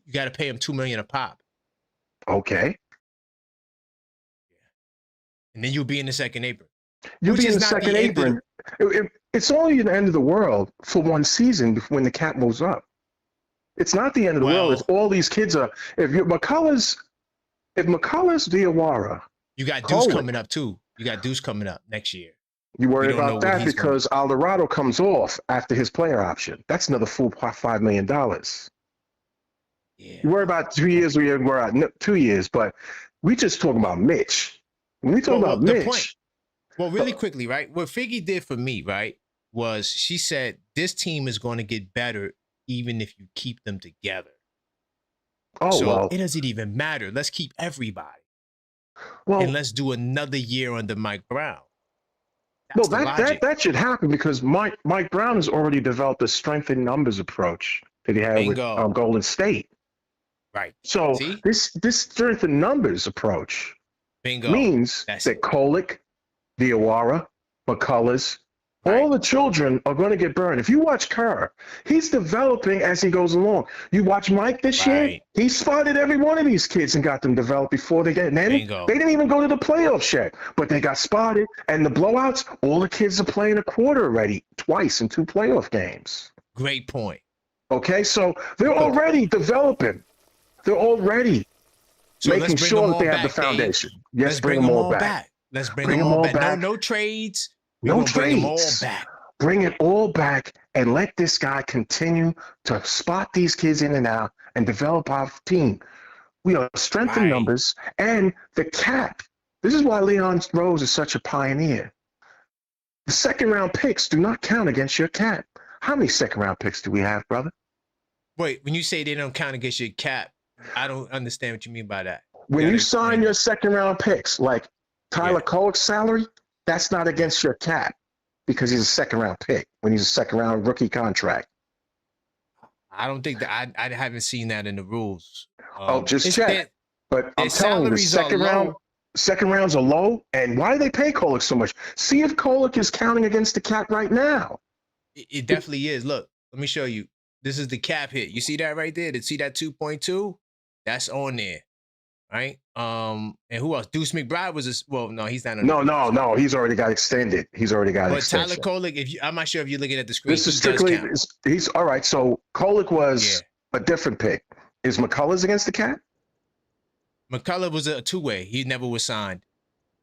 You got to pay them $2 million a pop. Okay. Yeah. And then you'll be in the second apron. You'll be in the second apron. It's only the end of the world for one season when the cap moves up. It's not the end of the world. It's all these kids are. If McCullers, Diawara, you got Deuce coming up too. You got Deuce coming up next year. You worry about that because Alvarado comes off after his player option. That's another full $5 million. Yeah. You worry about 3 years, we're at 2 years, but we just talking about Mitch. When we talk about Mitch. Well, really quickly, right? What Figgy did for me, right, was she said this team is going to get better even if you keep them together. Oh, so well. It doesn't even matter. Let's keep everybody. Well, and let's do another year under Mike Brown. That's that should happen because Mike Brown has already developed a strength in numbers approach that he had with Golden State. Right. So this strength in numbers approach means that Kolek, Diawara, McCullers, all the children are going to get burned. If you watch Kerr, he's developing as he goes along. You watch Mike this year, he spotted every one of these kids and got them developed before they get. And then they didn't even go to the playoffs yet, but they got spotted. And the blowouts, all the kids are playing a quarter already, twice in 2 playoff games. Great point. Okay, so they're already developing. They're already making sure that they have the foundation. Dave. Yes, bring them all back. Let's bring them all back. No trades. No trades. Bring them all back. Bring it all back and let this guy continue to spot these kids in and out and develop our team. We are strengthening numbers and the cap. This is why Leon Rose is such a pioneer. The second-round picks do not count against your cap. How many second-round picks do we have, brother? Wait, when you say they don't count against your cap, I don't understand what you mean by that. When you sign your second-round picks, like Tyler Kolek's salary, that's not against your cap because he's a second-round pick when he's a second-round rookie contract. I don't think that I haven't seen that in the rules. Just check. But I'm telling you, the second rounds are low. And why do they pay Kolek so much? See if Kolek is counting against the cap right now. It definitely is. Look, let me show you. This is the cap hit. You see that right there? See that 2.2? That's on there. right? And who else? Deuce McBride was no, he's not. No. He's already got extended. He's already got extension. Tyler Kolek, I'm not sure if you're looking at the screen. This is strictly. He's all right. So Kolek was a different pick. Is McCullers against the cap? McCullough was a two-way. He never was signed.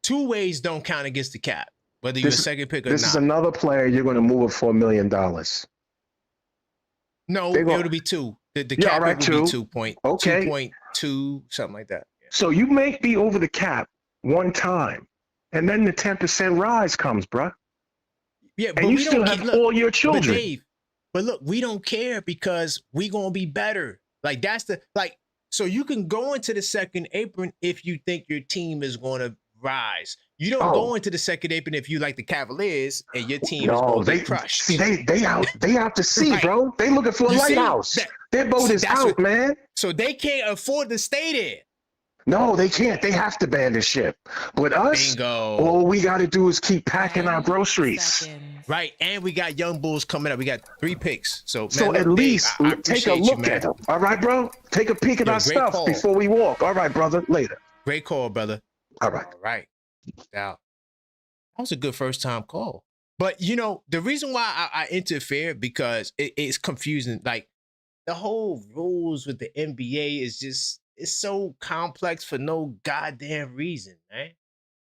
Two ways don't count against the cap, whether you're a second pick or not. This is another player you're going to move for $1 million. No, it would be two. The cap would be 2.2, something like that. Yeah. So you may be over the cap one time, and then the 10% rise comes, bruh. Yeah, but and you still have all your children. But Dave, look, we don't care because we gonna be better. Like so you can go into the second apron if you think your team is gonna rise. You don't go into the second apron if you like the Cavaliers and your team is going to be crushed. See, they out to sea, right, bro. They looking for a lighthouse. Their boat is out, man. So they can't afford to stay there. No, they can't. They have to abandon ship. But us, all we got to do is keep packing our groceries. Right, and we got young bulls coming up. We got 3 picks. So at least take a look at them. All right, bro? Take a peek at our stuff before we walk. All right, brother. Later. Great call, brother. All right. All right. Now, that was a good first-time call. But, the reason why I interfere, because it's confusing. Like, the whole rules with the NBA is just, it's so complex for no goddamn reason, man.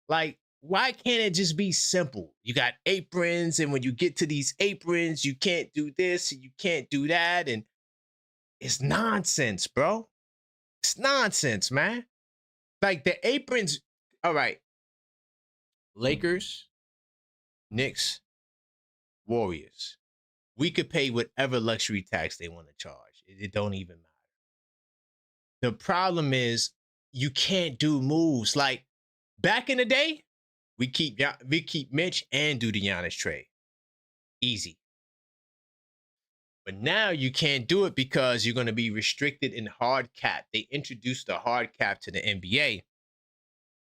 Like, why can't it just be simple? You got aprons, and when you get to these aprons, you can't do this, and you can't do that, and it's nonsense, bro. It's nonsense, man. Like, the aprons, all right. Lakers, Knicks, Warriors. We could pay whatever luxury tax they want to charge. It don't even matter. The problem is you can't do moves. Like back in the day, we keep Mitch and do the Giannis trade. Easy. But now you can't do it because you're going to be restricted in hard cap. They introduced the hard cap to the NBA.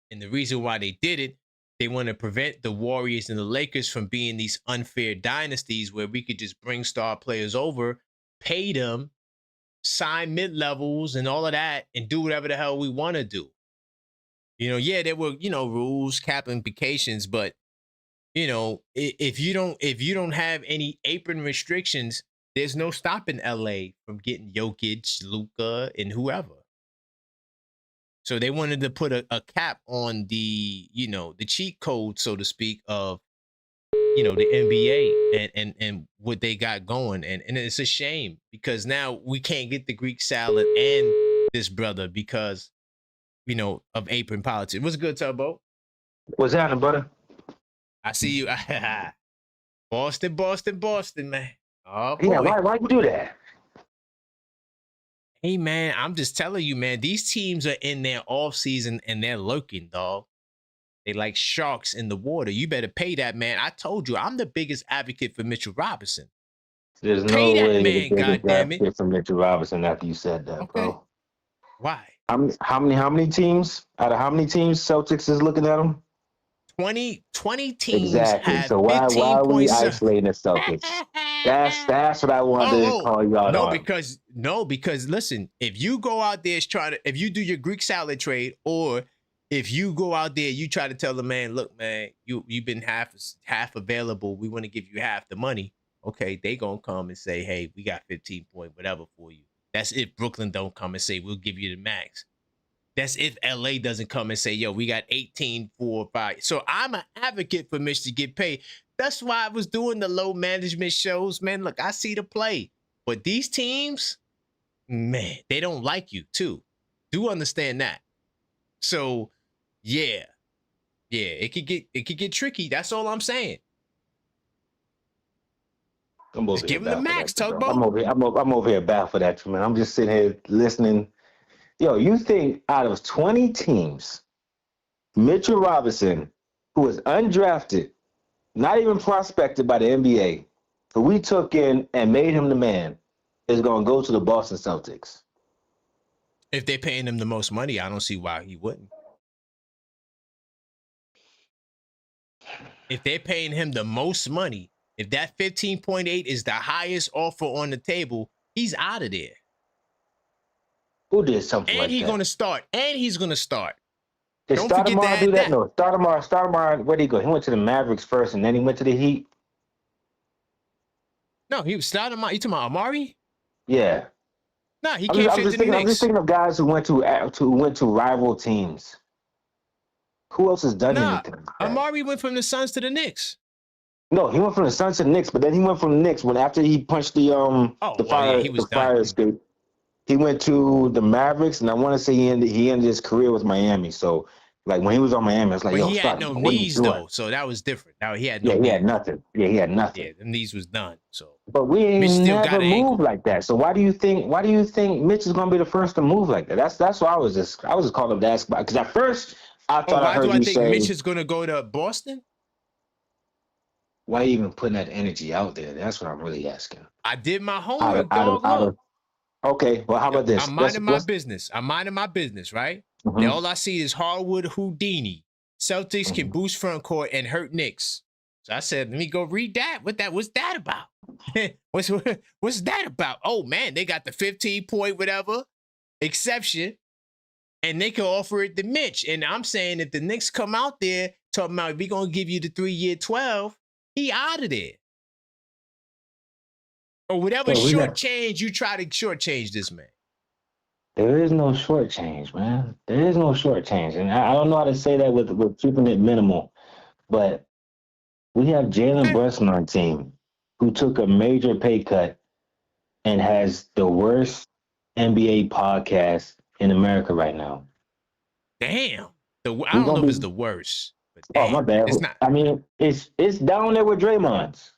And the reason why they did it, they want to prevent the Warriors and the Lakers from being these unfair dynasties where we could just bring star players over, pay them, sign mid-levels and all of that, and do whatever the hell we want to do. There were, rules, cap implications, but, if you don't have any apron restrictions, there's no stopping LA from getting Jokic, Luka, and whoever. So they wanted to put a cap on the cheat code, so to speak, of, the NBA and what they got going. And it's a shame because now we can't get the Greek salad and this brother because, of apron politics. What's good, Tubbo? What's happening, brother? I see you. Boston, man. Oh, boy. Yeah, why you do that? Hey, man, I'm just telling you, man, these teams are in their offseason and they're lurking, dog. They like sharks in the water. You better pay that, man. I told you, I'm the biggest advocate for Mitchell Robinson. There's no way you're the biggest advocate for Mitchell Robinson after you said that, bro. Why? How many teams? Out of how many teams Celtics is looking at them? 20 teams. Exactly. So why are we isolating the Celtics? That's what I wanted to call you out on. Because listen, if you go out there if you do your Greek salad trade, or if you go out there, you try to tell the man, look, man, you've been half available. We want to give you half the money. Okay, they gonna come and say, hey, we got 15 point whatever for you. That's if Brooklyn don't come and say we'll give you the max. That's if LA doesn't come and say, yo, we got 18, 4, 5. So I'm an advocate for Mitch to get paid. That's why I was doing the low management shows, man. Look, I see the play. But these teams, man, they don't like you too. Do understand that. So, yeah, it could get tricky. That's all I'm saying. Just give him the max, Tugboat. I'm over here bad for that, man. I'm just sitting here listening. Yo, you think out of 20 teams, Mitchell Robinson, who was undrafted, not even prospected by the NBA, who we took in and made him the man, is going to go to the Boston Celtics? If they're paying him the most money, I don't see why he wouldn't. If they're paying him the most money, if that 15.8 is the highest offer on the table, he's out of there. Who did something And like he's that? gonna start. And he's gonna start. Did Don't forget Stoudemire to do add that? No, Stoudemire, where'd he go? He went to the Mavericks first, and then he went to the Heat. No, he was Stoudemire. You talking about Amari? Yeah. No, he I'm can't just, fit the Knicks. I'm just thinking of guys who went to rival teams. Who else has done anything? Like that? Amari went from the Suns to the Knicks. No, he went from the Suns to the Knicks, but then he went from the Knicks after he punched the fire escape. He went to the Mavericks, and I want to say he ended his career with Miami. So, like when he was on Miami, it's like, he had no knees though, so that was different. Now he had no. He had nothing. Yeah, he had nothing. Yeah, the knees was done. So, but we ain't never moved like that. So why do you think Mitch is gonna be the first to move like that? That's why I was just calling him to ask about, because at first I thought I heard you say. Why do I think Mitch is gonna go to Boston? Why are you even putting that energy out there? That's what I'm really asking. I did my homework, okay, well, how about this? I'm minding my business. I'm minding my business, right? Mm-hmm. Now all I see is Hardwood Houdini. Celtics can boost front court and hurt Knicks. So I said, let me go read that. What's that about? what's that about? Oh man, they got the 15-point whatever exception, and they can offer it to Mitch. And I'm saying if the Knicks come out there talking about we're gonna give you the 3-year 12, he out of there. Or whatever shortchange you try to shortchange this man. There is no shortchange, man. There is no shortchange. And I don't know how to say that with keeping it minimal, but we have Jalen Brunson on our team who took a major pay cut and has the worst NBA podcast in America right now. Damn. I don't know if it's the worst. But damn, my bad. It's not. I mean, it's down there with Draymond's.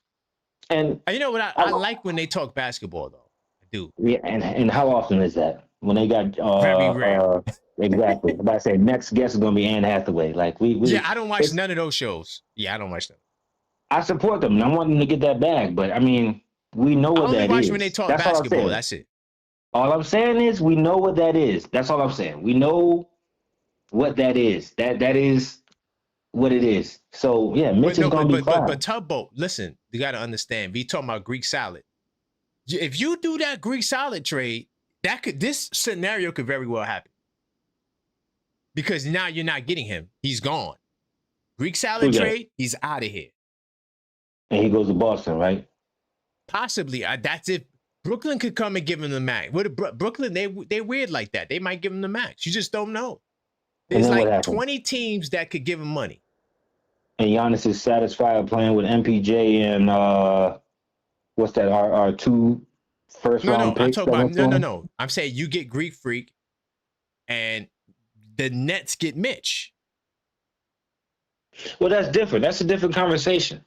And you know what? I like when they talk basketball, though. I do. Yeah, and how often is that? When they got very rare. Exactly. But I said next guest is gonna be Anne Hathaway. Like we I don't watch none of those shows. Yeah, I don't watch them. I support them and I want them to get that bag, but I mean, we know what that is. I only watch when they talk basketball. That's it. All I'm saying is we know what that is. That's all I'm saying. We know what that is. That is what it is. So yeah, Mitch is gonna be fine. But Tugboat, listen, you gotta understand. We talking about Greek salad. If you do that Greek salad trade, this scenario could very well happen. Because now you're not getting him. He's gone. Greek salad trade, he's out of here. And he goes to Boston, right? Possibly. That's if Brooklyn could come and give him the max. Brooklyn, they're weird like that. They might give him the max. You just don't know. There's like 20 teams that could give him money. And Giannis is satisfied playing with MPJ and what's that? Our two first round picks. No. I'm saying you get Greek Freak, and the Nets get Mitch. Well, that's different. That's a different conversation.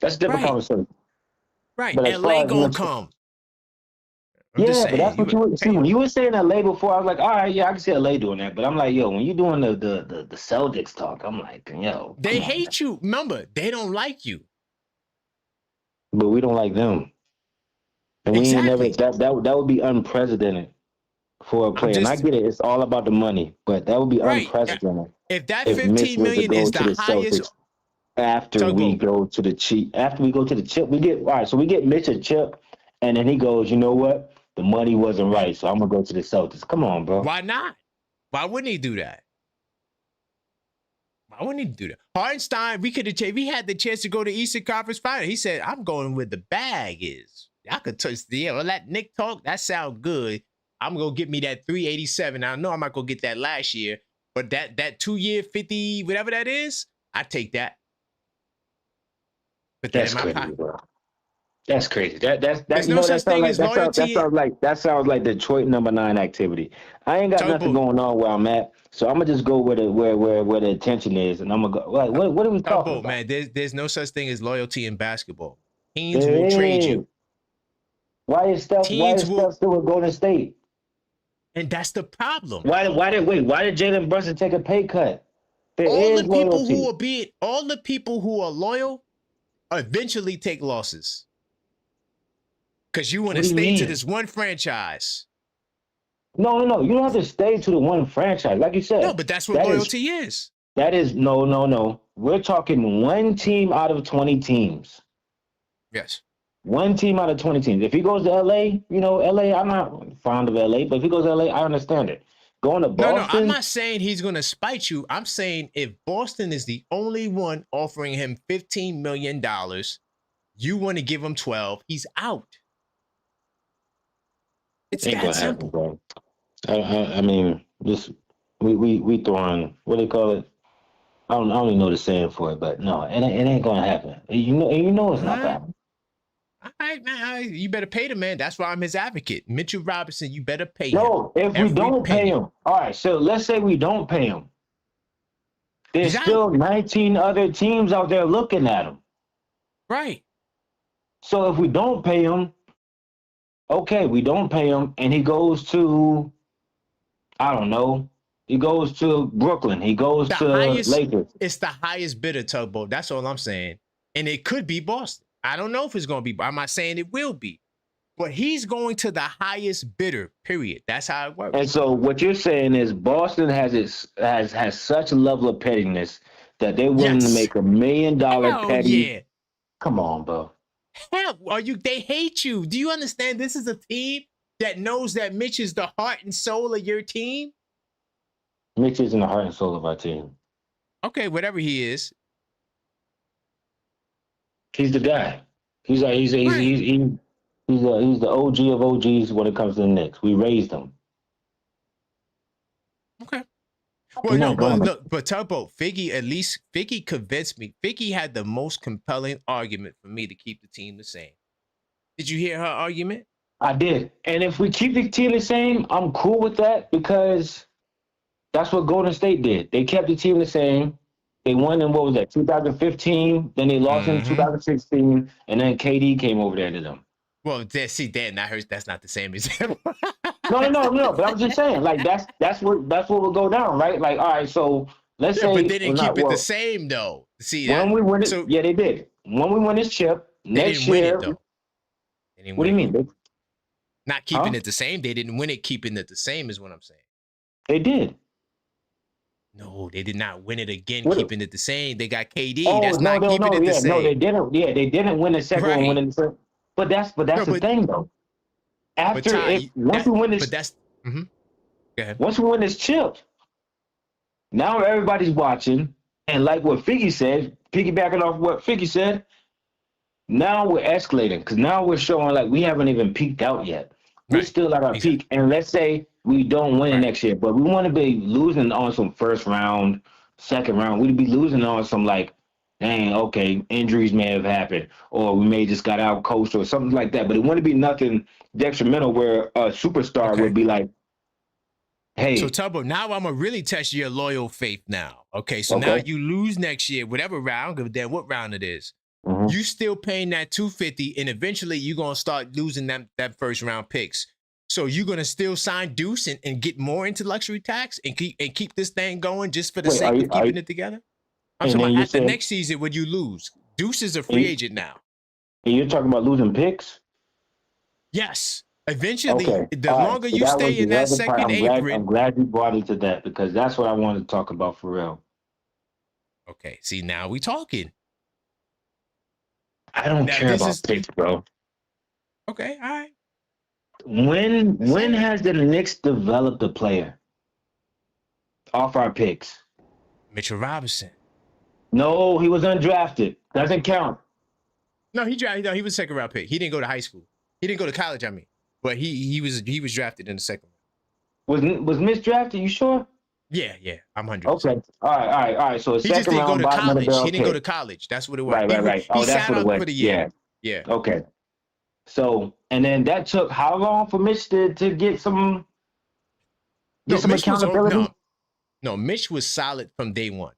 That's a different conversation. Right. LA gonna come. But that's what you would see. When you were saying LA before, I was like, all right, yeah, I can see LA doing that. But I'm like, yo, when you're doing the Celtics talk, I'm like, yo. They hate you. Remember, they don't like you. But we don't like them. And we ain't never that would be unprecedented for a player. And I get it, it's all about the money, but that would be unprecedented. If that $15 million is the highest after we go to the chip, we get Mitch a chip, and then he goes, you know what? The money wasn't right, so I'm gonna go to the Celtics. Come on, bro. Why not? Why wouldn't he do that? Why wouldn't he do that? Hartenstein, we had the chance to go to Eastern Conference Final. He said, I'm going where the bag is. I could touch all that Nick talk. That sound good. I'm gonna get me that 387. I know I'm not gonna get that last year, but that 2-year 50, whatever that is, I take that. But that's crazy, bro. That's crazy. There's no such thing as loyalty. That sounds like Detroit #9 activity. I ain't got nothing going on where I'm at, so I'm gonna just go where the attention is, and I'm gonna go. Like, what are we talking about, man? There's no such thing as loyalty in basketball. Teams will trade you. Why is Steph still with Golden State? And that's the problem. Why did Jalen Brunson take a pay cut? All the people who are loyal eventually take losses. Because you want to stay to this one franchise. No. You don't have to stay to the one franchise. Like you said. No, but that's what loyalty is. That is no. We're talking one team out of 20 teams. Yes. One team out of 20 teams. If he goes to LA, LA, I'm not fond of LA, but if he goes to LA, I understand it. Going to Boston. No, I'm not saying he's going to spite you. I'm saying if Boston is the only one offering him $15 million, you want to give him 12, he's out. It's that simple. Happen, bro. I mean, just we throwing, what do they call it? I don't even know the saying for it, but no, it ain't gonna happen. You know it's not happening. All right, man. You better pay the man. That's why I'm his advocate. Mitchell Robinson, you better pay him. No, if we don't pay him. All right, so let's say we don't pay him. There's still 19 other teams out there looking at him. Right. So if we don't pay him, okay, we don't pay him, and he goes to, I don't know, he goes to Brooklyn. He goes to Lakers. It's the highest bidder, Tugboat. That's all I'm saying. And it could be Boston. I don't know if it's going to be. I'm not saying it will be. But he's going to the highest bidder, period. That's how it works. And so what you're saying is Boston has such a level of pettiness that they're willing to make $1 million petty. Yeah. Come on, bro. Hell, they hate you. Do you understand? This is a team that knows that Mitch is the heart and soul of your team. Mitch isn't the heart and soul of our team. Okay, whatever he is. He's the guy. He's the OG of OGs when it comes to the Knicks. We raised him. Okay. Well, no, but Tugboat, Figgy convinced me. Figgy had the most compelling argument for me to keep the team the same. Did you hear her argument? I did. And if we keep the team the same, I'm cool with that because that's what Golden State did. They kept the team the same. They won in, 2015. Then they lost in 2016. And then KD came over there to them. Well, that's not the same example. No. But I'm just saying, like that's what will go down, right? Like, all right, so let's say, but they didn't keep it the same though. See, when we win it, yeah, they did. When we win this chip next year, win it, though. What do you mean? Not keeping it the same. They didn't win it. Keeping it the same is what I'm saying. They did. No, they did not win it again. Keeping it the same. They got KD. Oh, that's not keeping it the same. No, they didn't. Yeah, they didn't win the second one. Winning the second. But that's the thing though. Once we win this, Go ahead. Once we win this chip, now everybody's watching, and like what Figgy said, piggybacking off what Figgy said, now we're escalating because now we're showing like we haven't even peaked out yet. We're still at our peak, and let's say we don't win next year, but we want to be losing on some first round, second round. We'd be losing on some like, dang, okay, injuries may have happened, or we may just got out coached or something like that. But it wouldn't be nothing detrimental where a superstar would be like, hey. So Tubbo, now I'm gonna really test your loyal faith now. Okay, so now you lose next year, whatever round, I don't give a damn what round it is. You still paying that $250, and eventually you're gonna start losing that first round picks. So you're gonna still sign Deuce and get more into luxury tax and keep this thing going just for the sake of keeping it together. I'm talking about after next season when you lose. Deuce is a free agent now. And you're talking about losing picks? Yes. Eventually, the longer you stay in that second apron. I'm glad you brought it to that because that's what I wanted to talk about for real. Okay. See, now we talking. I don't care about picks, bro. Okay. All right. When has the Knicks developed a player off our picks? Mitchell Robinson. No, he was undrafted. Doesn't count. No, he was a second round pick. He didn't go to high school. He didn't go to college. I mean, but he was drafted in the second round. Was Mitch drafted? You sure? Yeah, I'm 100%. Okay. All right. So he just didn't go to college. He didn't go to college. That's what it was. Right. He sat out for the year. Yeah. Okay. So and then that took how long for Mitch to get some accountability? No, Mitch was solid from day one.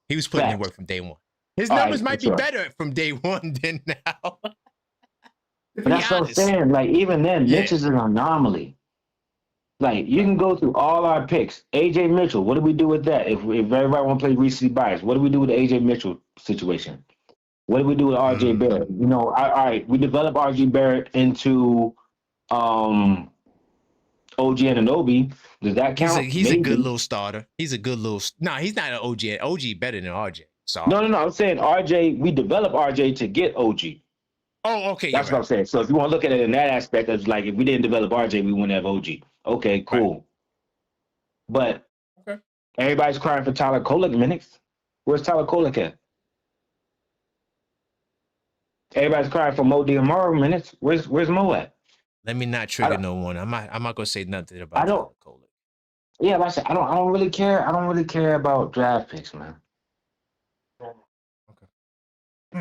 He was putting in work from day one. His numbers might be better from day one than now. But that's what I'm saying. Like, even then, Mitch is an anomaly. Like, you can go through all our picks. AJ Mitchell, what do we do with that? If everybody want to play recency bias, what do we do with the AJ Mitchell situation? What do we do with RJ Barrett? You know, all right, we develop RJ Barrett into OG Anunoby. Does that count? He's a good little starter. He's a good little. No, he's not an OG. OG better than RJ. Sorry. No. I'm saying RJ. We develop RJ to get OG. Oh, okay. That's what I'm saying. So if you want to look at it in that aspect, it's like if we didn't develop RJ, we wouldn't have OG. Okay, cool. But everybody's crying for Tyler Kolek minutes. Where's Tyler Kolek at? Everybody's crying for Mo Diamaro minutes. Where's Mo at? Let me not trigger no one. I'm not gonna say nothing about Tyler Kolek. Yeah, like I said, I don't really care. I don't really care about draft picks, man.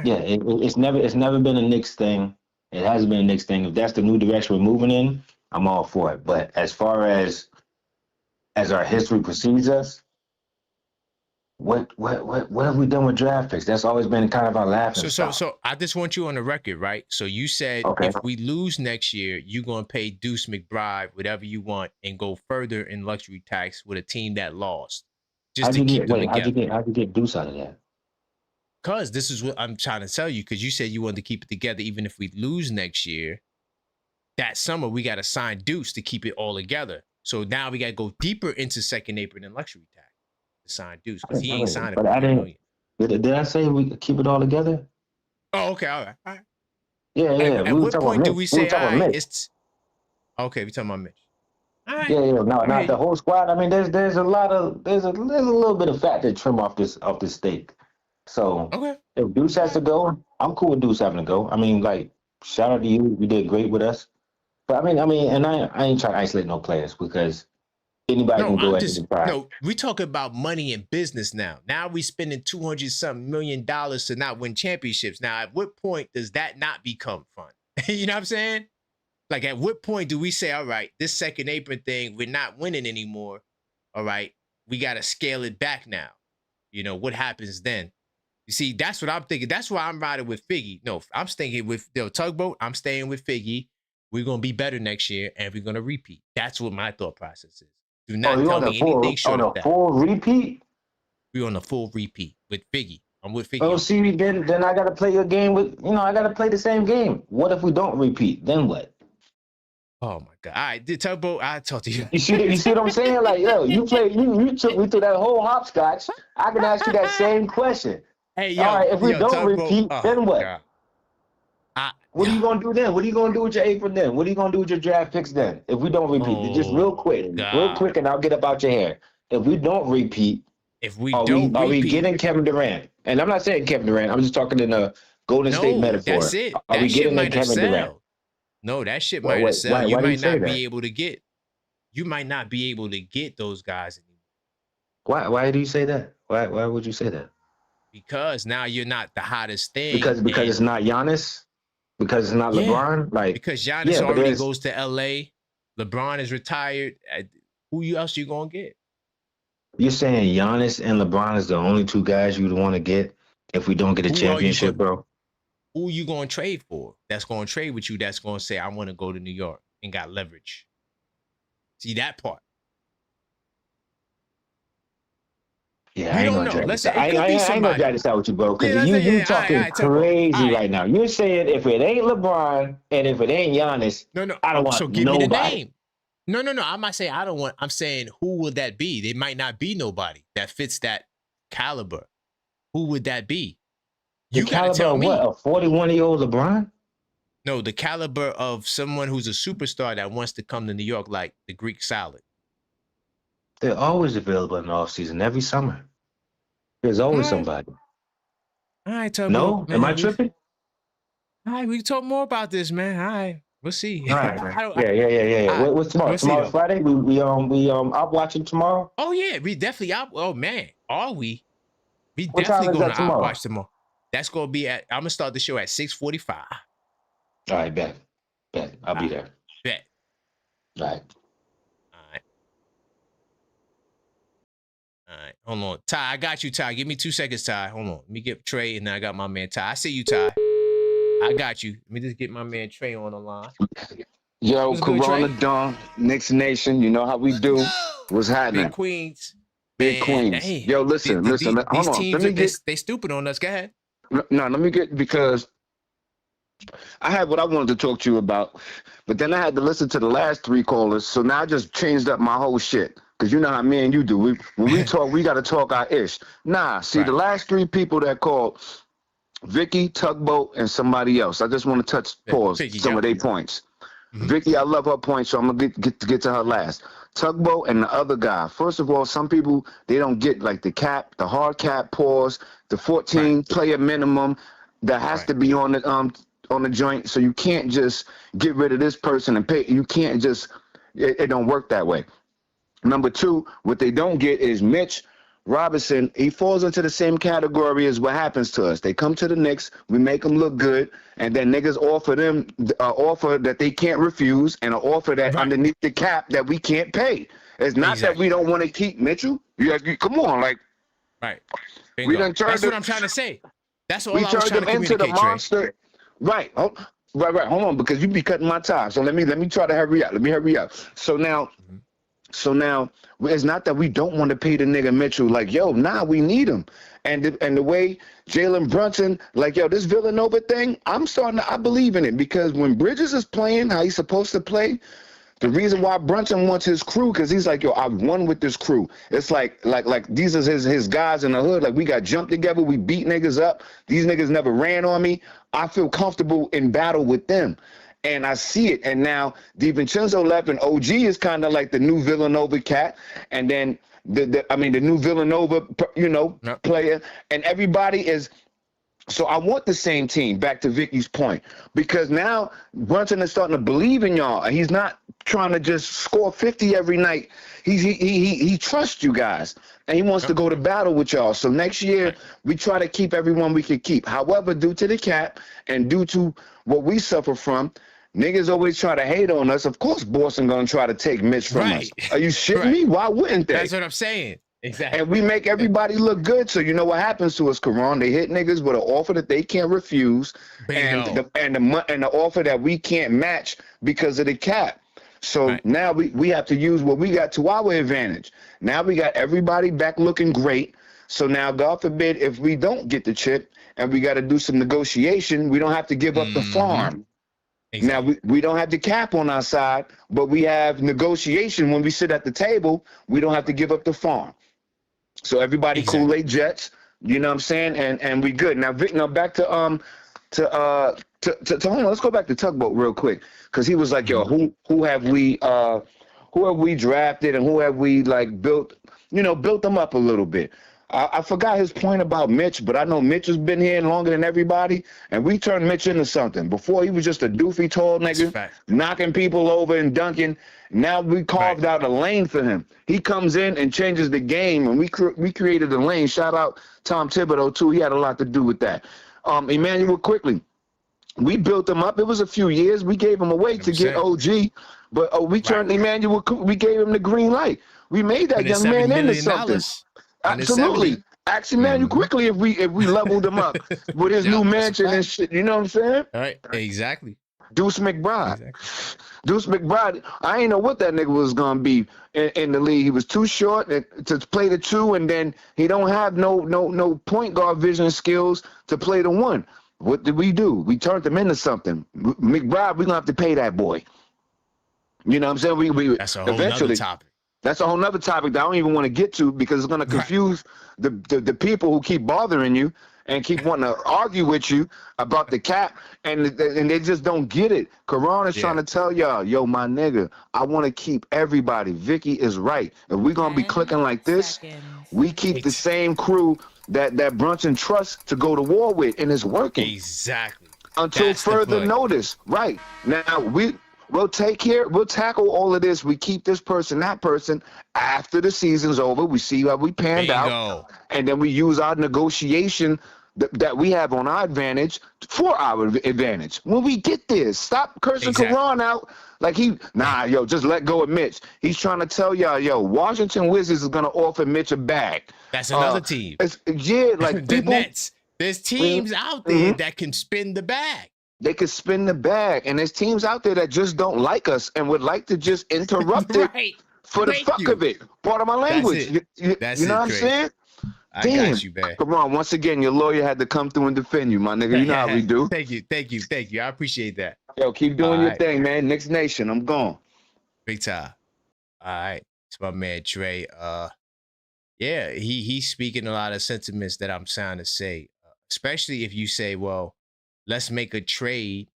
Yeah, it's never been a Knicks thing. It hasn't been a Knicks thing. If that's the new direction we're moving in, I'm all for it. But as far as our history precedes us, what have we done with draft picks? That's always been kind of our laughing stock. So I just want you on the record, right? So you said if we lose next year, you're gonna pay Deuce McBride whatever you want and go further in luxury tax with a team that lost, just to keep them together. How'd you get Deuce out of that? Because this is what I'm trying to tell you. Because you said you wanted to keep it together, even if we lose next year. That summer we got to sign Deuce to keep it all together. So now we got to go deeper into second apron and luxury tax to sign Deuce because he ain't signed it. But did I say we keep it all together? Oh, okay, all right. Yeah. At what point do we say, all right, it's okay? We talking about Mitch. All right. Yeah. No, the whole squad. I mean, there's a little bit of fat to trim off this steak. So if Deuce has to go, I'm cool with Deuce having to go. I mean, like, shout out to you. You did great with us. But I mean, and I ain't trying to isolate no players because anybody can go at any time. No, we talking about money and business now. Now we spending $200-something million to not win championships. Now, at what point does that not become fun? You know what I'm saying? Like, at what point do we say, all right, this second apron thing, we're not winning anymore. All right, we got to scale it back now. You know, what happens then? You see, that's what I'm thinking. That's why I'm riding with Figgy. No, I'm staying with Tugboat. I'm staying with Figgy. We're going to be better next year, and we're going to repeat. That's what my thought process is. Do not tell me anything short of that. Full repeat? We're on a full repeat with Figgy. I'm with Figgy. Oh, see, then I got to play your game with, I got to play the same game. What if we don't repeat? Then what? Oh, my God. All right, Tugboat, I'll talk to you. You see what I'm saying? Like, yo, you took me through that whole hopscotch. I can ask you that same question. Hey, yo, all right, if we don't Tugboat, repeat, then what? God. What are you going to do then? What are you going to do with your apron then? What are you going to do with your draft picks then? If we don't repeat, just real quick, and I'll get up out your hair. If we don't repeat, are we getting Kevin Durant? And I'm not saying Kevin Durant. I'm just talking in a Golden State metaphor. That's it. Are we getting Kevin Durant? No, that shit might have sell. You might not be able to get. You might not be able to get those guys anymore. Why do you say that? Why would you say that? Because now you're not the hottest thing. Because it's not Giannis. Because it's not LeBron. Like because Giannis already goes to LA. LeBron is retired. Who else you gonna get? You're saying Giannis and LeBron is the only two guys you'd want to get if we don't get a championship, bro? Who you gonna trade for? That's gonna trade with you. That's gonna say I want to go to New York and got leverage. See that part? Yeah, I ain't gonna drag this out with you, bro. Because you talking crazy right now. You're saying if it ain't LeBron and if it ain't Giannis, I don't want so give nobody. Me the name. No. I'm not saying I don't want. I'm saying who would that be? There might not be nobody that fits that caliber. Who would that be? You gotta tell me. What, a 41-year-old LeBron? No, the caliber of someone who's a superstar that wants to come to New York, like the Greek salad. They're always available in the offseason, every summer. There's always somebody. All right, Tubbo. No? Am I tripping? All right, we can talk more about this, man. All right. We'll see. All right, man. Yeah. What's tomorrow? Tomorrow's Friday? We out watching tomorrow? Oh, yeah. We definitely out. Oh, man. Are we? We definitely going to watch tomorrow. That's going to be at, I'm going to start the show at 6:45. All right, bet. I'll be there. Bet. All right. All right, hold on. Ty, I got you, Ty. Give me 2 seconds, Ty. Hold on. Let me get Trey, and then I got my man, Ty. I see you, Ty. I got you. Let me just get my man Trey on the line. Yo, Corona Dawn, Knicks Nation. You know how we do. What's happening? Big Queens. Big Queens. Hey, yo, listen. Hold on. Teams, they stupid on us. Go ahead. No, let me get, because I had what I wanted to talk to you about, but then I had to listen to the last 3 callers, so now I just changed up my whole shit. Because you know how me and you do. When we talk, we got to talk our ish. Nah, see, the last 3 people that called, Vicky, Tugboat, and somebody else. I just want to touch some of their points. Vicky, I love her points, so I'm gonna get to her last. Tugboat and the other guy. First of all, some people they don't get like the cap, the hard cap pause, the 14 player minimum that has to be on the joint. So you can't just get rid of this person and pay. You can't just. It don't work that way. Number two, what they don't get is Mitch Robinson. He falls into the same category as what happens to us. They come to the Knicks, we make them look good, and then niggas offer them an offer that they can't refuse and an offer that underneath the cap that we can't pay. It's not that we don't want to keep Mitchell. You come on, like we done turned. That's what I'm trying to say. That's all we I was turned trying them to into the monster. Right. Oh, right. Hold on, because you be cutting my time. So let me try to hurry up. Let me hurry up. So now. So now it's not that we don't want to pay the nigga Mitchell, like, yo, nah, we need him. And the way Jalen Brunson, like, yo, this Villanova thing, I believe in it, because when Bridges is playing how he's supposed to play, the reason why Brunson wants his crew, because he's like, yo, I've won with this crew. It's like these are his guys in the hood. Like, we got jumped together, we beat niggas up. These niggas never ran on me. I feel comfortable in battle with them. And I see it. And now DiVincenzo left, and OG is kind of like the new Villanova cat. And then the new Villanova, player. And everybody is. So I want the same team, back to Vicky's point, because now Brunson is starting to believe in y'all. And he's not trying to just score 50 every night. He trusts you guys, and he wants to go to battle with y'all. So next year we try to keep everyone we can keep. However, due to the cap and due to what we suffer from, niggas always try to hate on us. Of course, Boston gonna try to take Mitch from us. Are you shitting me? Why wouldn't they? That's what I'm saying. Exactly. And we make everybody look good. So you know what happens to us, Karan? They hit niggas with an offer that they can't refuse, and the offer that we can't match because of the cap. So now we have to use what we got to our advantage. Now we got everybody back looking great. So now, God forbid, if we don't get the chip and we got to do some negotiation, we don't have to give up the farm. Exactly. Now, we don't have the cap on our side, but we have negotiation. When we sit at the table, we don't have to give up the farm. So everybody Kool-Aid Jets, you know what I'm saying? And we good. Now, Vic, back to hold on, let's go back to Tugboat real quick, because he was like, yo, who have we drafted and who have we like built them up a little bit. I forgot his point about Mitch, but I know Mitch has been here longer than everybody, and we turned Mitch into something. Before, he was just a doofy tall nigga, knocking people over and dunking. Now we carved out a lane for him. He comes in and changes the game, and we created a lane. Shout out Tom Thibodeau, too. He had a lot to do with that. Emmanuel, quickly, we built him up. It was a few years. We gave him away to get OG, but we turned Emmanuel, we gave him the green light. We made that young man into something. Absolutely. Ask Emmanuel quickly if we leveled him up with his new mansion and shit. You know what I'm saying? All right. Exactly. Deuce McBride. Deuce McBride, I ain't know what that nigga was going to be in the league. He was too short to play the two, and then he don't have no point guard vision skills to play the one. What did we do? We turned him into something. McBride, we're going to have to pay that boy. You know what I'm saying? That's a whole nother topic. That's a whole nother topic that I don't even want to get to, because it's going to confuse the people who keep bothering you and keep wanting to argue with you about the cap, and they just don't get it. Karan is trying to tell y'all, yo, my nigga, I want to keep everybody. Vicky is right. If we're going to be clicking like this, we keep the same crew that Brunson trusts to go to war with, and it's working. Exactly. Until further notice. Right. Now, we'll tackle all of this. We keep this person, that person. After the season's over, we see how we panned out, and then we use our negotiation that we have on our advantage for our advantage. When we get this, stop cursing Karan out like just let go of Mitch. He's trying to tell y'all, yo, Washington Wizards is gonna offer Mitch a bag. That's another team. Like the people, Nets. There's teams out there that can spin the bag. They could spin the bag, and there's teams out there that just don't like us and would like to just interrupt it for the fuck of it. Part of my language. You know what I'm saying? I got you, man. Come on, once again, your lawyer had to come through and defend you, my nigga. You know how we do. Thank you. I appreciate that. Yo, keep doing your thing, man. Knicks Nation, I'm gone. Big time. All right, it's my man Trey. He's speaking a lot of sentiments that I'm trying to say. especially if you say, well, let's make a trade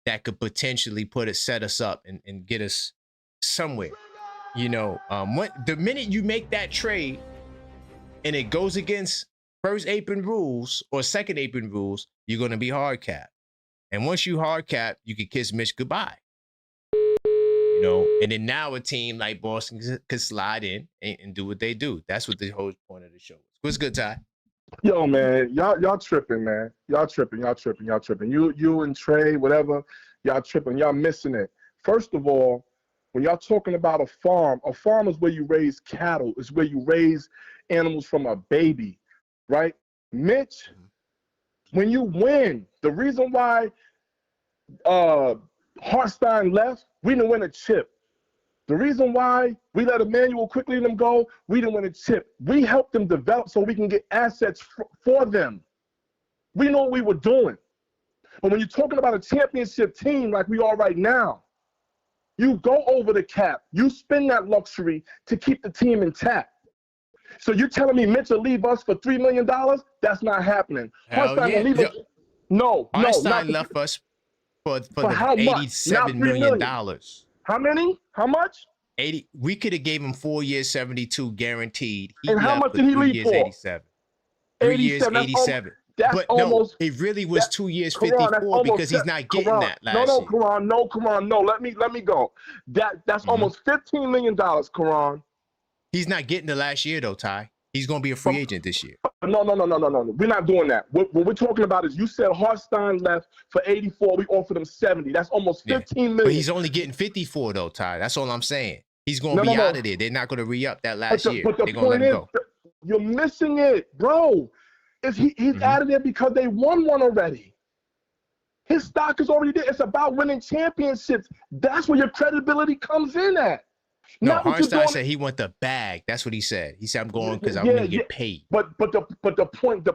that could potentially set us up and get us somewhere. You know, the minute you make that trade and it goes against first apron rules or second apron rules, you're going to be hard capped. And once you hard cap, you can kiss Mitch goodbye. You know, and then now a team like Boston could slide in and do what they do. That's what the whole point of the show is. What's good, Ty? Yo, man, y'all tripping, man. Y'all tripping. You and Trey, whatever, y'all tripping. Y'all missing it. First of all, when y'all talking about a farm is where you raise cattle. It's where you raise animals from a baby, right? Mitch, when you win, the reason why Hartstein left, we didn't win a chip. The reason why we let Emmanuel quickly and them go, we didn't win a chip. We helped them develop so we can get assets for them. We know what we were doing. But when you're talking about a championship team like we are right now, you go over the cap. You spend that luxury to keep the team intact. So you're telling me Mitch will leave us for $3 million? That's not happening. Hartstein will leave us. No, Hartstein left us for how $87 million. How many? How much? 80. We could have gave him 4 years, 72 guaranteed. And how much did he leave for? 87. 3 years, 87. But almost, no, it really was 2 years, 54 because he's not getting that last year. No, let me go. That's almost $15 million, Karan. He's not getting the last year though, Ty. He's going to be a free agent this year. No. We're not doing that. What we're talking about is you said Hartstein left for 84. We offered him 70. That's almost 15 million. But he's only getting 54 though, Ty. That's all I'm saying. He's going to be out of there. They're not going to re-up that last year. But the They're going to let him go. You're missing it, bro. He's out of there because they won one already. His stock is already there. It's about winning championships. That's where your credibility comes in at. No, Hartstein said he want the bag. That's what he said. He said, I'm going because I'm going to get paid. But the point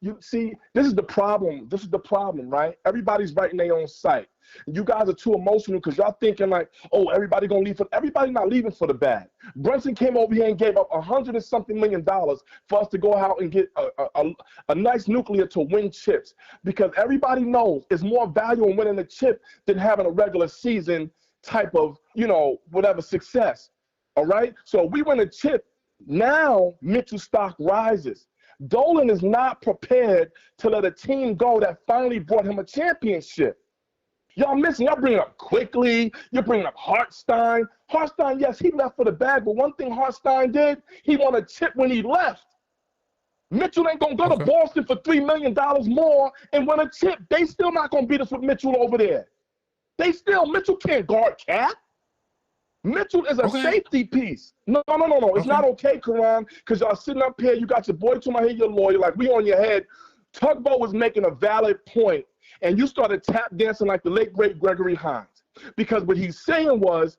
you see, this is the problem. This is the problem, right? Everybody's writing their own site. You guys are too emotional because y'all thinking like, oh, everybody gonna leave everybody's not leaving for the bag. Brunson came over here and gave up $100 and something million for us to go out and get a nice nuclear to win chips, because everybody knows it's more value in winning a chip than having a regular season type of, whatever success. All right. So we win a chip. Now Mitchell's stock rises. Dolan is not prepared to let a team go that finally brought him a championship. Y'all missing. Y'all bringing up Quickly. You're bringing up Hartstein. Hartstein, yes, he left for the bag, but one thing Hartstein did, he won a chip when he left. Mitchell ain't going to go to Boston for $3 million more and win a chip. They still not going to beat us with Mitchell over there. Mitchell can't guard Cap. Mitchell is a safety piece. No. It's not okay, Karan, because y'all sitting up here, you got your boy to my head, your lawyer, like we on your head. Tugboat was making a valid point, and you started tap dancing like the late, great Gregory Hines. Because what he's saying was,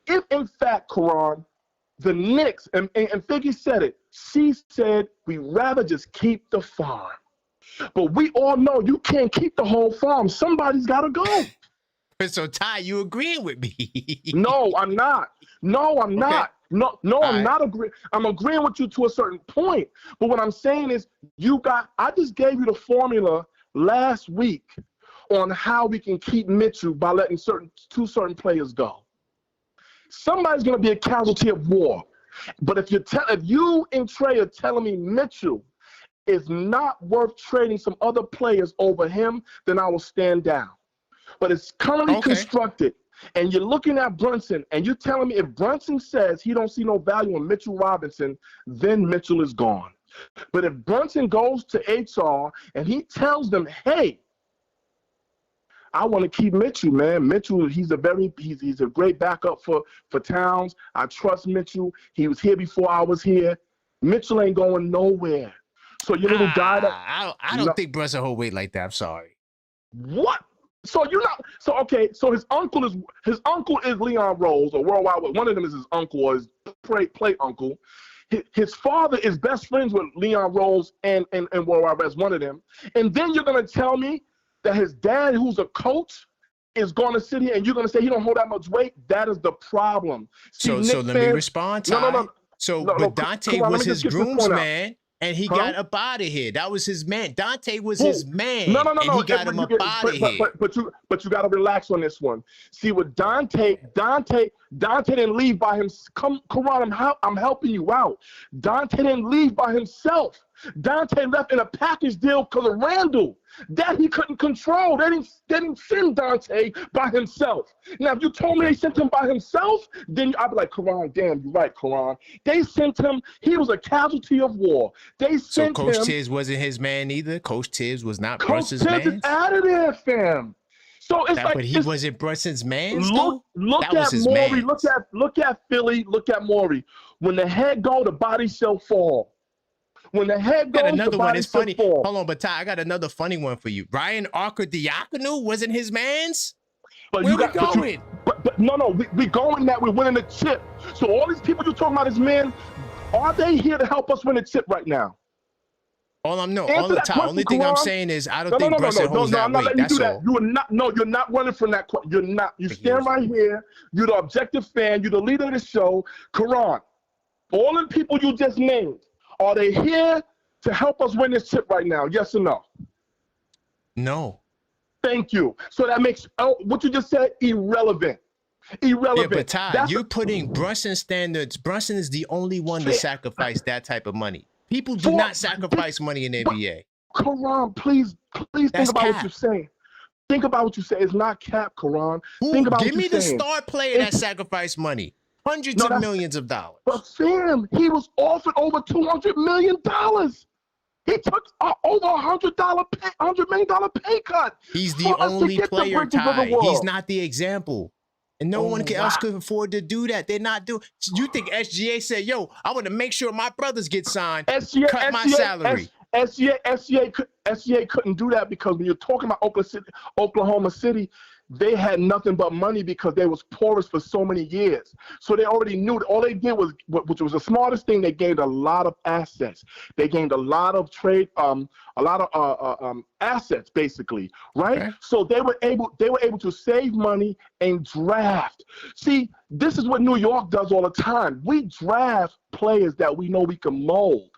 if in fact, Karan, the Knicks, and Figgy said it, she said, we'd rather just keep the farm. But we all know you can't keep the whole farm. Somebody's got to go. So, Ty, you agreeing with me? No, I'm not. I'm not agreeing. I'm agreeing with you to a certain point. But what I'm saying is, I just gave you the formula last week on how we can keep Mitchell by letting two certain players go. Somebody's going to be a casualty of war. But if you and Trey are telling me Mitchell is not worth trading some other players over him, then I will stand down. But it's currently constructed, and you're looking at Brunson, and you're telling me if Brunson says he don't see no value in Mitchell Robinson, then Mitchell is gone. But if Brunson goes to HR and he tells them, hey, I want to keep Mitchell, man. Mitchell, he's a great backup for Towns. I trust Mitchell. He was here before I was here. Mitchell ain't going nowhere. So your little guy I don't think Brunson hold weight like that. I'm sorry. What? So you're not so his uncle is Leon Rose or Worldwide. One of them is his uncle or his play uncle. His father is best friends with Leon Rose and Worldwide as one of them. And then you're gonna tell me that his dad, who's a coach, is gonna sit here and you're gonna say he don't hold that much weight? That is the problem. See, so let me respond to No. So but Dante was his groomsman. and he got up out of here. That was his man. Dante was Who? his man. No. And he got him up out of here. But you got to relax on this one. See, with Dante didn't leave by himself. Come on, I'm helping you out. Dante didn't leave by himself. Dante left in a package deal because of Randall that he couldn't control. They didn't send Dante by himself. Now, if you told me they sent him by himself, then I'd be like, Karan, damn, you're right, Karan. They sent him. He was a casualty of war. They sent him. So Coach Tibbs wasn't his man either? Coach Tibbs was not Brunson's man? man? Coach Tibbs is out of there, fam. So it's but he wasn't Brunson's man. Look at Morey. Look at Philly. Look at Morey. When the head go, the body shall fall. When the head goes, another the one. body It's shall funny. fall. Hold on, but Ty, I got another funny one for you. Brian Archer-Diakonu wasn't his man's. But Where you we got going? But no, we going that we're winning the chip. So all these people you're talking about as men, are they here to help us win the chip right now? Only thing I'm saying is I don't think Brunson holds that weight. That's all. You are not. No, you're not running from that. You're not. You stand right here. You're the objective fan. You're the leader of the show. Karan, all the people you just named, are they here to help us win this chip right now? Yes or no? No. Thank you. So that makes what you just said irrelevant. Irrelevant. Yeah, but Ty, you're putting Brunson standards. Brunson is the only one to sacrifice that type of money. People do not sacrifice money in the NBA. Karan, please think about what you're saying. Think about what you say. It's not cap, Karan. Think about give what me you're the saying. star player that sacrificed money. Hundreds of millions of dollars. But Sam, he was offered over $200 million. He took over $100 million pay cut. He's the only player, Ty. He's not the example. And no one else could afford to do that. They're not doing. You think SGA said, "Yo, I want to make sure my brothers get signed. Cut my salary." SGA couldn't do that because when you're talking about Oklahoma City, they had nothing but money because they was porous for so many years. So they already knew that all they did was, which was the smartest thing, they gained a lot of assets. They gained a lot of trade, assets basically, right? Okay. So they were able to save money and draft. See, this is what New York does all the time. We draft players that we know we can mold.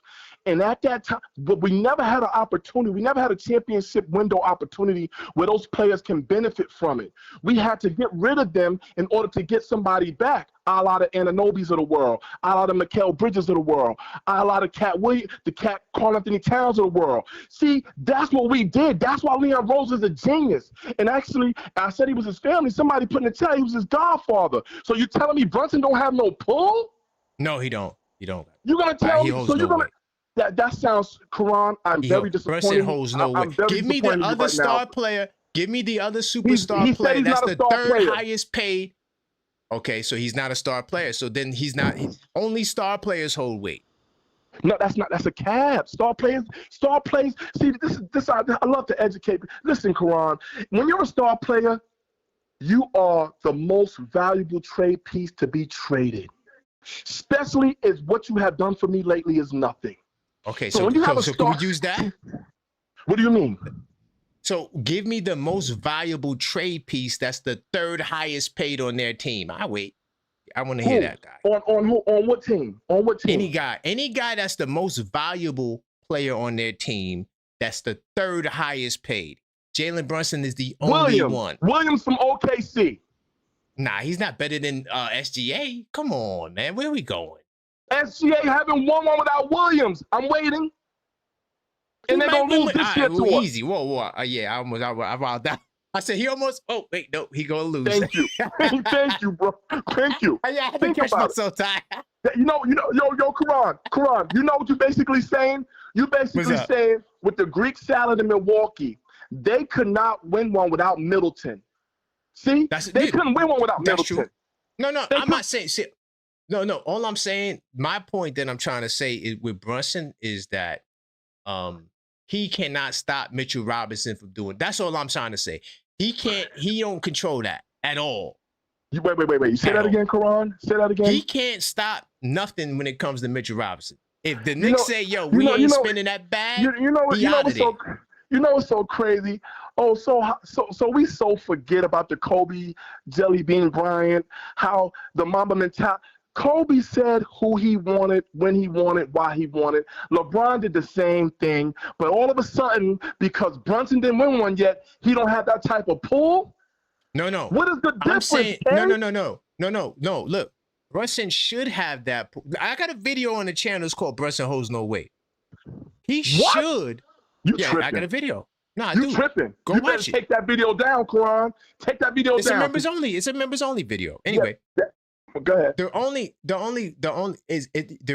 And at that time, but we never had an opportunity. We never had a championship window opportunity where those players can benefit from it. We had to get rid of them in order to get somebody back. A lot of Ananobis of the world, a lot of Mikal Bridges of the world, a lot of Karl-Anthony Towns of the world. See, that's what we did. That's why Leon Rose is a genius. And actually, I said he was his family. Somebody put in the chat he was his godfather. So you telling me Brunson don't have no pull? No, he don't. He don't. You're gonna tell me? So you're gonna. That sounds, Karan. I'm very disappointed. Brunson holds no weight. Give me the other star player. Give me the other superstar player. That's the third highest paid. Okay, so he's not a star player. So then he's not. Only star players hold weight. No, that's not. That's a cap. Star players. See, this. I love to educate. Listen, Karan. When you're a star player, you are the most valuable trade piece to be traded. Especially as what you have done for me lately is nothing. Okay, so can we use that? What do you mean? So give me the most valuable trade piece that's the third highest paid on their team. I wait. I want to hear that guy. On what team? On what team? Any guy that's the most valuable player on their team that's the third highest paid. Jalen Brunson is the only one. Williams from OKC. Nah, he's not better than SGA. Come on, man. Where are we going? SGA haven't won one without Williams. I'm waiting. And they're going to lose this year to us. Easy. Whoa. Yeah, I riled out. I said he almost, wait, no, he going to lose. Thank you. Thank you, bro. Thank you. I had to catch myself tired. Karan, you know what you're basically saying? You're basically saying with the Greek salad in Milwaukee, they could not win one without Middleton. See? They couldn't win one without Middleton. True. No, I'm not saying, No. All I'm saying, my point that I'm trying to say is with Brunson is that he cannot stop Mitchell Robinson from doing. That's all I'm trying to say. He don't control that at all. Wait. You say that again, Karan? Say that again. He can't stop nothing when it comes to Mitchell Robinson. If the Knicks say, "Yo, we ain't spending that bag," you know what's so crazy? Oh, so we so forget about the Kobe Jelly Bean Bryant, how the Mamba mentality. Kobe said who he wanted, when he wanted, why he wanted. LeBron did the same thing. But all of a sudden, because Brunson didn't win one yet, he don't have that type of pull? No. What is the difference? I'm saying, no. Look, Brunson should have that. I got a video on the channel. It's called Brunson Holds No Weight. He should. You tripping. I got a video. No, I do. You tripping. Go you watch better it. take that video down, Karan. Take that video It's down. It's a members only video. Anyway. Go ahead. The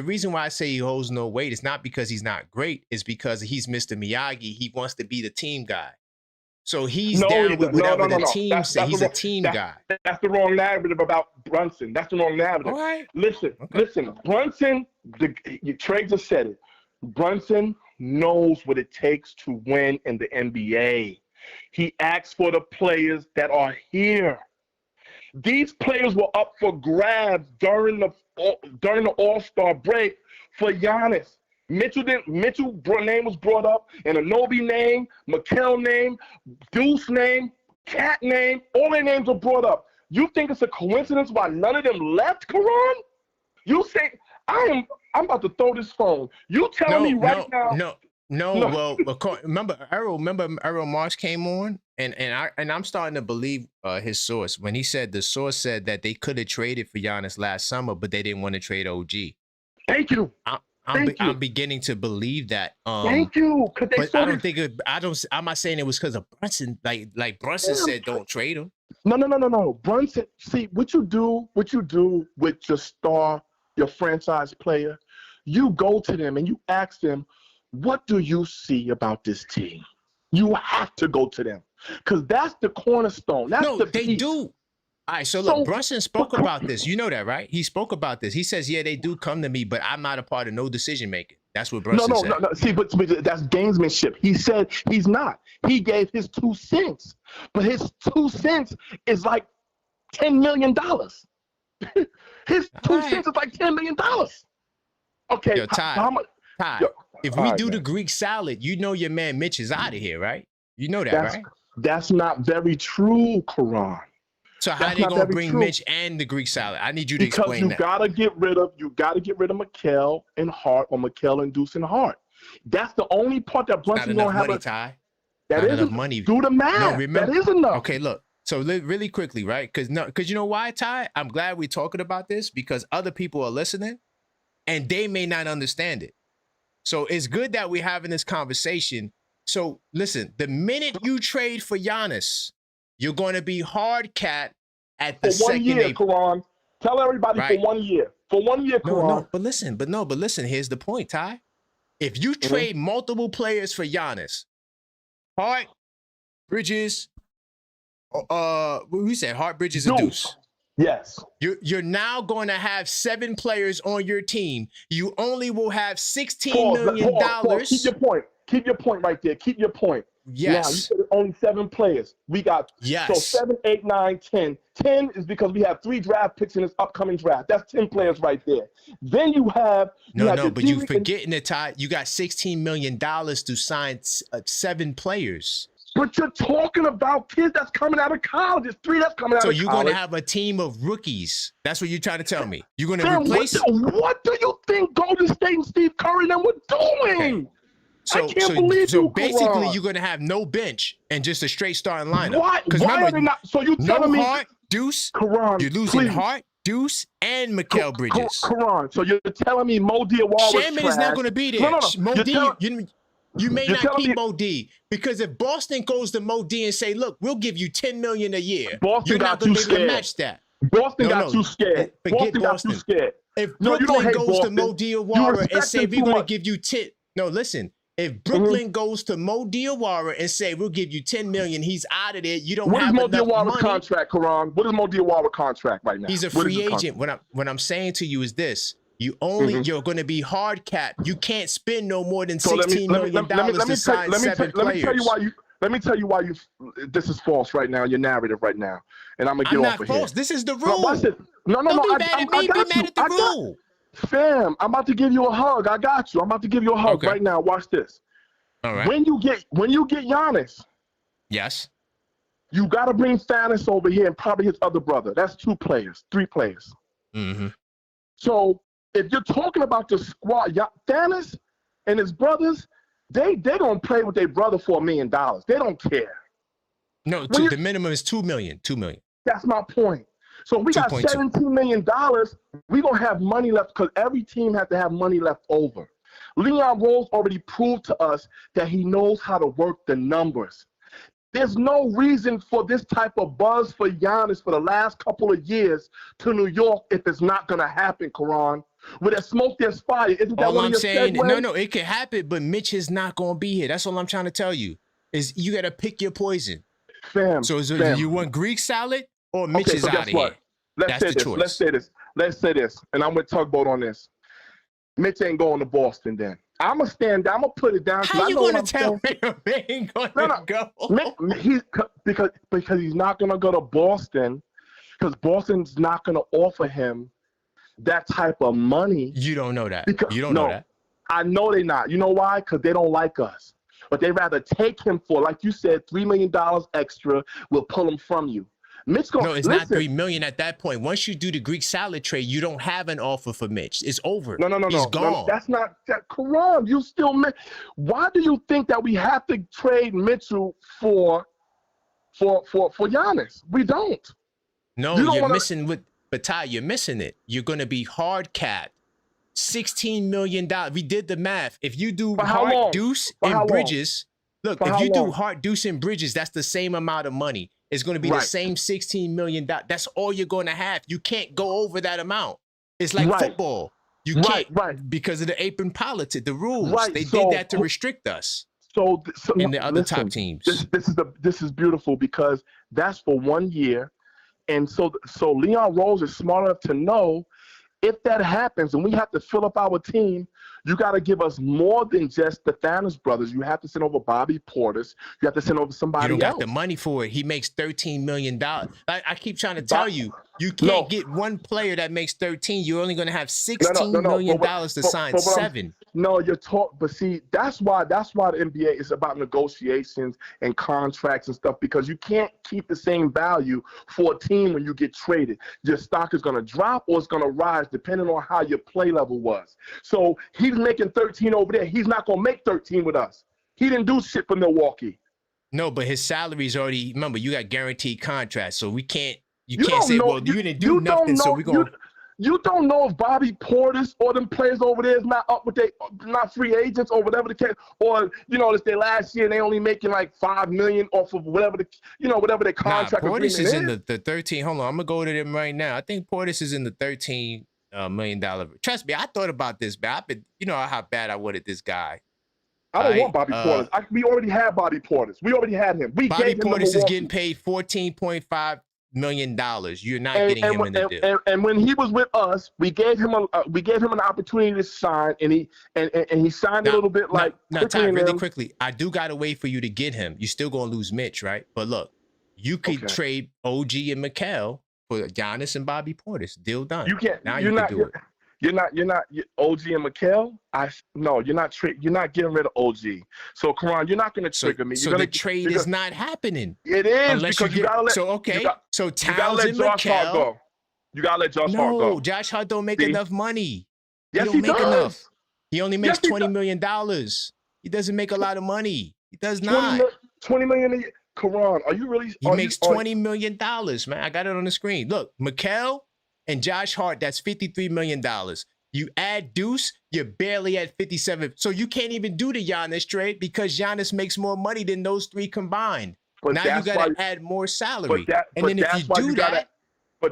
reason why I say he holds no weight is not because he's not great. It's because he's Mr. Miyagi. He wants to be the team guy. So he's down with whatever the team says. He's a team guy. That's the wrong narrative about Brunson. That's the wrong narrative. All right. Listen. Brunson, Trey just said it. Brunson knows what it takes to win in the NBA. He asks for the players that are here. These players were up for grabs during the All-Star break for Giannis. Mitchell name was brought up, and Anunoby name, Mikal name, Deuce name, Cat name, all their names were brought up. You think it's a coincidence why none of them left, Karan? You say I'm about to throw this phone. You tell me right now. No. Well, remember Errol Marsh came on, and I'm starting to believe his source when he said the source said that they could have traded for Giannis last summer, but they didn't want to trade OG. Thank you. I'm beginning to believe that. Thank you. But I don't think I'm not saying it was because of Brunson. Like Brunson said, don't trade him. No. Brunson. See what you do with your star, your franchise player. You go to them and you ask them, what do you see about this team? You have to go to them because that's the cornerstone. They do. All right, so look, Brunson spoke about this. You know that, right? He spoke about this. He says, yeah, they do come to me, but I'm not a part of no decision making. That's what Brunson said. No. See, but that's gamesmanship. He said he's not. He gave his 2 cents, but his 2 cents is like $10 million. His 2 cents is like $10 million. Okay, yo, Ty, if we do the Greek salad, you know your man Mitch is out of here, right? You know that, right? That's not very true, Karan. So how are they gonna bring Mitch and the Greek salad? I need you to explain that. Because you gotta get rid of Mikal and Hart, or Mikal and Deuce and Hart. That's the only part that Brunson gonna have. Ty. That isn't enough money. Do the math. No, remember, that is enough. Okay, look. So really quickly, right? Because you know why, Ty? I'm glad we're talking about this because other people are listening, and they may not understand it. So it's good that we're having this conversation. So listen, the minute you trade for Giannis, you're going to be hard cat at the second. For 1 year, Karan. Tell everybody for 1 year. For 1 year, Karan. No, but listen, here's the point, Ty. If you trade multiple players for Giannis, Hart, Bridges, who said Hart, Bridges, and Deuce. Yes. You're now going to have 7 players on your team. You only will have $16 million. Pause. Keep your point right there. Keep your point. Yes. Now, you said only 7 players. We got so 7, 8, 9, 10. 10 is because we have 3 draft picks in this upcoming draft. That's 10 players right there. Then you have but you're forgetting it, Ty. You got $16 million to sign 7 players. But you're talking about kids that's coming out of college. There's 3 that's coming out of college. So you're going to have a team of rookies. That's what you're trying to tell me. You're going to replace. What do you think Golden State and Steve Curry and them were doing? Okay. So basically, you're going to have no bench and just a straight starting lineup. Why are they not? So you telling me Hart, Deuce, Karan, you're losing Hart, Deuce, and Mikal Bridges. Karan, so you're telling me Mo Diawara Shaman is not going to be there. No. You may not keep Mo D because if Boston goes to Mo D and say, "Look, we'll give you $10 million a year," you're not going to be able to match that. Boston got too scared. Boston got too scared. If Brooklyn goes to Mo Diawara and say, "We're going to give you 10," listen. If Brooklyn goes to Mo Diawara and say, we'll give you $10 million, he's out of there. You don't have enough money. What is Mo Diawara's contract, Karan? What is Mo Diawara's contract right now? He's a free agent. What I'm saying to you is this. You're going to be hard cap. You can't spend no more than $16 million to sign 7 players. Let me tell you why this is false right now, your narrative right now. And I'm going to get off of here. I'm not false. This is the rule. No, Don't be mad at me. Be mad at the rule. Fam, I'm about to give you a hug. I got you. I'm about to give you a hug right now. Watch this. All right. When you get Giannis, yes, you got to bring Thanos over here and probably his other brother. That's 2 players, 3 players. Mm-hmm. So if you're talking about the squad, Thanos and his brothers, they don't play with their brother for $1 million. They don't care. No, the minimum is $2 million. $2 million. That's my point. So we got $17 million. We're going to have money left because every team has to have money left over. Leon Rose already proved to us that he knows how to work the numbers. There's no reason for this type of buzz for Giannis for the last couple of years to New York if it's not going to happen, Karan. Where there's smoke, there's fire. Isn't that all I'm saying? No, it can happen, but Mitch is not going to be here. That's all I'm trying to tell you. Is you got to pick your poison. Fam. So you want Greek salad or Mitch is out of here? Let's say this. And I'm with Tugboat on this. Mitch ain't going to Boston then. I'm going to stand down. I'm going to put it down. How you going to tell me he ain't going to go? Because he's not going to go to Boston because Boston's not going to offer him that type of money. You don't know that. You don't know that. I know they're not. You know why? Because they don't like us. But they rather take him for, like you said, $3 million extra. We'll pull him from you. Mitch no, it's not $3 million at that point. Once you do the Greek salad trade, you don't have an offer for Mitch. It's over. No. He's gone. No, that's not that. Karan, you still. Why do you think that we have to trade Mitchell for Giannis? We don't. No, you're missing with Ty. You're missing it. You're going to be hard capped. $16 million. We did the math. If you do Hart, Deuce, and Bridges, look, if you do Hart, Deuce, and Bridges, that's the same amount of money. It's going to be the same $16 million. That's all you're going to have. You can't go over that amount. It's like football. You can't because of the apron politics, the rules. They did that to restrict us. So in the other top teams. This is beautiful because that's for 1 year. And so Leon Rose is smart enough to know if that happens and we have to fill up our team, you got to give us more than just the Thanos brothers. You have to send over Bobby Portis. You have to send over somebody else. You don't got the money for it. He makes $13 million. I keep trying to tell you, you can't get one player that makes 13. You're only going to have $16 million to sign 7. No, but see, that's why the NBA is about negotiations and contracts and stuff because you can't keep the same value for a team when you get traded. Your stock is going to drop or it's going to rise depending on how your play level was. So he's making 13 over there. He's not going to make 13 with us. He didn't do shit for Milwaukee. No, but his salary's already, remember, you got guaranteed contracts, so you can't say, well, you didn't do nothing, so we're going to. You don't know if Bobby Portis or them players over there is not up with not free agents or whatever the case, or it's their last year and they only making like $5 million off of whatever their contract agreement is. Portis is in the 13. Hold on, I'm gonna go to them right now. I think Portis is in the $13 million. Trust me, I thought about this, but you know how bad I wanted this guy. I don't want Bobby Portis. We already had Bobby Portis. We already had him. Bobby Portis is getting paid $14.5 million. You're not getting him in the deal. And when he was with us, we gave him an opportunity to sign, and he signed a little bit quickly. I do gotta wait for you to get him. You're still gonna lose Mitch, right? But look, you could trade OG and Mikal for Giannis and Bobby Portis. Deal done. You can't. Now you can do it. You're not OG and Mikal. You're not getting rid of OG. So Karan, you're not going to trigger me. So the trade is not happening. It is because you gotta let. So Towns and Mikal go. You gotta let Josh Hart go. No, Josh Hart don't make enough money. Yes, he does. Enough. He only makes $20 million. He doesn't make a lot of money. He does not. $20 million a year. Karan, are you really? He makes $20 million, man. I got it on the screen. Look, Mikal and Josh Hart, that's $53 million. You add Deuce, you're barely at 57. So you can't even do the Giannis trade because Giannis makes more money than those three combined. But now you got to add more salary. But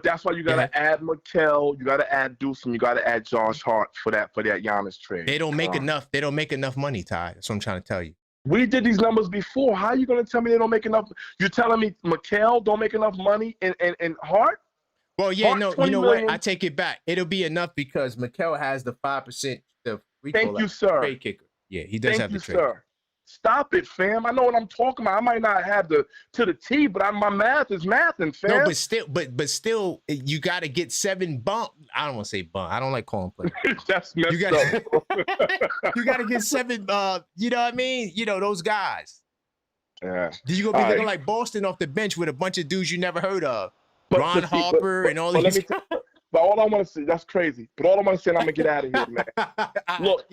that's why you got to add Mikal, you got to add Deuce, and you got to add Josh Hart for that Giannis trade. They don't make enough. They don't make enough money, Ty. That's what I'm trying to tell you. We did these numbers before. How are you going to tell me they don't make enough? You're telling me Mikal don't make enough money and Hart? Well, yeah, no, you know what? I take it back. It'll be enough because Mikal has the 5% the free trade kicker. Yeah, he does have the trade. Sir. Stop it, fam. I know what I'm talking about. I might not have to the T, but my math is mathing, fam. No, but still, you got to get 7 bump. I don't want to say bump. I don't like calling players. That's messed up. You got to get 7. You know what I mean? Those guys. Yeah. You gonna be looking like Boston off the bench with a bunch of dudes you never heard of. Ron Harper and all these. But all I want to say, that's crazy. But all I want to say, and I'm gonna get out of here, man. Look,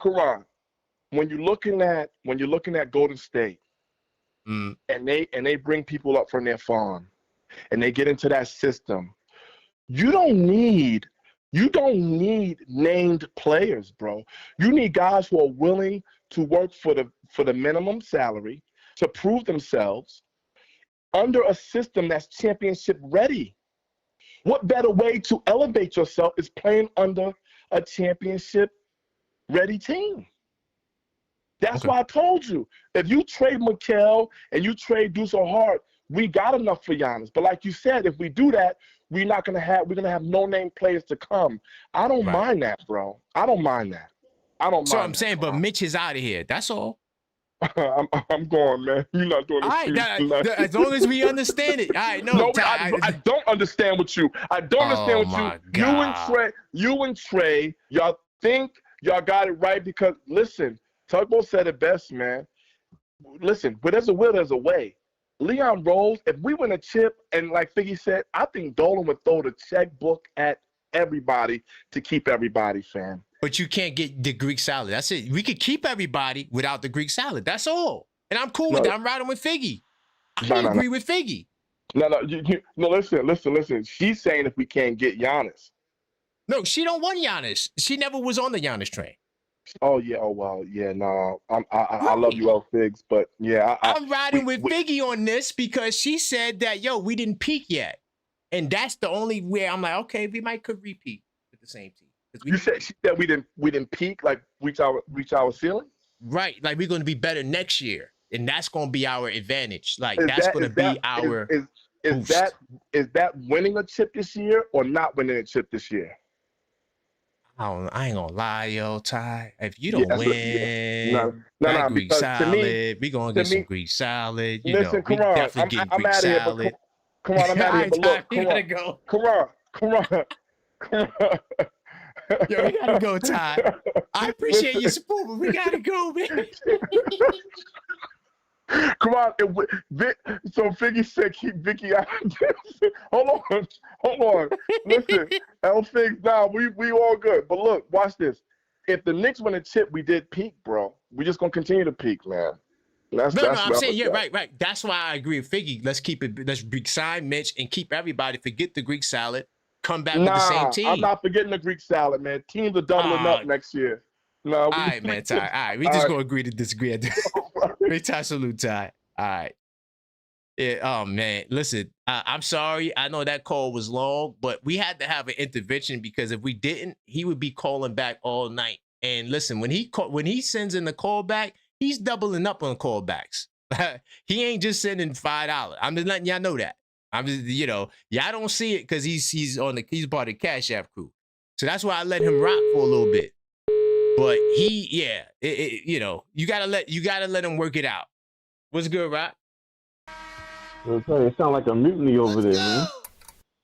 Karan, when you're looking at Golden State, and they bring people up from their farm, and they get into that system, you don't need named players, bro. You need guys who are willing to work for the minimum salary to prove themselves under a system that's championship ready. What better way to elevate yourself is playing under a championship ready team? That's why I told you, if you trade Mikal and you trade Deuce or Hart, we got enough for Giannis. But like you said, if we do that, we're gonna have no-name players to come. I don't mind that, bro. I don't mind that. So I'm saying, but Mitch is out of here. That's all. I'm going, man. You're not doing this. As long as we understand it. All right, I don't understand what you. I don't understand what you and Trey, y'all think y'all got it right because listen, Tugboat said it best, man. Listen, where there's a will, there's a way. Leon Rose, if we win a chip, and like Figgy said, I think Dolan would throw the checkbook at everybody to keep everybody, fam. But you can't get the Greek salad. That's it. We could keep everybody without the Greek salad. That's all. And I'm cool with that. I'm riding with Figgy. I agree with Figgy. No, listen. She's saying if we can't get Giannis. No, she don't want Giannis. She never was on the Giannis train. Oh yeah. Oh well. Yeah. No. I love you, L Figs, but yeah. I'm riding with Figgy on this because she said that we didn't peak yet, and that's the only way I'm like, okay, we could repeat with the same team. She said we didn't peak, like reach our ceiling. Right, like we're going to be better next year, and that's going to be our advantage. Like that's going to be our. Is that winning a chip this year or not winning a chip this year? I ain't gonna lie, yo, Ty. If you don't win, Greek salad, we gonna get some Greek salad. Listen, come on, I'm out of here. But come on, I'm out of here. But look, come on. Yo, we gotta go, Ty. I appreciate your support, but we gotta go, man. Come on. So Figgy said keep Vicky out. Hold on. Listen, L Figs, now we all good. But look, watch this. If the Knicks win a chip, we did peak, bro. We just gonna continue to peak, man. I'm saying, yeah, right. That's why I agree with Figgy. Let's keep it. Let's sign Mitch and keep everybody. Forget the Greek salad. Come back with the same team. I'm not forgetting the Greek salad, man. Teams are doubling up next year. No, all right, man, Ty. All right, we just gonna agree to disagree. Big Ty, salute, Ty. All right. Yeah. Oh man, listen. I'm sorry. I know that call was long, but we had to have an intervention because if we didn't, he would be calling back all night. And listen, when he sends in the call back, he's doubling up on callbacks. He ain't just sending $5. I'm just letting y'all know that. I'm just, y'all don't see it because he's part of the Cashapp crew. So that's why I let him rock for a little bit. But you gotta let him work it out. What's good, Rock? It sounds like a mutiny over there, man.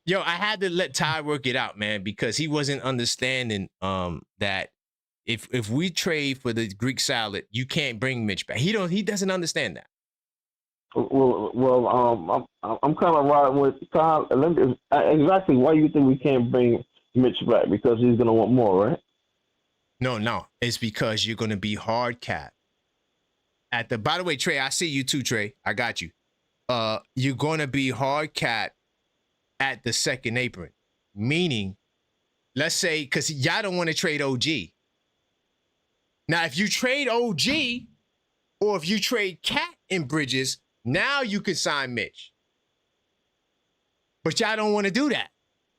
Yo, I had to let Ty work it out, man, because he wasn't understanding that if we trade for the Greek salad, you can't bring Mitch back. He doesn't understand that. Well, I'm kind of riding with Ty. Exactly why you think we can't bring Mitch back? Because he's gonna want more, right? No, it's because you're gonna be hard capped. By the way, Trey, I see you too, Trey. I got you. You're gonna be hard capped at the second apron, meaning, let's say, because y'all don't want to trade OG. Now, if you trade OG, or if you trade Cat and Bridges, now you can sign Mitch. But y'all don't want to do that.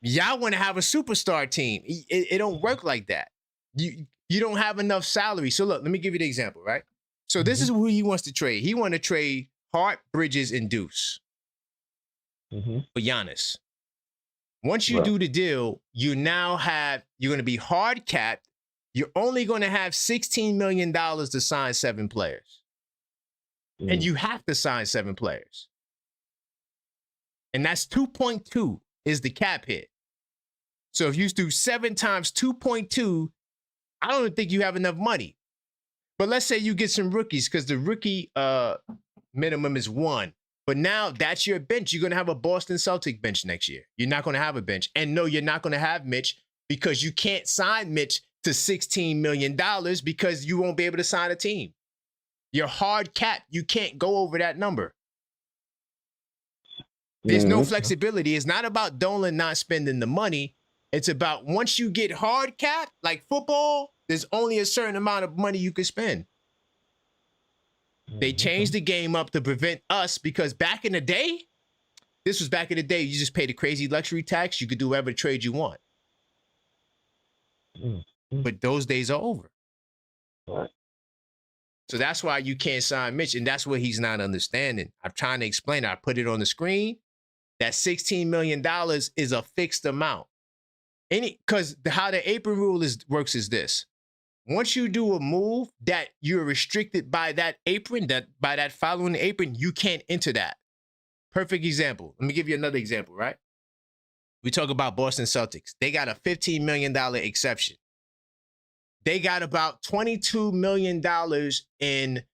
Y'all want to have a superstar team. It don't work like that. You don't have enough salary. So look, let me give you the example, right? So this is who he wants to trade. He want to trade Hart, Bridges, and Deuce for Giannis. Once you do the deal, you're going to be hard capped. You're only going to have $16 million to sign 7 players. And you have to sign 7 players. And that's 2.2 is the cap hit. So if you do 7 times 2.2, I don't think you have enough money. But let's say you get some rookies because the rookie minimum is 1. But now that's your bench. You're going to have a Boston Celtic bench next year. You're not going to have a bench. And no, you're not going to have Mitch because you can't sign Mitch to $16 million because you won't be able to sign a team. Your hard cap, you can't go over that number. There's no flexibility. It's not about Dolan not spending the money. It's about once you get hard cap, like football, there's only a certain amount of money you can spend. They changed the game up to prevent us because back in the day, this was back in the day, you just paid a crazy luxury tax. You could do whatever trade you want. But those days are over. Right. So that's why you can't sign Mitch, and that's what he's not understanding. I'm trying to explain it. I put it on the screen. That $16 million is a fixed amount. Because how the apron rule works is this. Once you do a move that you're restricted by that apron, by that following apron, you can't enter that. Perfect example. Let me give you another example, right? We talk about Boston Celtics. They got a $15 million exception. They got about $22 million in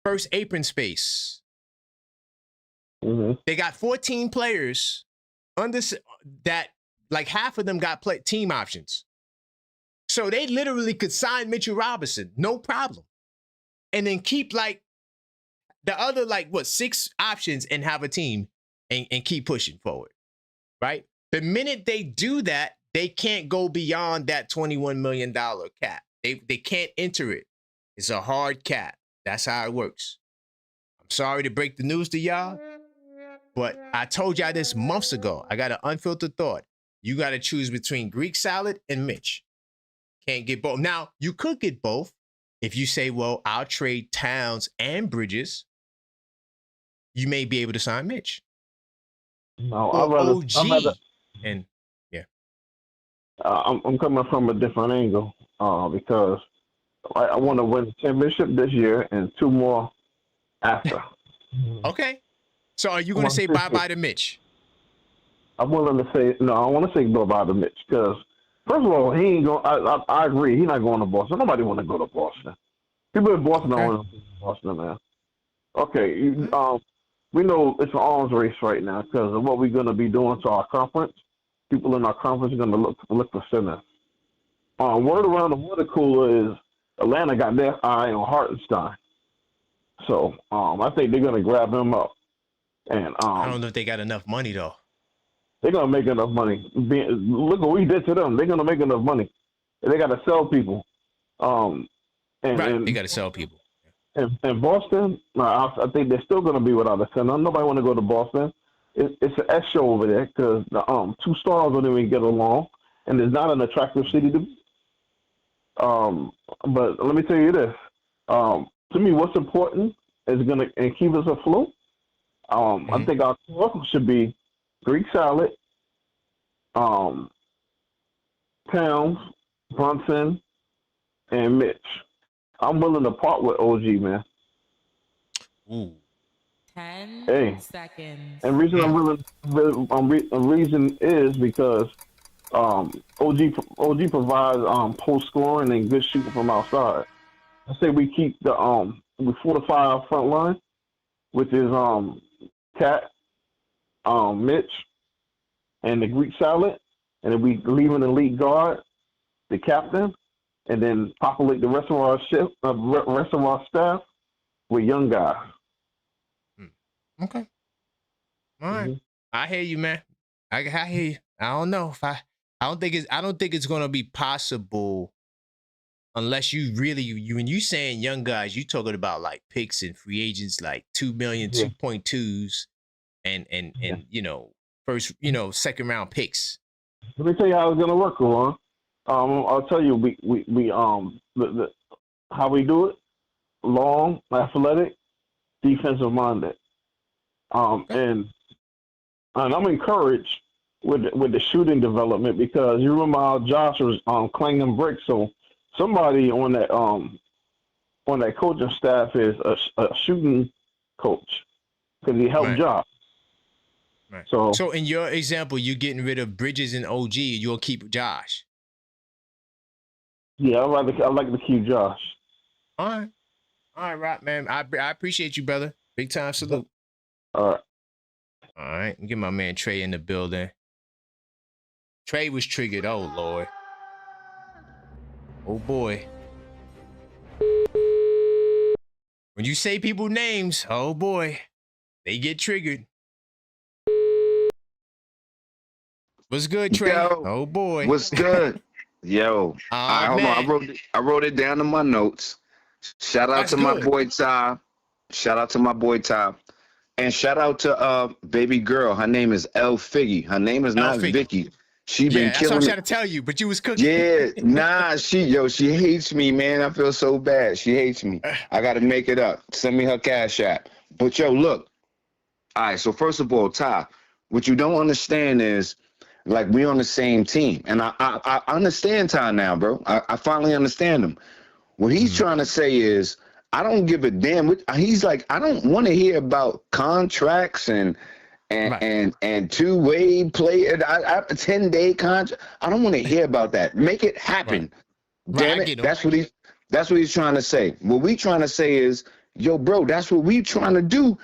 first apron space. They got 14 players under that, like half of them got team options. So they literally could sign Mitchell Robinson, no problem. And then keep like the other, 6 options and have a team and keep pushing forward, right? The minute they do that, they can't go beyond that $21 million cap. They can't enter it. It's a hard cap. That's how it works. I'm sorry to break the news to y'all, but I told y'all this months ago. I got an unfiltered thought. You got to choose between Greek salad and Mitch. Can't get both. Now, you could get both if you say, well, I'll trade Towns and Bridges. You may be able to sign Mitch. No, or I'd OG. And yeah. I'm coming from a different angle because I want to win the championship this year and 2 more after. Okay. So are you going to say bye-bye to Mitch? I'm willing to say, no, I want to say bye-bye to Mitch because, first of all, he ain't going. I agree. He's not going to Boston. Nobody want to go to Boston. People in Boston don't want to go to Boston, man. Okay. We know it's an arms race right now because of what we're going to be doing to our conference. People in our conference are going to look for centers. Word around the water cooler is Atlanta got their eye on Hartenstein. So I think they're going to grab him up. And I don't know if they got enough money, though. They're going to make enough money. Look what we did to them. They're going to make enough money. They got to sell people. They got to sell people. And Boston, I think they're still going to be without a center. Nobody want to go to Boston. It's an S show over there because the 2 stars don't even get along, and it's not an attractive city to be. But let me tell you this. To me, what's important is going to keep us afloat. I think our core should be Greek salad, Towns, Brunson, and Mitch. I'm willing to part with OG, man. Ooh. 10 seconds. And reason I'm willing, reason is because OG provides post scoring and good shooting from outside. I say we keep we fortify our front line, which is Cat, Mitch, and the Greek salad, and then we leave an elite guard, the captain, and then populate the rest of our staff with young guys. Okay. All right. I hear you, man. I hear you. I don't know if I don't think it's gonna be possible unless you really when you saying young guys, you talking about like picks and free agents like 2 million, 2.2s and first, second round picks. Let me tell you how it's gonna work, Ron. I'll tell you we how we do it: long, athletic, defensive minded. And I'm encouraged with the shooting development because you remember how Josh was clanging bricks. So somebody on that coaching staff is a shooting coach because he helped Josh. Right. So in your example, you're getting rid of Bridges and OG. You'll keep Josh. Yeah, I like to keep Josh. All right, Rock, man. I appreciate you, brother. Big time salute. All right. Get my man Trey in the building. Trey was triggered. Oh, Lord. Oh, boy. When you say people names, oh, boy, they get triggered. What's good, Trey? Yo, oh, boy. What's good? Yo. All right, hold on. I wrote it down in my notes. Shout out to my boy Ty. Shout out to my boy Ty. And shout out to baby girl. Her name is L Figgy. Her name is not Vicky. She been killing. That's what I'm trying to tell you, but you was cooking. Yeah, nah, she hates me, man. I feel so bad. She hates me. I gotta make it up. Send me her Cash App. But yo, look. All right, so first of all, Ty, what you don't understand is, like, we on the same team. And I understand Ty now, bro. I finally understand him. What he's trying to say is, I don't give a damn. He's like, I don't want to hear about contracts and two-way play. A 10-day contract. I don't want to hear about that. Make it happen. Damn it. That's what he's trying to say. What we trying to say is, yo, bro, that's what we trying to do.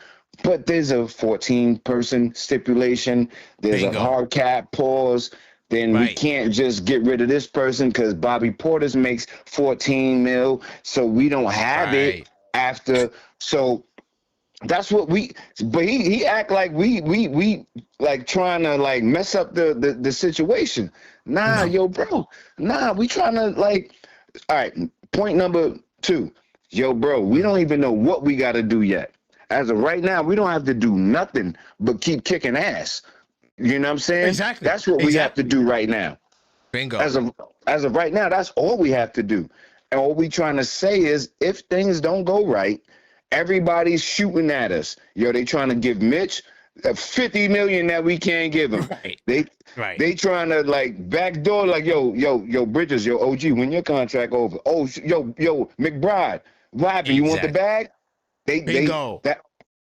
But there's a 14-person stipulation. There's a hard cap pause. Then we can't just get rid of this person because Bobby Portis makes 14 mil. So we don't have it after. So that's what but he act like we like trying to like mess up the situation. Nah, yo, bro. Nah, we trying to like, all right, point number 2. Yo, bro, we don't even know what we got to do yet. As of right now, we don't have to do nothing but keep kicking ass. You know what I'm saying? Exactly. That's what we have to do right now. Bingo. As of right now, that's all we have to do. And what we trying to say is, if things don't go right, everybody's shooting at us. Yo, they trying to give Mitch $50 million that we can't give him. They trying to like backdoor, like yo, Bridges, yo, OG, when your contract over? Oh, yo, McBride, what happened? You want the bag? Bingo.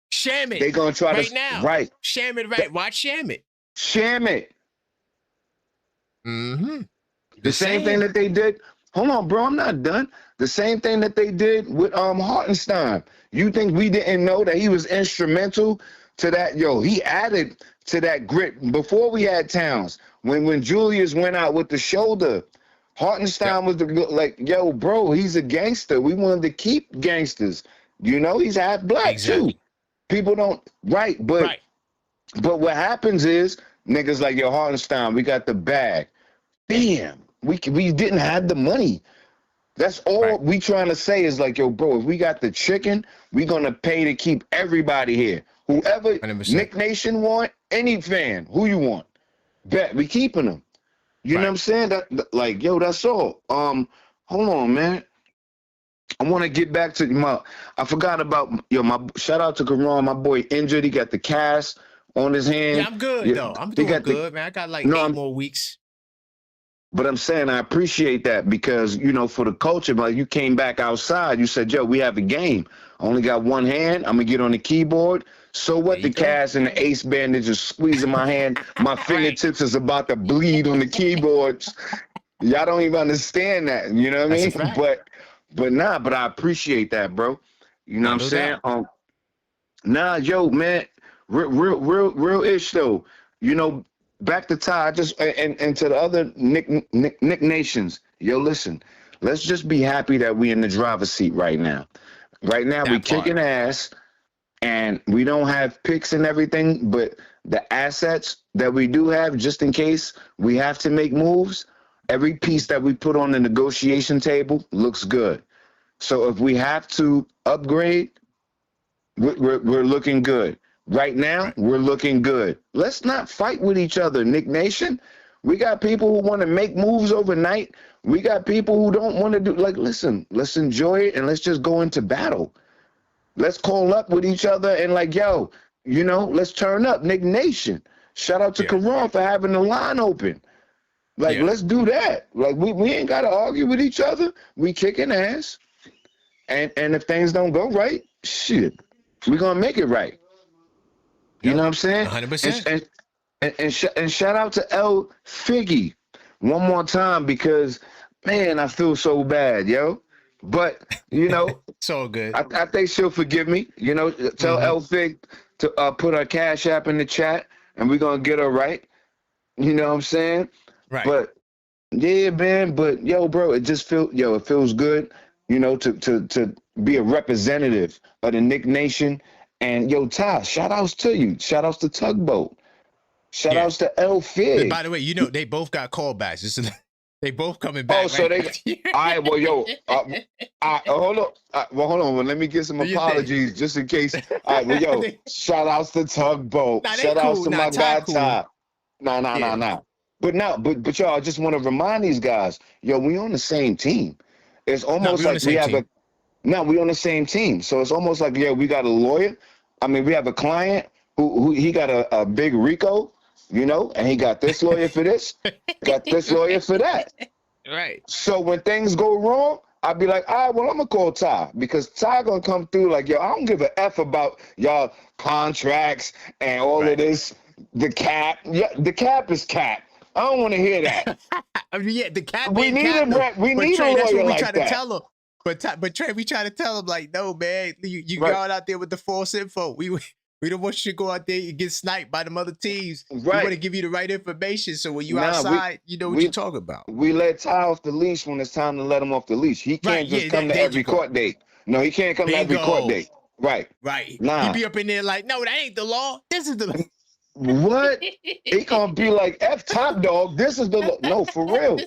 Sham it. They gonna try right to now. Right. Sham it right. Watch Sham it. Sham it. Mm-hmm. The same thing that they did. Hold on, bro. I'm not done. The same thing that they did with Hartenstein. You think we didn't know that he was instrumental to that? Yo, he added to that grit before we had Towns. When Julius went out with the shoulder, Hartenstein was like, yo, bro, he's a gangster. We wanted to keep gangsters. You know, he's half black too. People don't but what happens is niggas like yo, Hartenstein, we got the bag. Damn, we didn't have the money. That's all we trying to say is like, yo, bro, if we got the chicken, we gonna pay to keep everybody here. Whoever 100%. Nick Nation want, any fan, who you want, bet we keeping them. You know what I'm saying? That like, yo, that's all. Hold on, man. I want to get back to I forgot about my shout out to Karan, my boy injured. He got the cast on his hand. Yeah, I'm good though. I'm doing good, man. I got like 8 more weeks. But I'm saying I appreciate that because for the culture, like you came back outside, you said, yo, we have a game. I only got one hand. I'm gonna get on the keyboard. So what? The cast and the ace bandage is squeezing my hand. My fingertips is about to bleed on the keyboards. Y'all don't even understand that. You know what I mean? But I appreciate that, bro. You know what I'm saying? Nah, yo, man, real ish though. Back to Ty, and to the other Nick Nations. Yo, listen, let's just be happy that we in the driver's seat right now. Right now, we kicking ass, and we don't have picks and everything, but the assets that we do have, just in case we have to make moves, every piece that we put on the negotiation table looks good. So if we have to upgrade, we're looking good. Right now, we're looking good. Let's not fight with each other, Nick Nation. We got people who want to make moves overnight. We got people who don't want to do, like, listen, let's enjoy it and let's just go into battle. Let's call up with each other and like, yo, let's turn up, Nick Nation. Shout out to Karan for having the line open. Like, let's do that. Like, we ain't got to argue with each other. We kicking ass. And if things don't go right, shit, we're going to make it right. You know what I'm saying? 100%. And shout out to L Figgy one more time because, man, I feel so bad, yo. But, it's all good. I think she'll forgive me. Tell L Fig to put her Cash App in the chat, and we're gonna get her right. You know what I'm saying? Right. But yeah, man. But yo, bro, it feels good. You know, to be a representative of the Knick Nation. And yo, Ty, shout outs to you. Shout outs to Tugboat. Shout outs to L Fig. By the way, you know they both got callbacks. They both coming back. Oh, so they. All right. Well, yo. Hold on. Hold on. Well, let me get some apologies just in case. All right. Well, yo. Shout outs to Tugboat. Shout outs to my guy Ty. Nah. But y'all, I just want to remind these guys, yo, we on the same team. It's almost like we have we on the same team. So it's almost like, yeah, we got a lawyer. I mean, we have a client who he got a big RICO, you know, and he got this lawyer for this, got this lawyer for that. Right. So when things go wrong, I'd be like, all right, well, I'm gonna call Ty, because Ty gonna come through like, yo, I don't give a F about y'all contracts and all of this. The cap, yeah, the cap is cap. I don't want to hear that. I mean, yeah, the cap. We need a Trey, that's lawyer what we like try that. to tell him. But Trey, we try to tell him like, no, man, you going out there with the false info. We don't want you to go out there and get sniped by them other teams. Right. We want to give you the right information, so when you outside, you know what you're talking about. We let Ty off the leash when it's time to let him off the leash. He can't just come to every court date. No, he can't come to every court date. Right. Nah. He be up in there like, no, that ain't the law. This is the law. What? He gonna be like, F Top Dog. This is the law. No, for real.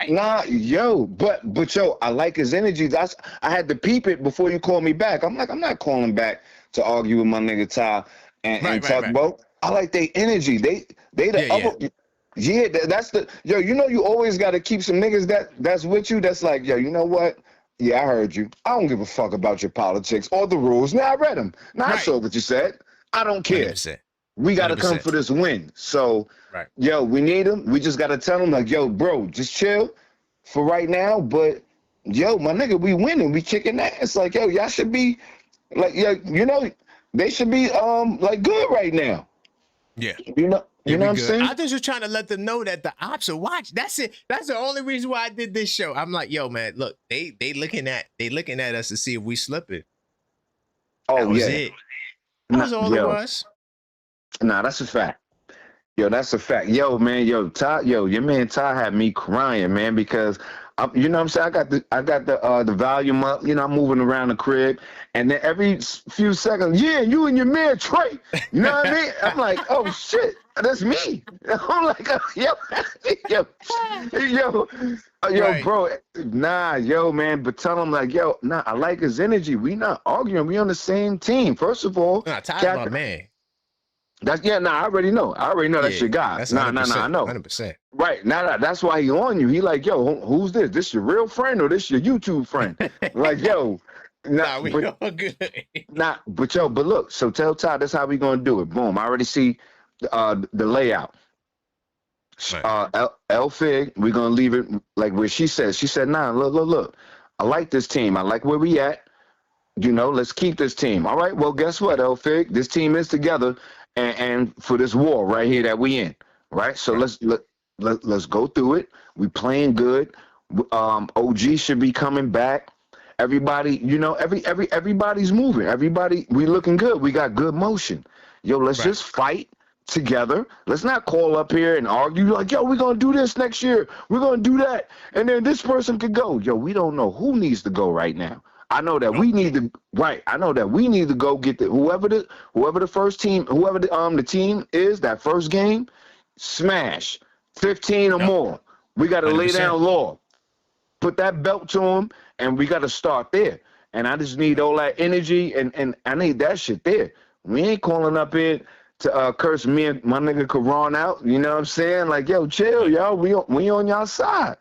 Nah, yo, but yo, I like his energy. I had to peep it before you call me back. I'm like, I'm not calling back to argue with my nigga Ty and Tugboat. I like their energy. They that's the yo. You know, you always got to keep some niggas that's with you. That's like, yo, you know what? Yeah, I heard you. I don't give a fuck about your politics or the rules. Now I read them. Now I saw what you said. I don't care. 100%. We got to come for this win. So, yo, we need him. We just got to tell him, like, yo, bro, just chill for right now. But, yo, my nigga, we winning. We kicking ass. Like, yo, y'all should be, like, yo, you know, they should be, like, good right now. Yeah. You know what I'm saying? I just was trying to let them know that the ops are watching. That's it. That's the only reason why I did this show. I'm like, yo, man, look, they looking at us to see if we slipping. Oh, that was yeah. it. That was all it was. Nah, that's a fact. Yo, that's a fact. Yo, man, Ty, your man Ty had me crying, man, because you know what I'm saying? I got the volume up, you know, I'm moving around the crib, and then every few seconds, yeah, you and your man Trey. You know what I mean? I'm like, oh shit, that's me. I'm like, yo, bro, nah, yo, man, but tell him like, yo, nah, I like his energy. We not arguing. We on the same team. First of all, Nah, Ty's my man. I already know. That's your guy. That's I know. 100%. Right. Now that's why he on you. He like, yo, who's this? This your real friend or this your YouTube friend? Like, yo, we all good. But look, so tell Ty that's how we gonna do it. Boom. I already see the layout. L Fig, we're gonna leave it like where she said. She said, nah, look. I like this team. I like where we at. You know, let's keep this team. All right. Well, guess what, L Fig? This team is together. And for this war right here that we in, right? So let's go through it. We playing good. OG should be coming back. Everybody, you know, everybody's moving. Everybody, we looking good. We got good motion. Yo, let's just fight together. Let's not call up here and argue like, yo, we're gonna do this next year. We're gonna do that, and then this person could go. Yo, we don't know who needs to go right now. I know that we need to I know that we need to go get whoever the first team, whoever the team is, that first game, smash 15 or more. We got to lay down law, put that belt to them, and we got to start there. And I just need all that energy, and I need that shit there. We ain't calling up here to curse me and my nigga Karan out. You know what I'm saying? Like, yo, chill, y'all. We on y'all side.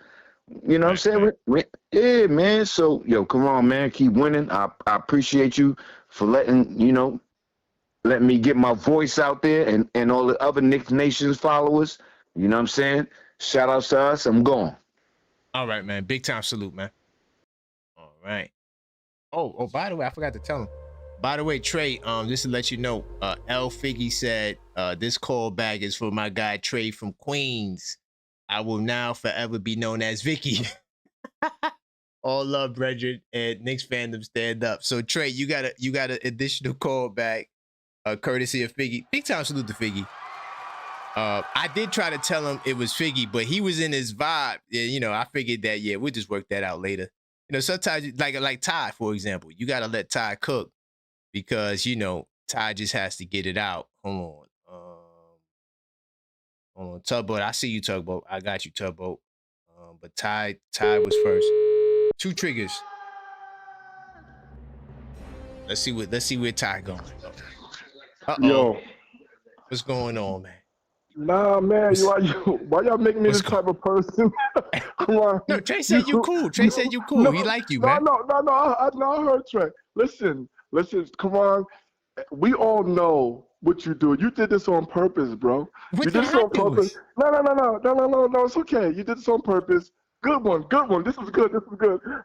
You know what I'm saying? Yeah, man. So, yo, come on, man. Keep winning. I appreciate you for letting me get my voice out there and all the other Knicks Nations followers. You know what I'm saying? Shout outs to us. I'm going. All right, man. Big time salute, man. All right. Oh, by the way, I forgot to tell him. By the way, Trey, just to let you know, L Figgy said this call bag is for my guy Trey from Queens. I will now forever be known as Vicky. All love, brethren, and Knicks fandom stand up. So Trey, you got an additional call back courtesy of Figgy. Big time salute to Figgy. I did try to tell him it was Figgy, but he was in his vibe. Yeah, you know, I figured that, yeah, we'll just work that out later. You know, sometimes, like Ty, for example, you got to let Ty cook because, you know, Ty just has to get it out. Hold on. Tugboat. I see you, Tugboat. I got you, Tugboat. But Ty was first. 2 triggers. Let's see where Ty going. Yo. What's going on, man? Nah, man, why y'all make me this type of person? Come on. No, Trey said you cool. Trey said you cool. He like you, man. No, I heard Trey. Listen, come on. We all know what you do. You did this on purpose, bro. You did this on purpose. No, it's okay. You did this on purpose. Good one. This is good.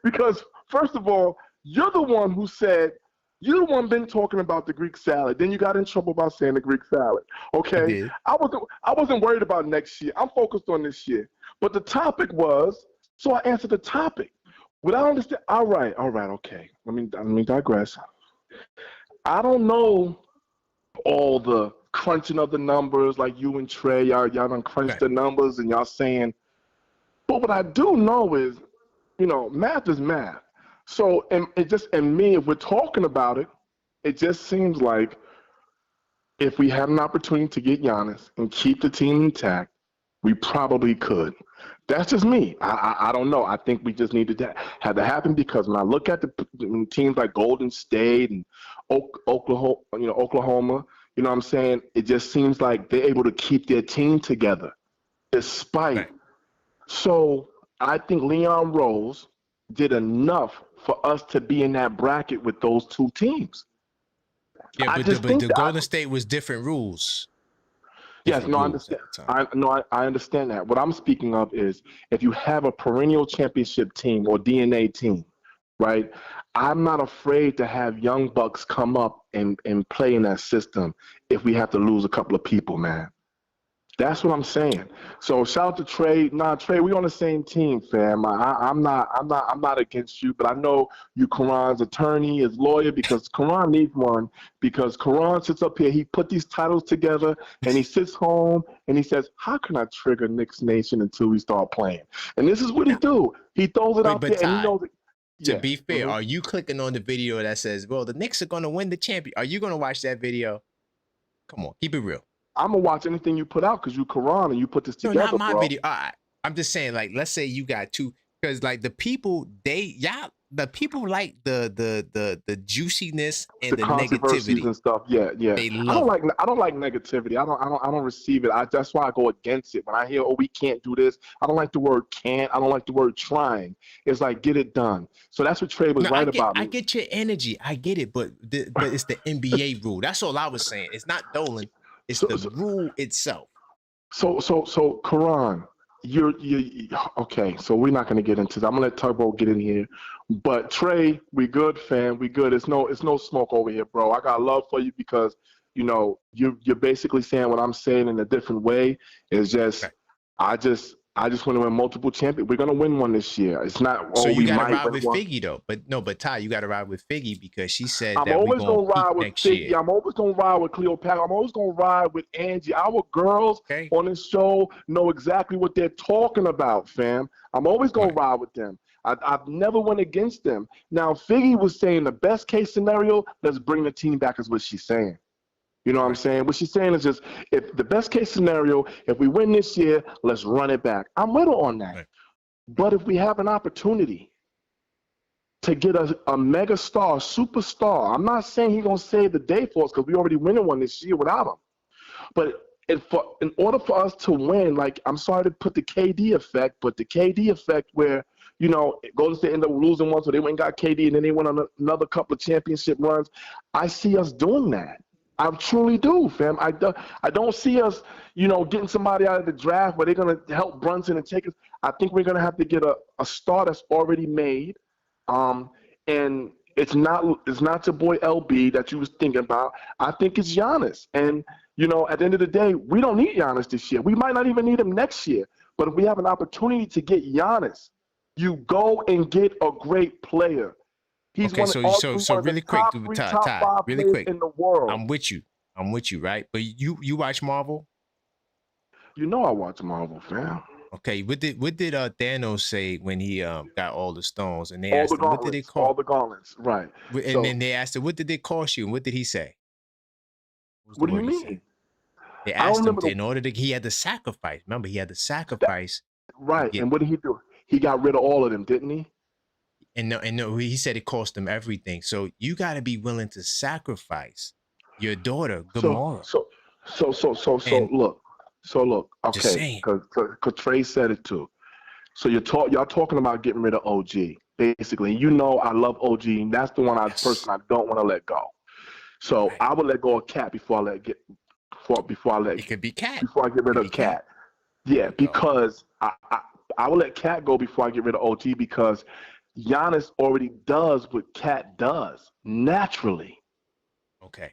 Because, first of all, you're the one who said, you're the one been talking about the Greek salad. Then you got in trouble about saying the Greek salad. Okay? I wasn't worried about next year. I'm focused on this year. But the topic was, so I answered the topic. Without understand. All right, okay. Let me digress. I don't know all the crunching of the numbers like you and Trey. Y'all done crunched the numbers and y'all saying. But what I do know is, you know, math is math. So, and if we're talking about it, it just seems like if we had an opportunity to get Giannis and keep the team intact, we probably could. That's just me. I don't know. I think we just needed to have that happen because when I look at the teams like Golden State and Oklahoma, you know what I'm saying? It just seems like they're able to keep their team together despite. Right. So I think Leon Rose did enough for us to be in that bracket with those 2 teams. Yeah, but the Golden State was different rules. Yes, no, I understand. I understand that. What I'm speaking of is if you have a perennial championship team or DNA team, right? I'm not afraid to have young bucks come up and play in that system if we have to lose a couple of people, man. That's what I'm saying. So shout out to Trey. Nah, Trey, we on the same team, fam. I'm not against you, but I know you Karan's attorney, his lawyer, because Karan needs one. Because Karan sits up here, he put these titles together, and he sits home and he says, "How can I trigger Knicks Nation until we start playing?" And this is what he do. He throws it out there, and he knows it. To be fair, are you clicking on the video that says, "Well, the Knicks are going to win the champion"? Are you going to watch that video? Come on, keep it real. I'm gonna watch anything you put out because you Quran and you put this together. No, not my bro. video. I'm just saying, like, let's say you got 2, because like the people like the juiciness and the negativity and stuff. Yeah. They I don't like negativity. I don't receive it. That's why I go against it. When I hear, "Oh, we can't do this," I don't like the word "can't." I don't like the word "trying." It's like, get it done. So that's what Trey was about. I get your energy. I get it, but it's the NBA rule. That's all I was saying. It's not Dolan. It's the rule itself. So, Karan, you're okay. So we're not gonna get into that. I'm gonna let Tugboat get in here. But Trey, we good, fam. We good. It's no smoke over here, bro. I got love for you because you know you're basically saying what I'm saying in a different way. It's just I just want to win multiple champions. We're gonna win one this year. It's not. So you gotta ride with Figgy though. But Ty, you gotta ride with Figgy because she said that we're gonna ride with Figgy. I'm always gonna ride with Cleopatra. I'm always gonna ride with Angie. Our girls on this show know exactly what they're talking about, fam. I'm always gonna ride with them. I've never went against them. Now Figgy was saying the best case scenario, let's bring the team back, is what she's saying. You know what I'm saying? What she's saying is just, if the best case scenario, if we win this year, let's run it back. I'm with her on that. Right. But if we have an opportunity to get a mega star, superstar, I'm not saying he's going to save the day for us because we already winning one this year without him. But in order for us to win, like, I'm sorry to put the KD effect, but the KD effect where, you know, Golden State ended up losing one, so they went and got KD, and then they went on another couple of championship runs. I see us doing that. I truly do, fam. I don't see us, you know, getting somebody out of the draft where they're going to help Brunson and take us. I think we're going to have to get a star that's already made. And it's not your boy LB that you was thinking about. I think it's Giannis. And, you know, at the end of the day, we don't need Giannis this year. We might not even need him next year. But if we have an opportunity to get Giannis, you go and get a great player. He's okay, so really quick, Ty, really quick. In the world. I'm with you. I'm with you, right? But you watch Marvel? You know I watch Marvel, fam. Okay, what did Thanos say when he got all the stones? And they All asked the him, what did it gauntlets, cost? all the gauntlets, right? And then they asked him, what did it cost you? And what did he say? What do you mean? They asked him in order to, he had to sacrifice. Remember, he had to sacrifice. Right. And what did he do? He got rid of all of them, didn't he? And no, he said it cost him everything. So you got to be willing to sacrifice your daughter, Gamora. Look, okay, because Trey said it too. So y'all talking about getting rid of OG, basically. You know I love OG, and that's the person I don't want to let go. So I would let go of Cat before I get rid of Cat. Yeah, because I will let Cat go before I get rid of OG, because Giannis already does what Cat does naturally. Okay.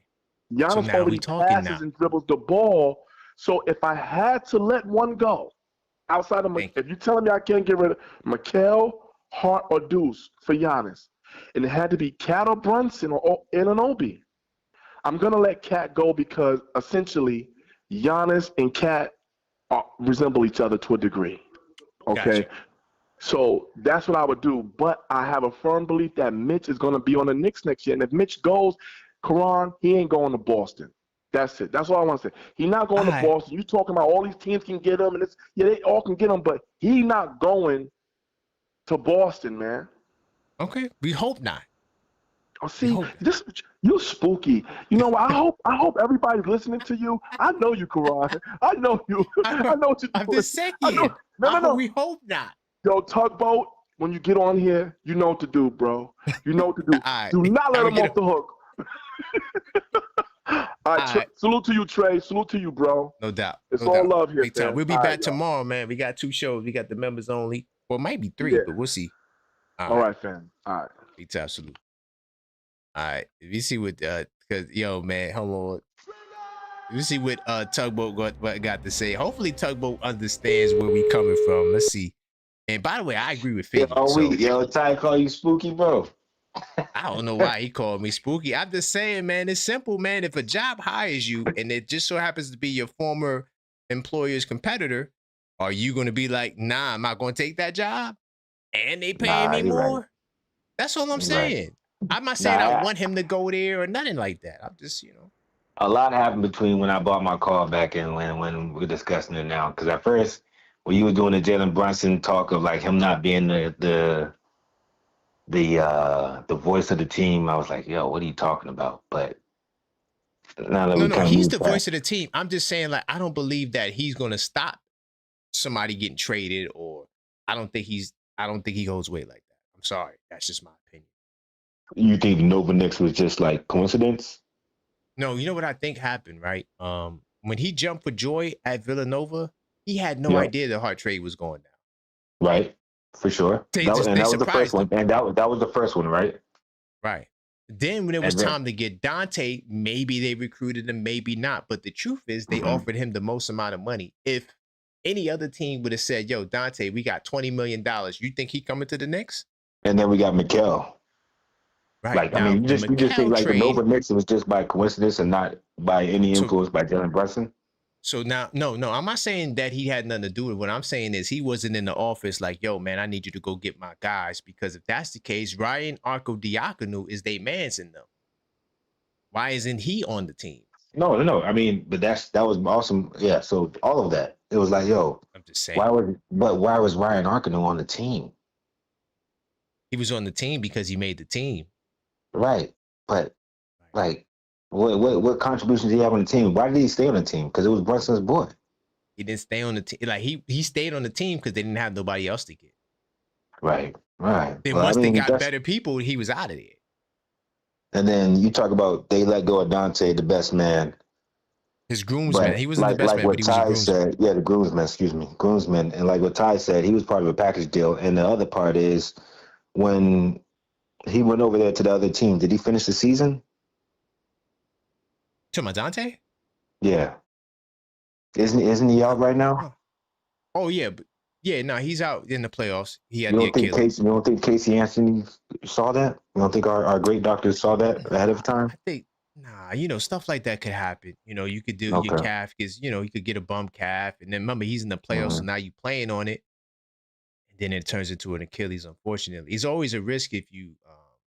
Giannis already passes and dribbles the ball. So if I had to let one go, outside of if you're telling me I can't get rid of Mikal, Hart, or Deuce for Giannis, and it had to be Cat or Brunson or Anunoby, I'm gonna let Cat go, because essentially Giannis and Cat resemble each other to a degree. Okay. Gotcha. So that's what I would do. But I have a firm belief that Mitch is going to be on the Knicks next year. And if Mitch goes, Karan, he ain't going to Boston. That's it. That's all I want to say. He's not going to Boston. You talking about all these teams can get him, and they all can get him, but he's not going to Boston, man. Okay. We hope not. Oh, see, you're spooky. You know, I hope everybody's listening to you. I know you, Karan. I know you. I know what you're doing. I'm just saying. No. We hope not. Yo, Tugboat, when you get on here, you know what to do, bro. You know what to do. Do not let him off the hook. All right, salute to you, Trey. Salute to you, bro. No doubt. It's all love here, man. We'll be back tomorrow, man. We got 2 shows. We got the members only. Well, it might be 3, but we'll see. All right, fam. All right. Big time salute. All right. If you see what, because, yo, man, hold on. If you see what Tugboat got to say. Hopefully, Tugboat understands where we coming from. Let's see. And by the way, I agree with Figgy. Ty call you spooky, bro. I don't know why he called me spooky. I'm just saying, man, it's simple, man. If a job hires you and it just so happens to be your former employer's competitor, are you going to be like, nah, I'm not going to take that job? And they paying me more? Right. That's all I'm saying. Right. I'm not saying I want him to go there or nothing like that. I'm just, A lot happened between when I bought my car back and when we're discussing it now. Because at first, when you were doing the Jalen Brunson talk of like him not being the voice of the team, I was like, yo, what are you talking about? But now that he's the voice of the team. I'm just saying, like, I don't believe that he's gonna stop somebody getting traded, or I don't think he holds weight like that. I'm sorry. That's just my opinion. You think Nova Knicks was just like coincidence? No, you know what I think happened, right? When he jumped for joy at Villanova, he had no idea the Hart trade was going down. Right, for sure. That was the first one, and that was the first one, right? Right. Then when it was time to get Dante, maybe they recruited him, maybe not. But the truth is, they offered him the most amount of money. If any other team would have said, "Yo, Dante, we got $20 million," you think he coming to the Knicks? And then we got Mikal. Right. Like, now, you just think like the Nova Knicks was just by coincidence and not by any influence by Jalen Brunson. So now, no, I'm not saying that he had nothing to do with it. What I'm saying is he wasn't in the office like, yo, man, I need you to go get my guys. Because if that's the case, Ryan Arco-Diacono is they mans in them. Why isn't he on the team? No. I mean, but that was awesome. Yeah, so all of that. It was like, yo, I'm just saying. Why was Ryan Arco on the team? He was on the team because he made the team. Right. But, like, what contributions did he have on the team? Why did he stay on the team? Because it was Brunson's boy. He didn't stay on the team. Like, he stayed on the team because they didn't have nobody else to get. Right. Then once they got better people, he was out of there. And then you talk about they let go of Dante, the best man. His groomsman. He wasn't the best man, but he was a groomsman. Said, the groomsman, excuse me. Groomsman. And like what Ty said, he was part of a package deal. And the other part is when he went over there to the other team, did he finish the season? To my Dante? Yeah. Isn't he out right now? Oh yeah, but he's out in the playoffs. He had you don't think Casey Anthony saw that? You don't think our great doctors saw that ahead of time? I think Nah, you know, stuff like that could happen. You know, you could do your calf because, you know, you could get a bum calf. And then remember, he's in the playoffs, so now you playing on it. And then it turns into an Achilles, unfortunately. It's always a risk if you,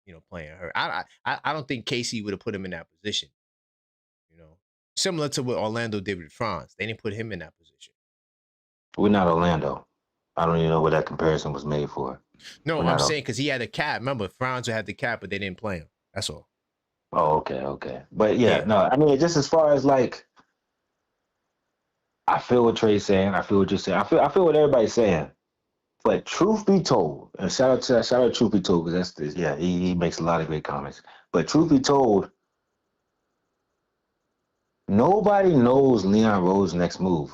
you know, playing hurt. I don't think KC would have put him in that position. You know, similar to what Orlando did with Franz. They didn't put him in that position. We're not Orlando. I don't even know what that comparison was made for. No, I'm saying because he had a cap. Remember, Franz had the cap, but they didn't play him. That's all. Oh, okay. But yeah, no, I mean, just as far as like, I feel what Trey's saying. I feel what you're saying. I feel what everybody's saying. But truth be told, and shout out Truth Be Told, because he makes a lot of great comments. But truth be told, nobody knows Leon Rose's next move.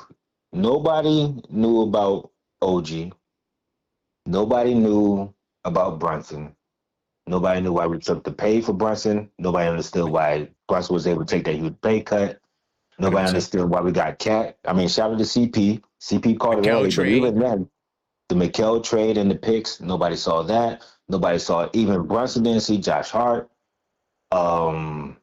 Nobody knew about OG. Nobody knew about Brunson. Nobody knew why we took the pay for Brunson. Nobody understood why Brunson was able to take that huge pay cut. Nobody understood why we got Cat. I mean, shout out to CP. CP called it early, but even then, the McHale trade and the picks, nobody saw that. Nobody saw it. Even Brunson didn't see Josh Hart. Nobody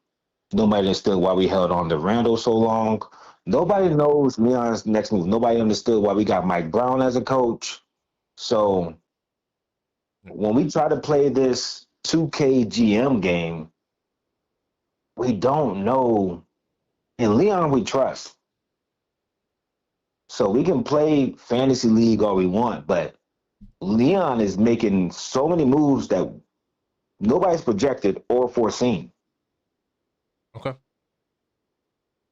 understood why we held on to Randall so long. Nobody knows Leon's next move. Nobody understood why we got Mike Brown as a coach. So when we try to play this 2K GM game, we don't know. In Leon, we trust. So we can play fantasy league all we want, but Leon is making so many moves that nobody's projected or foreseen. Okay.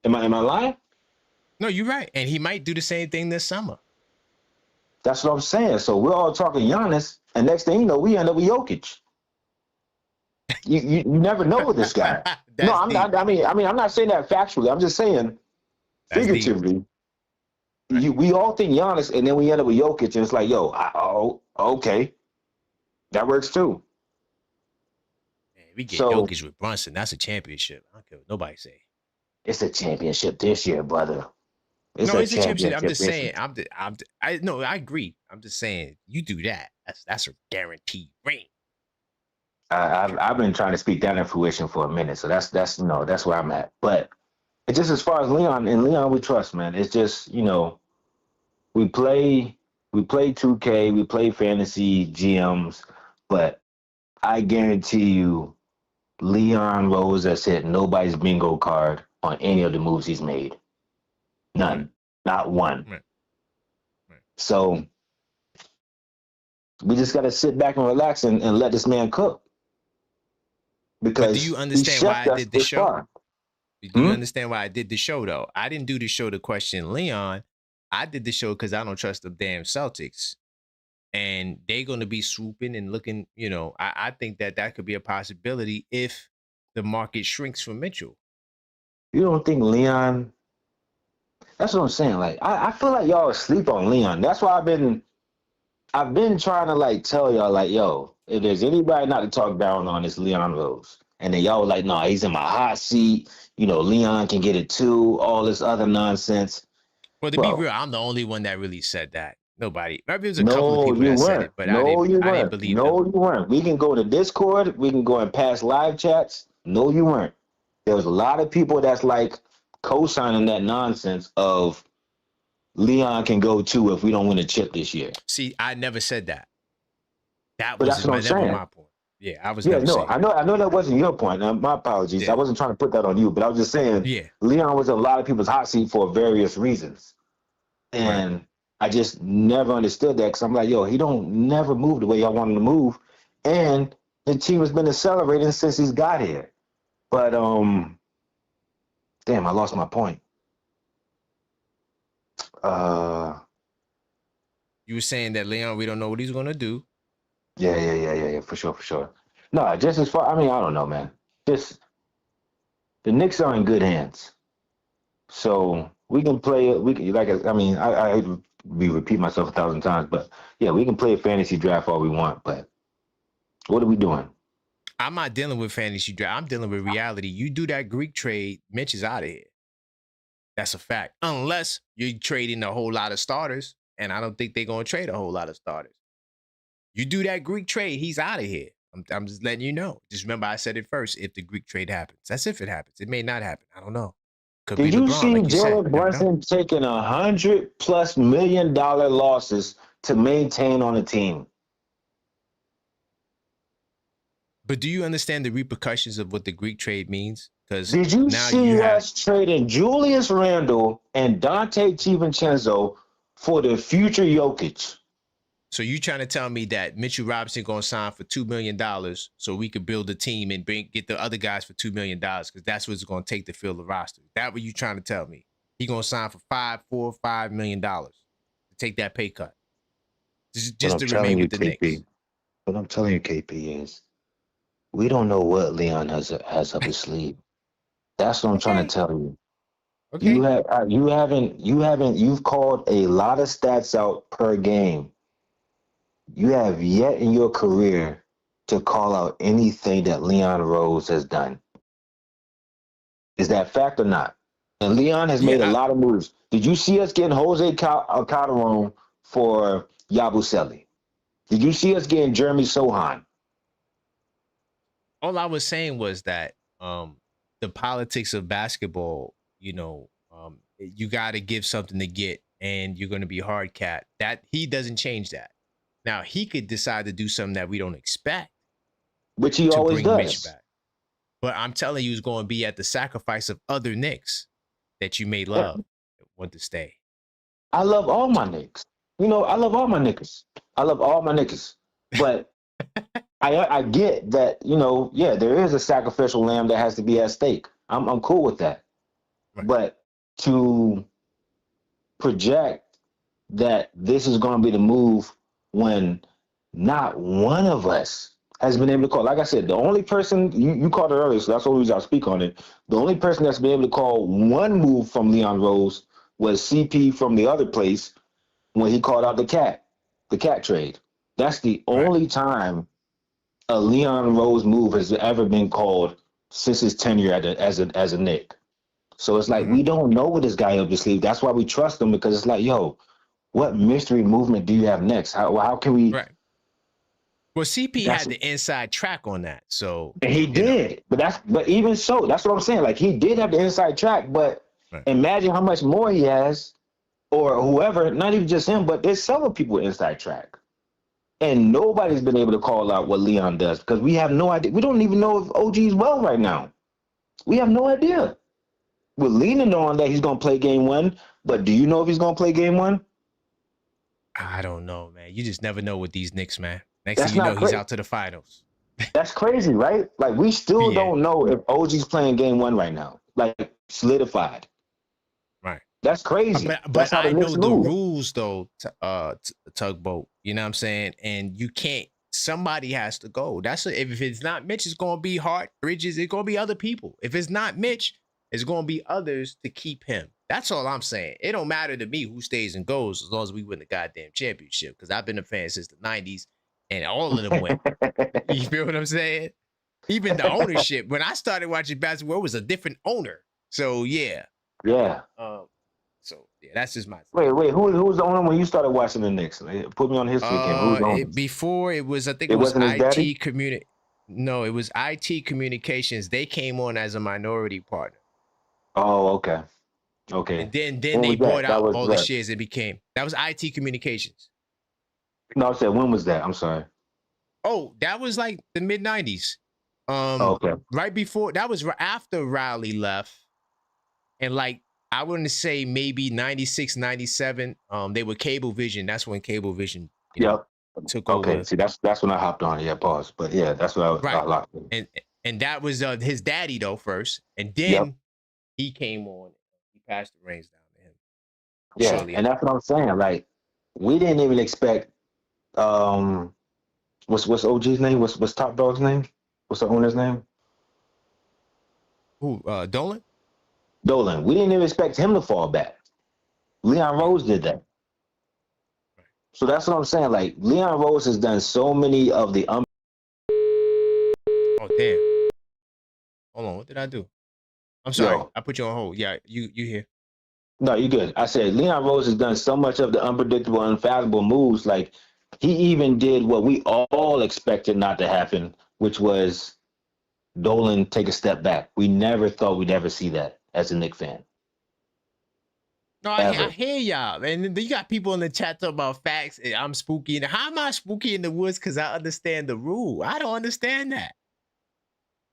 Am I lying? No, you're right. And he might do the same thing this summer. That's what I'm saying. So we're all talking Giannis, and next thing you know, we end up with Jokic. You never know with this guy. No, I'm not. I mean, I'm not saying that factually. I'm just saying figuratively. We all think Giannis, and then we end up with Jokic, and it's like, okay, that works too. Man, we get Jokic with Brunson. That's a championship. I don't care what nobody say. It's a championship this year, brother. It's a championship. I'm just saying. I agree. I'm just saying. You do that. That's a guaranteed ring. I've been trying to speak that in fruition for a minute, so that's where I'm at. But it's just as far as Leon, and Leon we trust, man. It's just, we play 2K, we play fantasy GMs, but I guarantee you, Leon Rose has hit nobody's bingo card on any of the moves he's made. None, not one. Right. So we just got to sit back and relax and let this man cook. Because do you understand why I did the show? Do you understand why I did the show, though? I didn't do the show to question Leon. I did the show because I don't trust the damn Celtics. And they're going to be swooping and looking, I think that could be a possibility if the market shrinks for Mitchell. You don't think Leon... That's what I'm saying. Like, I feel like y'all asleep on Leon. That's why I've been trying to, tell y'all, yo, if there's anybody not to talk down on, it's Leon Rose. And then y'all were like, no, he's in my hot seat. Leon can get it too. All this other nonsense. Well, to be real, I'm the only one that really said that. Nobody. Maybe there's a couple of people that said it, but I didn't believe them. No, you weren't. We can go to Discord. We can go and pass live chats. No, you weren't. There was a lot of people that's co-signing that nonsense of Leon can go too if we don't win a chip this year. See, I never said that. But that's what I'm saying. My point. Yeah, I was never saying. I know that wasn't your point. My apologies. Yeah. I wasn't trying to put that on you, but I was just saying Leon was in a lot of people's hot seat for various reasons. And I just never understood that because I'm like, he don't never move the way y'all want him to move. And the team has been accelerating since he's got here. But, damn, I lost my point. You were saying that Leon, we don't know what he's going to do. Yeah, for sure. No, just as far, I don't know, man. The Knicks are in good hands. So we can play, I repeat myself 1,000 times, but yeah, we can play a fantasy draft all we want, but what are we doing? I'm not dealing with fantasy draft. I'm dealing with reality. You do that Greek trade, Mitch is out of here. That's a fact. Unless you're trading a whole lot of starters, and I don't think they're going to trade a whole lot of starters. You do that Greek trade, he's out of here. I'm just letting you know. Just remember, I said it first. If the Greek trade happens, that's if it happens. It may not happen. I don't know. Could Did be you LeBron, see like you said. Jalen Brunson taking $100+ million losses to maintain on a team? But do you understand the repercussions of what the Greek trade means? Because did you now see you have us trading Julius Randle and Dante DiVincenzo for the future Jokic? So you trying to tell me that Mitchell Robinson gonna sign for $2 million so we could build a team and get the other guys for $2 million because that's what it's gonna take to fill the roster? That what you trying to tell me? He gonna sign for $5 million to take that pay cut just to remain with the Knicks. What I'm telling you, KP, is we don't know what Leon has up his sleeve. That's what I'm trying to tell you. Okay. You've called a lot of stats out per game. You have yet in your career to call out anything that Leon Rose has done. Is that fact or not? And Leon has made a lot of moves. Did you see us getting Jose Calderon for Yabusele? Did you see us getting Jeremy Sohan? All I was saying was that the politics of basketball, you got to give something to get, and you're going to be hard cat. That he doesn't change that. Now he could decide to do something that we don't expect, which he always does. Mitch back. But I'm telling you, it's going to be at the sacrifice of other Knicks that you may love, want to stay. I love all my Knicks. I love all my niggas. I love all my niggas. But I get that, there is a sacrificial lamb that has to be at stake. I'm cool with that. Right. But to project that this is going to be the move when not one of us has been able to call. Like I said, the only person, you called it earlier, so that's the reason I'll speak on it. The only person that's been able to call one move from Leon Rose was CP from the other place when he called out the cat trade. That's the only time a Leon Rose move has ever been called since his tenure as a Knick. So it's like, we don't know what this guy up his sleeve. That's why we trust him, because it's like, yo, what mystery movement do you have next? How can we? Right. Well, CP had the inside track on that, so and he did. But even so, that's what I'm saying. Like, he did have the inside track, but imagine how much more he has, or whoever. Not even just him, but there's several people with inside track, and nobody's been able to call out what Leon does because we have no idea. We don't even know if OG is well right now. We have no idea. We're leaning on that he's going to play game one, but do you know if he's going to play game one? I don't know, man. You just never know with these Knicks, man. Next thing you know, he's out to the finals. That's crazy, right? Like, we still don't know if OG's playing game one right now. Like, solidified. Right. That's crazy. But I know the rules, though, Tugboat. You know what I'm saying? And you can't. Somebody has to go. If it's not Mitch, it's going to be Hart, Bridges. It's going to be other people. If it's not Mitch, it's going to be others to keep him. That's all I'm saying. It don't matter to me who stays and goes as long as we win the goddamn championship, because I've been a fan since the 90s, and all of them win. You feel what I'm saying? Even the ownership. When I started watching basketball, it was a different owner. So, yeah. Yeah. That's just my thing. Wait. Who was the owner when you started watching the Knicks? Put me on history again. Before it was, I think it was IT Community. No, it was IT Communications. They came on as a minority partner. Oh, okay. Okay. And then they bought out all the shares. That was IT Communications. No, I said, when was that? I'm sorry. Oh, that was like the mid 90s. Okay. Right before, that was after Riley left. And like, I wouldn't say maybe 96, 97. They were Cablevision. That's when Cablevision took over. Okay, see, that's when I hopped on. Yeah, pause. But yeah, that's what I locked in. And that was his daddy though first, and then he came on. He passed the reins down to him. Yeah, and that's what I'm saying. Like, we didn't even expect. What's OG's name? What's Top Dog's name? What's the owner's name? Who? Dolan. Dolan. We didn't even expect him to fall back. Leon Rose did that. So that's what I'm saying. Like, Leon Rose has done so many of the. Oh damn! Hold on, what did I do? I'm sorry, I put you on hold. Yeah, you here? No, you good. I said Leon Rose has done so much of the unpredictable, unfathomable moves. Like, he even did what we all expected not to happen which was Dolan take a step back. We never thought we'd ever see that as a Knicks fan. No, I hear y'all. And you got people in the chat talking about facts. I'm spooky. How am I spooky in the woods? Because I understand the rule. I don't understand that.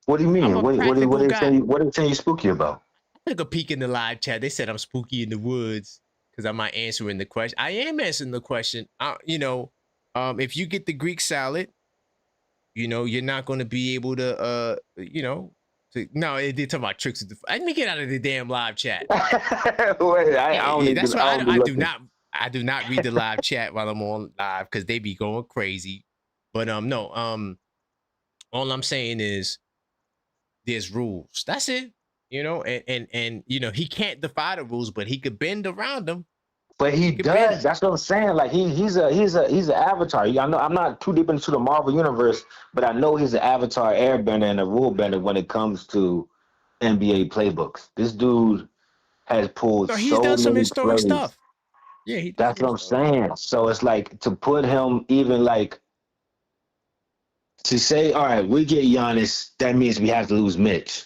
What do you mean? What are they saying you spooky about? I took a peek in the live chat. They said I'm spooky in the woods because I'm not answering the question. I am answering the question. If you get the Greek salad, you're not going to be able to, no, they talking about tricks. Let me get out of the damn live chat. Wait, I do not read the live chat while I'm on live because they be going crazy. But all I'm saying is there's rules. That's it. And he can't defy the rules, but he could bend around them. But he does. That's what I'm saying. Like he's an avatar. I know I'm not too deep into the Marvel universe, but I know he's an avatar airbender and a rule bender when it comes to NBA playbooks. This dude has pulled he's done some historic plays. Stuff. Yeah, that's what I'm saying. So it's like to put him even like to say, all right, we get Giannis, that means we have to lose Mitch.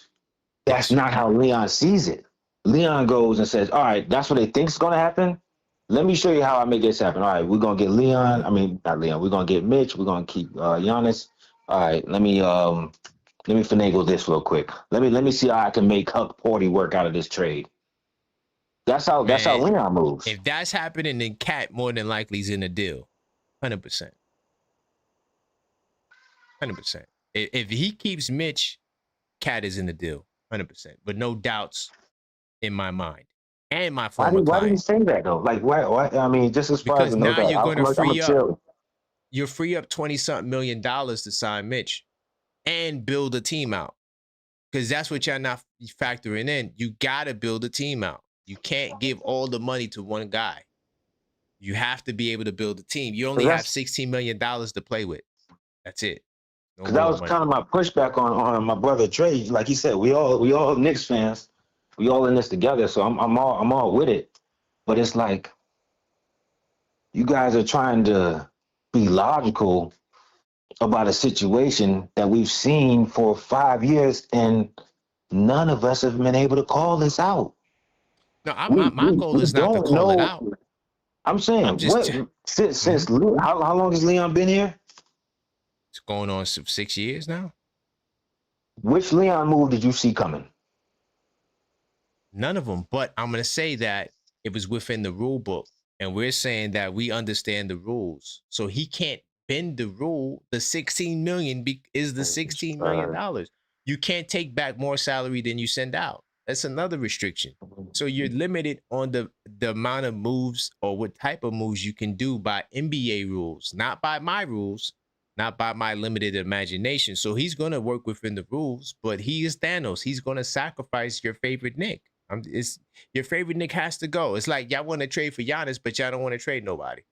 That's not how Leon sees it. Leon goes and says, all right, that's what they think is going to happen. Let me show you how I make this happen. All right, we're going to get Leon. I mean, not Leon. We're going to get Mitch. We're going to keep Giannis. All right, let me finagle this real quick. Let me see how I can make Huck Porty work out of this trade. That's how Leon moves. If that's happening, then Cat more than likely is in the deal. 100%. 100%. If he keeps Mitch, Cat is in the deal. 100%. But no doubts in my mind. And my former why do you say that though? Like why? I mean, just as far as now you're going to free up. You free up $20-something million to sign Mitch, and build a team out. Because that's what y'all not factoring in. You gotta build a team out. You can't give all the money to one guy. You have to be able to build a team. You only have $16 million to play with. That's it. Because that was kind of my pushback on my brother Trey. Like he said, we all Knicks fans. We all in this together, so I'm all with it. But it's like you guys are trying to be logical about a situation that we've seen for 5 years, and none of us have been able to call this out. No, my goal is not to call it out. I'm saying, since how long has Leon been here? It's going on 6 years now. Which Leon move did you see coming? None of them, but I'm going to say that it was within the rule book, and we're saying that we understand the rules. So he can't bend the rule. The $16 million is the $16 million. You can't take back more salary than you send out. That's another restriction. So you're limited on the amount of moves or what type of moves you can do by NBA rules, not by my rules, not by my limited imagination. So he's going to work within the rules, but he is Thanos. He's going to sacrifice your favorite Knick. Your favorite Knick has to go. It's like y'all want to trade for Giannis, but y'all don't want to trade nobody.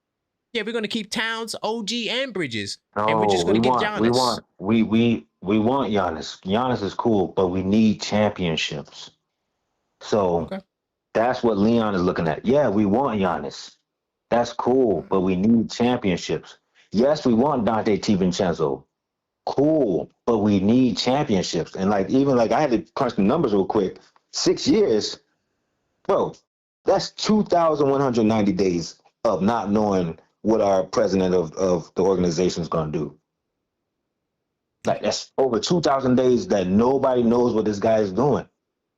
Yeah, we're going to keep Towns, OG, and Bridges, and we're just going to get Giannis. We want Giannis. Giannis is cool, but we need championships. So that's what Leon is looking at. Yeah, we want Giannis. That's cool, but we need championships. Yes, we want Dante DiVincenzo. Cool, but we need championships. And I had to crunch the numbers real quick. 6 years, bro, that's 2,190 days of not knowing what our president of the organization is going to do. Like, that's over 2,000 days that nobody knows what this guy is doing.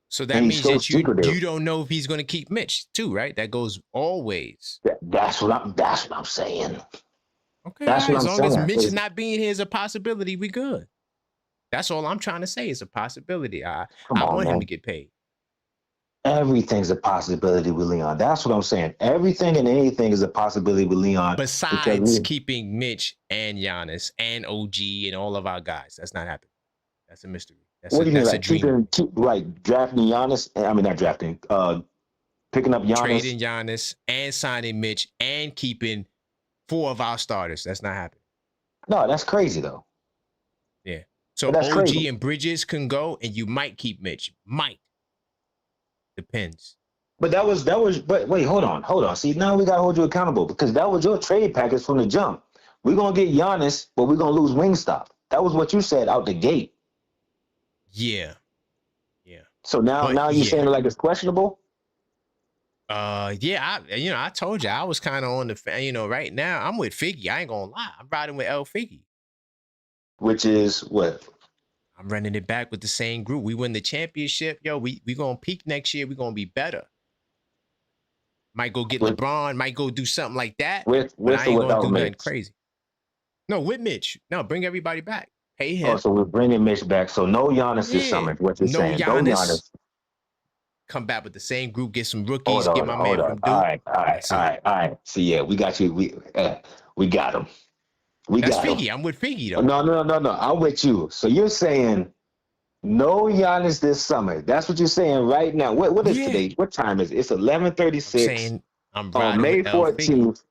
So that means that you don't know if he's going to keep Mitch too, right? That goes always. That's what I'm saying. Okay, as long as Mitch not being here is a possibility, we good. That's all I'm trying to say is a possibility. I want him to get paid. Everything's a possibility with Leon. That's what I'm saying. Everything and anything is a possibility with Leon. Besides keeping Mitch and Giannis and OG and all of our guys. That's not happening. That's a mystery. What do you mean? Like drafting Giannis? I mean, not drafting. Picking up Giannis. Trading Giannis and signing Mitch and keeping 4 of our starters. That's not happening. No, that's crazy though. Yeah. So OG crazy. And Bridges can go, and you might keep Mitch. Might. Depends. But but wait, hold on. See, now we gotta hold you accountable because that was your trade package from the jump. We're gonna get Giannis, but we're gonna lose Wingstop. That was what you said out the gate. Yeah. So now you're saying like it's questionable? Yeah, I told you I was kind of on the right now I'm with Figgy. I ain't gonna lie. I'm riding with L Figgy. Which is what? I'm running it back with the same group. We win the championship. Yo, we gonna peak next year. We gonna be better. Might go get LeBron, might go do something like that. With I ain't gonna do nothing Mitch? crazy. No, with Mitch. No, bring everybody back. Pay him. Oh, so we're bringing Mitch back. So no Giannis this summer. What you're saying? No Giannis. Come back with the same group. Get some rookies. Get my man from Duke. All right. See, yeah, we got you. We got him. That's Figgy. I'm with Figgy though. No. I'm with you. So you're saying no Giannis this summer. That's what you're saying right now. What is today? What time is it? It's 11:36. I'm on May 14th.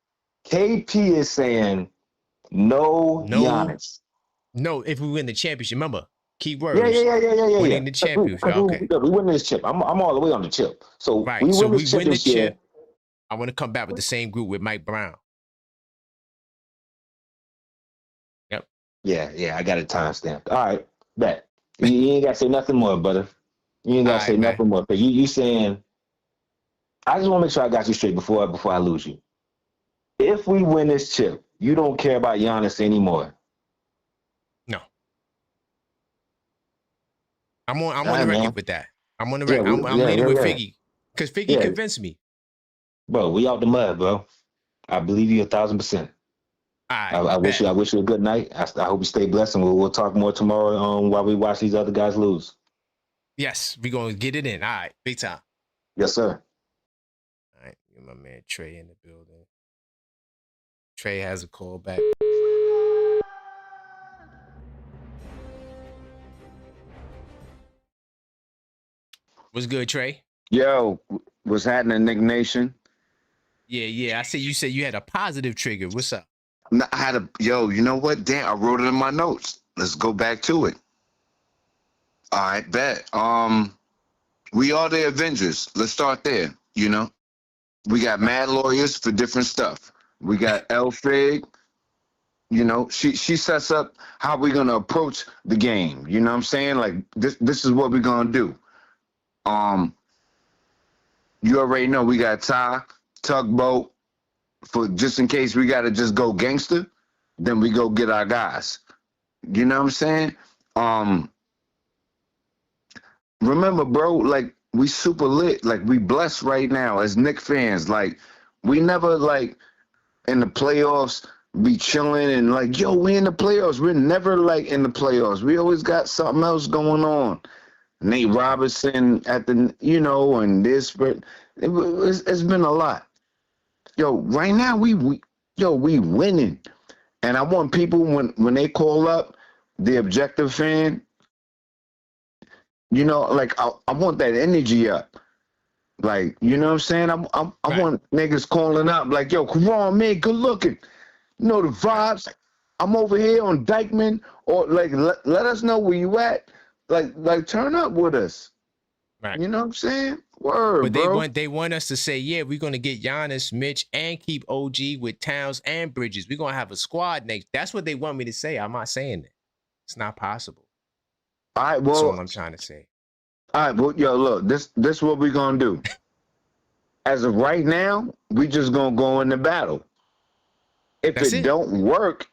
KP is saying no Giannis. No, if we win the championship, remember, key words. Yeah. Winning the championship. Okay. We win this chip. I'm all the way on the chip. So right. We so win we this chip win the this year. chip. I want to come back with the same group with Mike Brown. Yep. Yeah. I got it timestamped. All right, bet. You ain't got to say nothing more, brother. You ain't got to say nothing more. But you saying, I just want to make sure I got you straight before I lose you. If we win this chip, you don't care about Giannis anymore. No. I'm on the record with that. I'm on the record. I'm leading with Figgy. Because Figgy convinced me. Bro, we out the mud, bro. I believe you 1,000%. I wish you a good night. I hope you stay blessed, and we'll talk more tomorrow while we watch these other guys lose. Yes, we're going to get it in. All right, big time. Yes, sir. All right, get my man Trey in the building. Trey has a call back. What's good, Trey? Yo, what's happening, Nick Nation? Yeah. You said you had a positive trigger. What's up? I had you know what? Damn, I wrote it in my notes. Let's go back to it. All right, bet. We are the Avengers. Let's start there, you know? We got mad lawyers for different stuff. We got L Fig. You know, she sets up how we're gonna approach the game. You know what I'm saying? Like this is what we're gonna do. You already know we got Tugboat for just in case we gotta just go gangster, then we go get our guys. You know what I'm saying? Remember, bro, like we super lit, like we blessed right now as Knicks fans. Like we never like in the playoffs be chilling and like, yo, we in the playoffs. We're never like in the playoffs. We always got something else going on. Nate Robinson at the, and this, but it's been a lot. Yo, right now we winning. And I want people when they call up the objective fan, like I want that energy up. Like, you know what I'm saying? I want niggas calling up like, yo, come on, man, good looking. You know the vibes. I'm over here on Dykeman, or like let us know where you at. Like turn up with us. Right. You know what I'm saying? Word, but bro. they want us to say, yeah, we're gonna get Giannis, Mitch, and keep OG with Towns and Bridges. We're gonna have a squad next. That's what they want me to say. I'm not saying that. It's not possible. All right, well, that's all I'm trying to say. All right, well, yo, look, this is what we're gonna do. As of right now, we just gonna go into battle. If it don't work,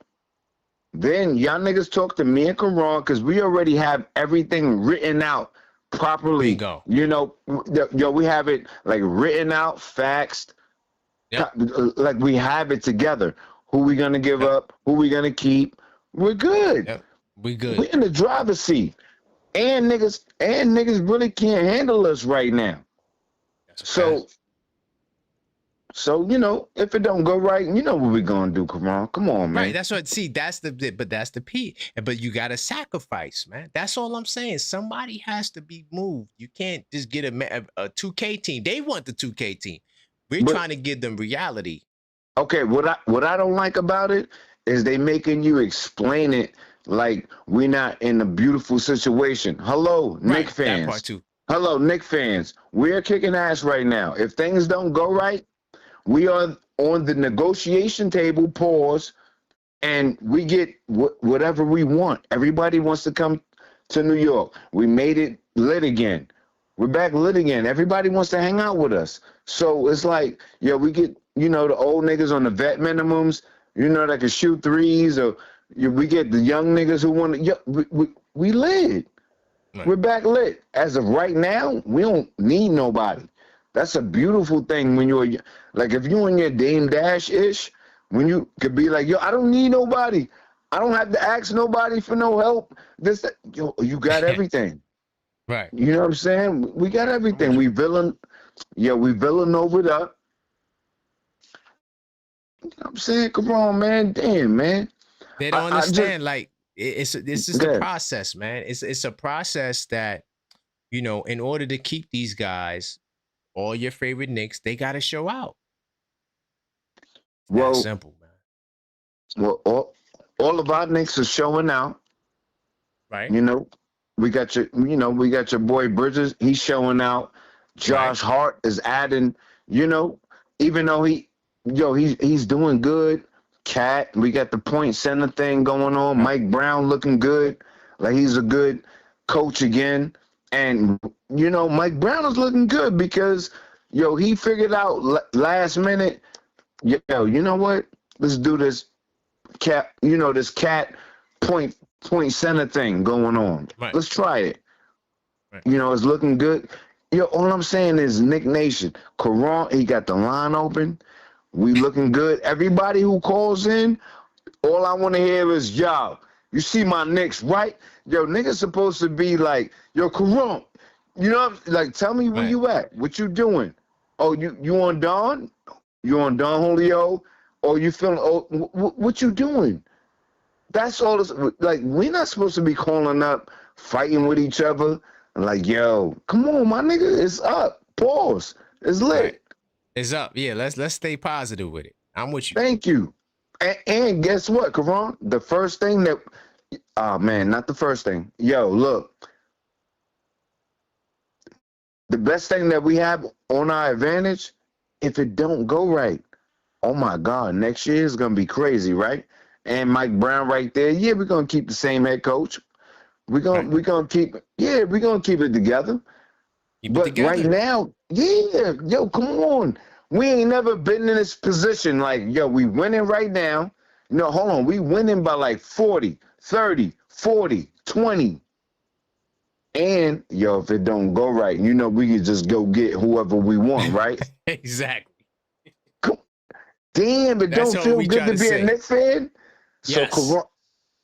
then y'all niggas talk to me and Karan, because we already have everything written out properly. Bingo. We have it like written out, faxed. Yep. Like we have it together. Who we gonna give up? Who we gonna keep? We're good. Yep. We good. We're in the driver's seat. And niggas really can't handle us right now. So if it don't go right, you know what we're gonna do, Karan. Come on, man. Right, that's what. See, that's the P. But you gotta sacrifice, man. That's all I'm saying. Somebody has to be moved. You can't just get a 2K team. They want the 2K team. We're trying to give them reality. Okay, what I don't like about it is they making you explain it like we're not in a beautiful situation. Hello, Knicks fans. That part too. Hello, Knicks fans. We're kicking ass right now. If things don't go right, we are on the negotiation table, pause, and we get whatever we want. Everybody wants to come to New York. We made it lit again. We're back lit again. Everybody wants to hang out with us. So it's like, we get, the old niggas on the vet minimums, that can shoot threes, or we get the young niggas who want to, we lit. Right. We're back lit. As of right now, we don't need nobody. That's a beautiful thing when you're, like, if you're in your Dame Dash-ish, when you could be like, I don't need nobody. I don't have to ask nobody for no help. You got everything. Right. You know what I'm saying? We got everything. We Villanovaed up. You know what I'm saying? Come on, man. Damn, man. They don't understand. It's just a process, man. It's a process that, in order to keep these guys, all your favorite Knicks, they got to show out. Well, simple, man. Well, all of our Knicks are showing out. Right. We got your boy Bridges. He's showing out. Josh Hart is adding. Even though he's doing good. Cat, we got the point center thing going on. Mike Brown looking good. Like he's a good coach again. And, Mike Brown is looking good because, he figured out last minute, you know what? Let's do this cat, this cat point center thing going on. Right. Let's try it. Right. It's looking good. All I'm saying is Nick Nation, Karan, he got the line open. We looking good. Everybody who calls in, all I want to hear is, you see my Knicks, right? Niggas supposed to be like, Karan, like, tell me where you at. What you doing? Oh, you on Dawn? You on Don Julio? Or you feeling, what you doing? That's all. Like, we're not supposed to be calling up, fighting with each other. Like, come on, my nigga, it's up. Pause. It's lit. Right. It's up. Yeah, let's stay positive with it. I'm with you. Thank you. And guess what, Karan? The first thing that, not the first thing. Look. The best thing that we have on our advantage, if it don't go right, oh my God, next year is gonna be crazy, right? And Mike Brown right there, we're gonna keep the same head coach. We're gonna keep it together. Right now, come on. We ain't never been in this position. Like, we winning right now. Hold on. We winning by like 40, 30, 40, 20. And, if it don't go right, we can just go get whoever we want, right? Exactly. Damn, it don't feel good to be a Knicks fan? Yes. So, Karan,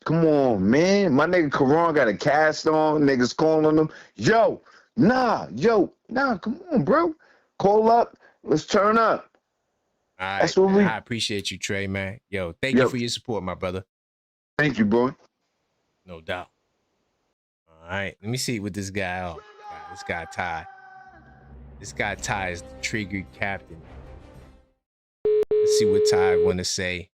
come on, man. My nigga Karan got a cast on. Niggas calling him. Nah, come on, bro. Call up. Let's turn up. All right. That's what I appreciate you, Trey, man. Thank you for your support, my brother. Thank you, boy. No doubt. All right. Let me see what this guy this guy Ty. This guy Ty is the triggered captain. Let's see what Ty want to say.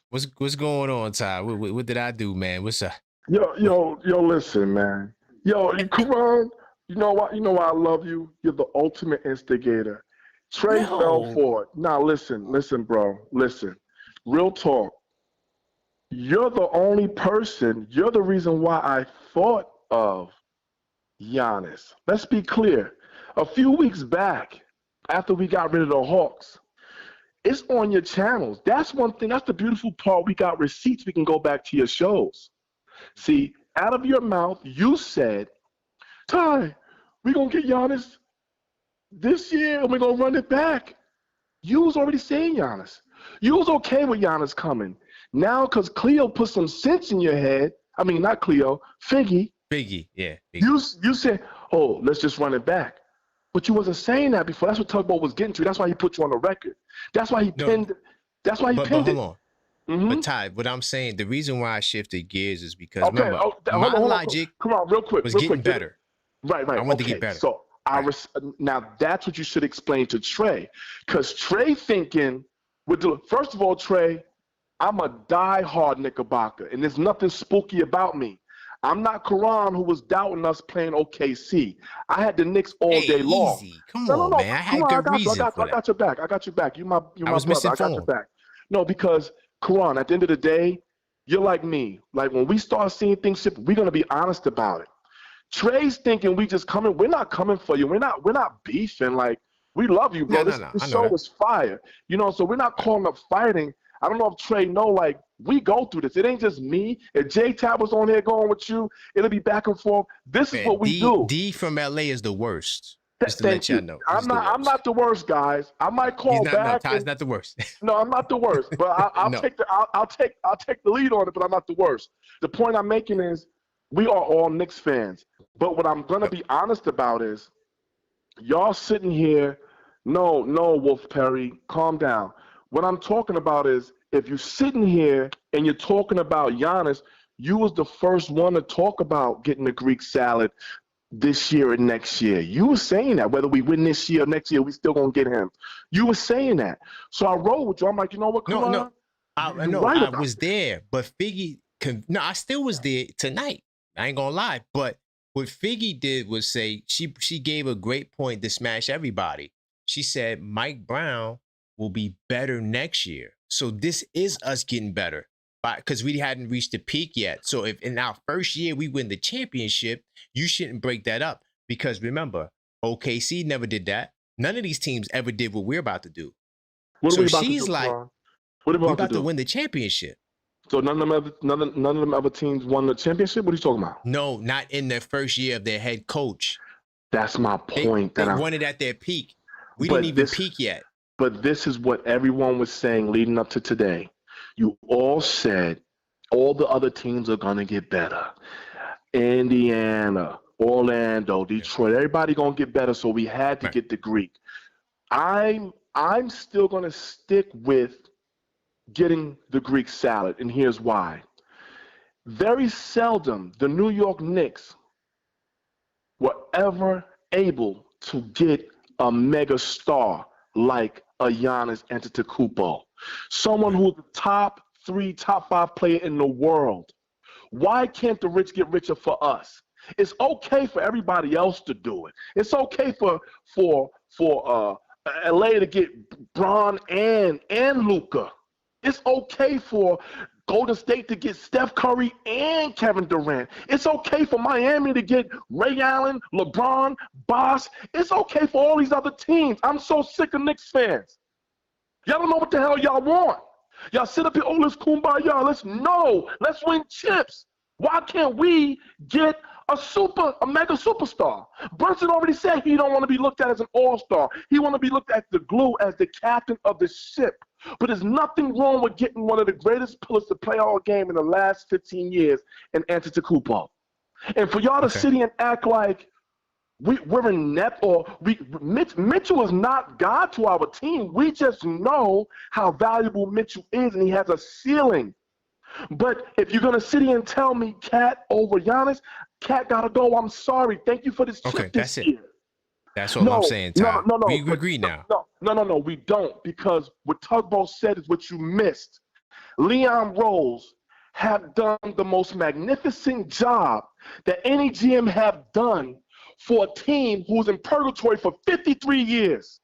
What's going on, Ty? What did I do, man? What's up? Yo, listen, man. Karan, you know why I love you? You're the ultimate instigator. Trey fell for it. Now listen, bro. Listen. Real talk. You're the only person, you're the reason why I thought of Giannis. Let's be clear. A few weeks back, after we got rid of the Hawks, it's on your channels. That's one thing. That's the beautiful part. We got receipts. We can go back to your shows. See, out of your mouth, you said, Ty, we're going to get Giannis this year, and we're going to run it back. You was already saying Giannis. You was okay with Giannis coming. Now, because Cleo put some sense in your head, I mean, not Cleo, Figgy. Figgy, yeah. Figgy. You said, let's just run it back. But you wasn't saying that before. That's what Tugboat was getting to. That's why he put you on the record. That's why he pinned it. That's why he pinned it. Hold on. Mm-hmm. But Ty, what I'm saying, the reason why I shifted gears is because remember, my logic come on, real quick, was getting better. Right. I want to get better. So now that's what you should explain to Trey. Because Trey thinking, first of all, Trey, I'm a die-hard Knickerbocker, and there's nothing spooky about me. I'm not Karan, who was doubting us playing OKC. I had the Knicks all day long. Easy. Come on, man. I had good reason for that. I got your back. I got your back. You my was brother. I got your back. No, because Karan, at the end of the day, you're like me. Like when we start seeing things shift, we're gonna be honest about it. Trey's thinking we just coming. We're not coming for you. We're not beefing. Like we love you, bro. This show is fire. You know, so we're not calling up fighting. I don't know if Trey know, like, we go through this. It ain't just me. If J-Tab was on here going with you, it'll be back and forth. This is what we do. D from LA is the worst. Just to let y'all know. I'm not the worst, guys. I might call back. No, Ty's not the worst. No, I'm not the worst. But I'll take the lead on it, but I'm not the worst. The point I'm making is we are all Knicks fans. But what I'm gonna be honest about is y'all sitting here, no, Wolf Perry, calm down. What I'm talking about is if you're sitting here and you're talking about Giannis, you was the first one to talk about getting the Greek salad this year and next year. You were saying that whether we win this year or next year, we still gonna get him. You were saying that. So I roll with you. I'm like, you know what? I was there, but Figgy. I still was there tonight. I ain't gonna lie, but what Figgy did was say she gave a great point to smash everybody. She said Mike Brown will be better next year. So this is us getting better, because we hadn't reached the peak yet. So if in our first year we win the championship, you shouldn't break that up, because remember, OKC never did that. None of these teams ever did what we're about to do. What are we about she's to do, like, we're about to win the championship. So none of them other teams won the championship? What are you talking about? No, not in their first year of their head coach. That's my point. They won it at their peak. We didn't even peak yet. But this is what everyone was saying leading up to today. You all said all the other teams are going to get better. Indiana, Orlando, Detroit, everybody going to get better, so we had to get the Greek. I'm still going to stick with getting the Greek salad, and here's why. Very seldom the New York Knicks were ever able to get a mega star like a Giannis Antetokounmpo, someone who's the top 3, top 5 player in the world. Why can't the rich get richer for us? It's okay for everybody else to do it. It's okay for LA to get Bron and Luka. It's okay for Golden State to get Steph Curry and Kevin Durant. It's okay for Miami to get Ray Allen, LeBron, Bosh. It's okay for all these other teams. I'm so sick of Knicks fans. Y'all don't know what the hell y'all want. Y'all sit up here, oh, let's kumbaya. Let's win chips. Why can't we get a mega superstar? Brunson already said he don't want to be looked at as an all-star. He want to be looked at the glue as the captain of the ship. But there's nothing wrong with getting one of the greatest pillars to play our game in the last 15 years in Antetokounmpo. And for y'all to sit here and act like we're inept or Mitchell is not God to our team. We just know how valuable Mitchell is, and he has a ceiling. But if you're going to sit here and tell me Cat over Giannis, Cat got to go. I'm sorry. Thank you for this chip this year. That's all I'm saying, Ty. No. We agree now. No, we don't, because what Tugboat said is what you missed. Leon Rose have done the most magnificent job that any GM have done for a team who's in purgatory for 53 years.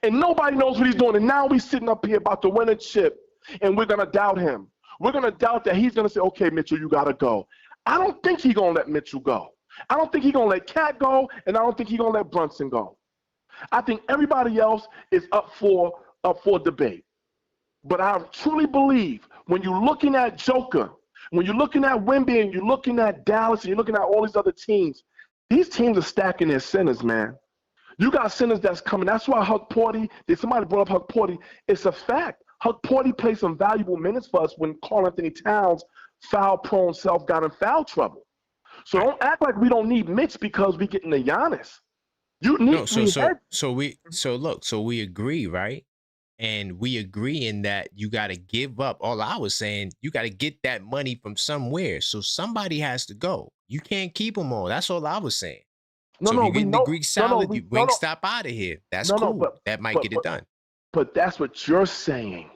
And nobody knows what he's doing. And now we're sitting up here about to win a chip, and we're going to doubt him. We're going to doubt that he's going to say, okay, Mitchell, you got to go. I don't think he's going to let Mitchell go. I don't think he's going to let Cat go, and I don't think he's going to let Brunson go. I think everybody else is up for debate. But I truly believe when you're looking at Joker, when you're looking at Wemby, and you're looking at Dallas, and you're looking at all these other teams, these teams are stacking their centers, man. You got centers that's coming. That's why Huck Porty, somebody brought up Huck Porty. It's a fact. Huck Porty played some valuable minutes for us when Karl-Anthony Towns, foul-prone self, got in foul trouble. So don't act like we don't need Mitch because we getting the Giannis. You need so we agree, right? And we agree in that you got to give up. All I was saying, you got to get that money from somewhere. So somebody has to go. You can't keep them all. That's all I was saying. If you're getting the Greek salad, you wing stop out of here. That's cool. That might get it done. But that's what you're saying.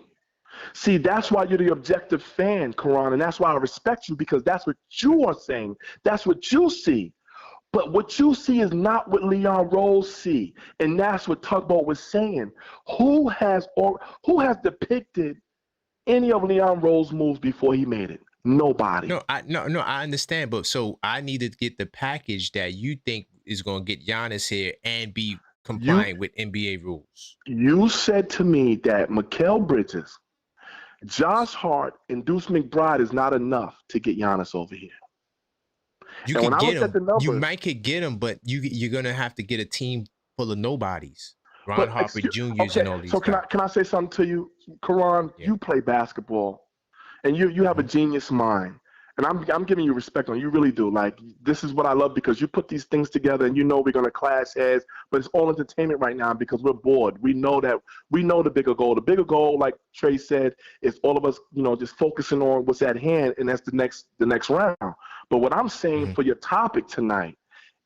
See, that's why you're the objective fan, Karan, and that's why I respect you, because that's what you are saying. That's what you see. But what you see is not what Leon Rose see, and that's what Tugboat was saying. Who has depicted any of Leon Rose's moves before he made it? Nobody. No, I understand, but so I need to get the package that you think is going to get Giannis here and be compliant with NBA rules. You said to me that Mikal Bridges, Josh Hart, and Deuce McBride is not enough to get Giannis over here. You can get him. You might could get him, but you're gonna have to get a team full of nobodies. Ron Harper Jr.'s and all these. So can I say something to you, Karan? Yeah. You play basketball, and you have a genius mind, and I'm giving you respect on. You really do. Like, this is what I love, because you put these things together, and you know we're gonna clash heads, but it's all entertainment right now because we're bored. We know the bigger goal. The bigger goal, like Trey said, is all of us, just focusing on what's at hand, and that's the next round. But what I'm saying for your topic tonight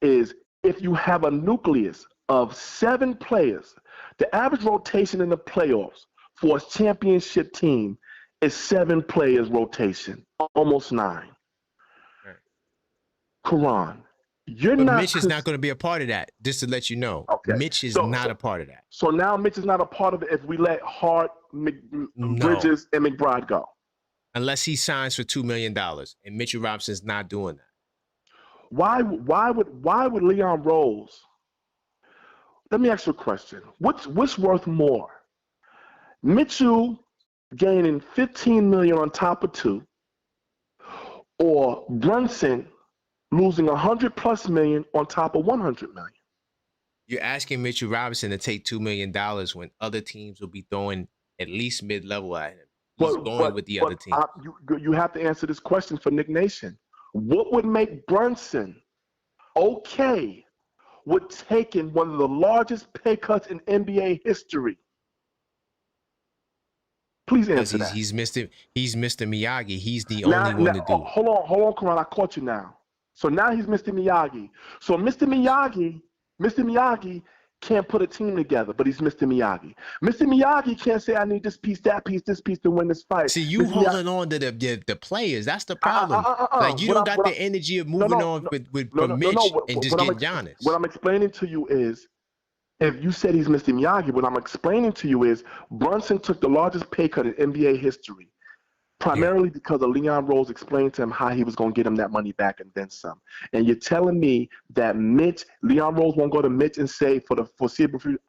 is, if you have a nucleus of 7 players, the average rotation in the playoffs for a championship team is 7 players rotation, almost 9. Right. Karan, Mitch is not going to be a part of that, just to let you know. Okay. Mitch is not a part of that. So now Mitch is not a part of it if we let Hart, Bridges, and McBride go. Unless he signs for $2 million, and Mitchell Robinson's not doing that. Why would Leon Rose? Let me ask you a question. What's worth more? Mitchell gaining $15 million on top of 2, or Brunson losing $100+ million on top of $100 million? You're asking Mitchell Robinson to take $2 million when other teams will be throwing at least mid-level at him. He's going with the other team. You have to answer this question for Nick Nation. What would make Brunson okay with taking one of the largest pay cuts in NBA history? Please answer that. He's Mr. Miyagi. He's the only one to do it. Hold on, Karan. I caught you now. So now he's Mr. Miyagi. So Mr. Miyagi can't put a team together, but he's Mr. Miyagi. Mr. Miyagi can't say, I need this piece, that piece, this piece to win this fight. See, you holding on to the players. That's the problem. Like, you don't got the energy of moving on with Mitch and just getting Giannis. What I'm explaining to you is, if you said he's Mr. Miyagi, what I'm explaining to you is, Brunson took the largest pay cut in NBA history, primarily because of Leon Rose explained to him how he was going to get him that money back and then some. And you're telling me that Leon Rose won't go to Mitch and say, for the foreseeable future,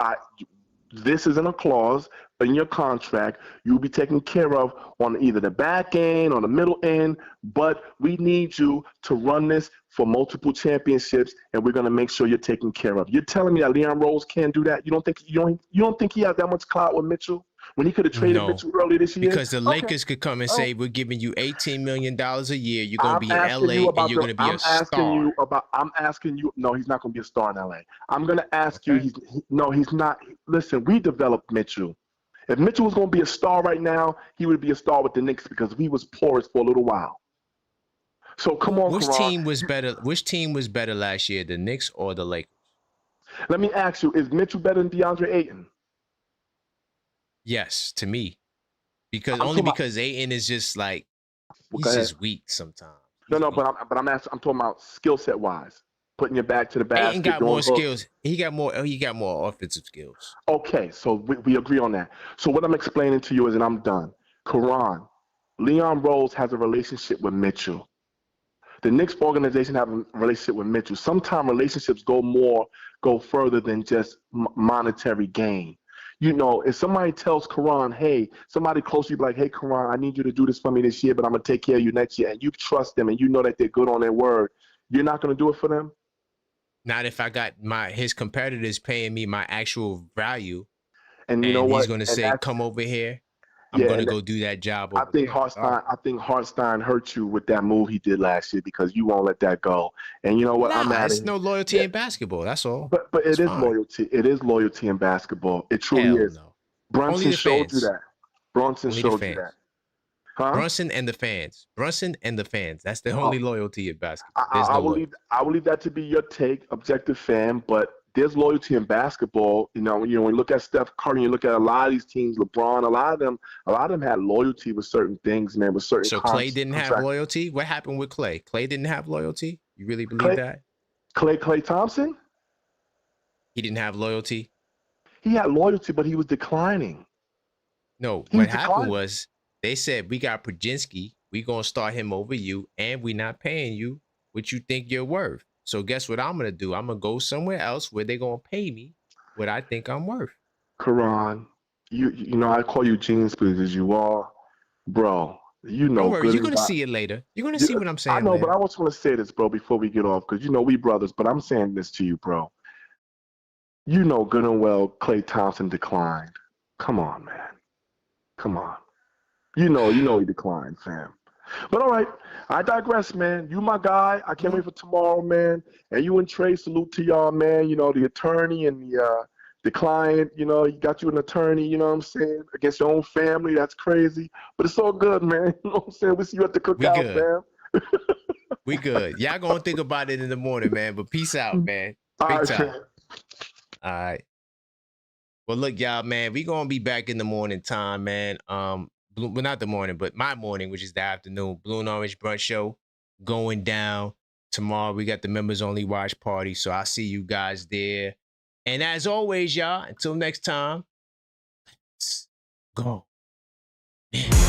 this isn't a clause in your contract. You'll be taken care of on either the back end or the middle end, but we need you to run this for multiple championships, and we're going to make sure you're taken care of. You're telling me that Leon Rose can't do that? You don't think he has that much clout with Mitchell when he could have traded Mitchell earlier this year? Because the Lakers could come and say, we're giving you $18 million a year. You're going to be in LA and you're going to be a star. I'm asking you. No, he's not going to be a star in LA. I'm going to ask you. He's not. Listen, we developed Mitchell. If Mitchell was going to be a star right now, he would be a star with the Knicks because we was porous for a little while. So come on, Which team was better last year, the Knicks or the Lakers? Let me ask you: is Mitchell better than DeAndre Ayton? Yes, to me, because Ayton is just like he's just weak sometimes. But I'm talking about skill set wise, putting your back to the basket. Ayton got more skills. He got more offensive skills. Okay, so we agree on that. So what I'm explaining to you is, and I'm done. Karan, Leon Rose has a relationship with Mitchell. The Knicks organization have a relationship with Mitchell. Sometimes relationships go further than just monetary gain. If somebody tells Karan, hey, somebody close to you, like, hey, Karan, I need you to do this for me this year, but I'm going to take care of you next year, and you trust them and you know that they're good on their word, you're not going to do it for them? Not if I got his competitors paying me my actual value, and you know what? He's going to say, come over here. I'm going to go do that job. I think Hartstein hurt you with that move he did last year because you won't let that go. And you know what? There's no loyalty in basketball. That's all. But it is loyalty. It is loyalty in basketball. It truly is. No. Brunson showed you that. Brunson showed you that. Huh? Brunson and the fans. That's the only loyalty in basketball. I will leave that to be your take, objective fan. But there's loyalty in basketball. You know, when you look at Steph Curry, you look at a lot of these teams, LeBron, a lot of them had loyalty with certain things, man, with certain. So Clay didn't have loyalty? What happened with Clay? Clay didn't have loyalty? You really believe that? Clay Thompson? He didn't have loyalty? He had loyalty, but he was declining. No, what happened was they said, we got Brzezinski, we going to start him over you, and we not paying you what you think you're worth. So guess what I'm going to do? I'm going to go somewhere else where they're going to pay me what I think I'm worth. Karan, you know, I call you genius because you are, bro. You know, don't worry, you're going to see it later. You're going to see what I'm saying. I know, later. But I just want to say this, bro, before we get off, because, you know, we brothers, but I'm saying this to you, bro. You know good and well Klay Thompson declined. Come on, man. Come on. You know he declined, fam. But all right, I digress, man. You my guy. I can't wait for tomorrow, man. And you and Trey, salute to y'all, man. You know, the attorney and the client, you know, you got you an attorney, you know what I'm saying, against your own family. That's crazy. But it's all good, man. You know what I'm saying? We'll see you at the cookout, fam. We good. Y'all gonna think about it in the morning, man. But peace out, man. Big time. Man. All right. Well, look, y'all, man, we gonna be back in the morning time, man. Well, not the morning, but my morning, which is the afternoon. Blue and Orange Brunch Show going down tomorrow. We got the members only watch party, so I'll see you guys there. And as always, y'all, until next time, let's go. Man.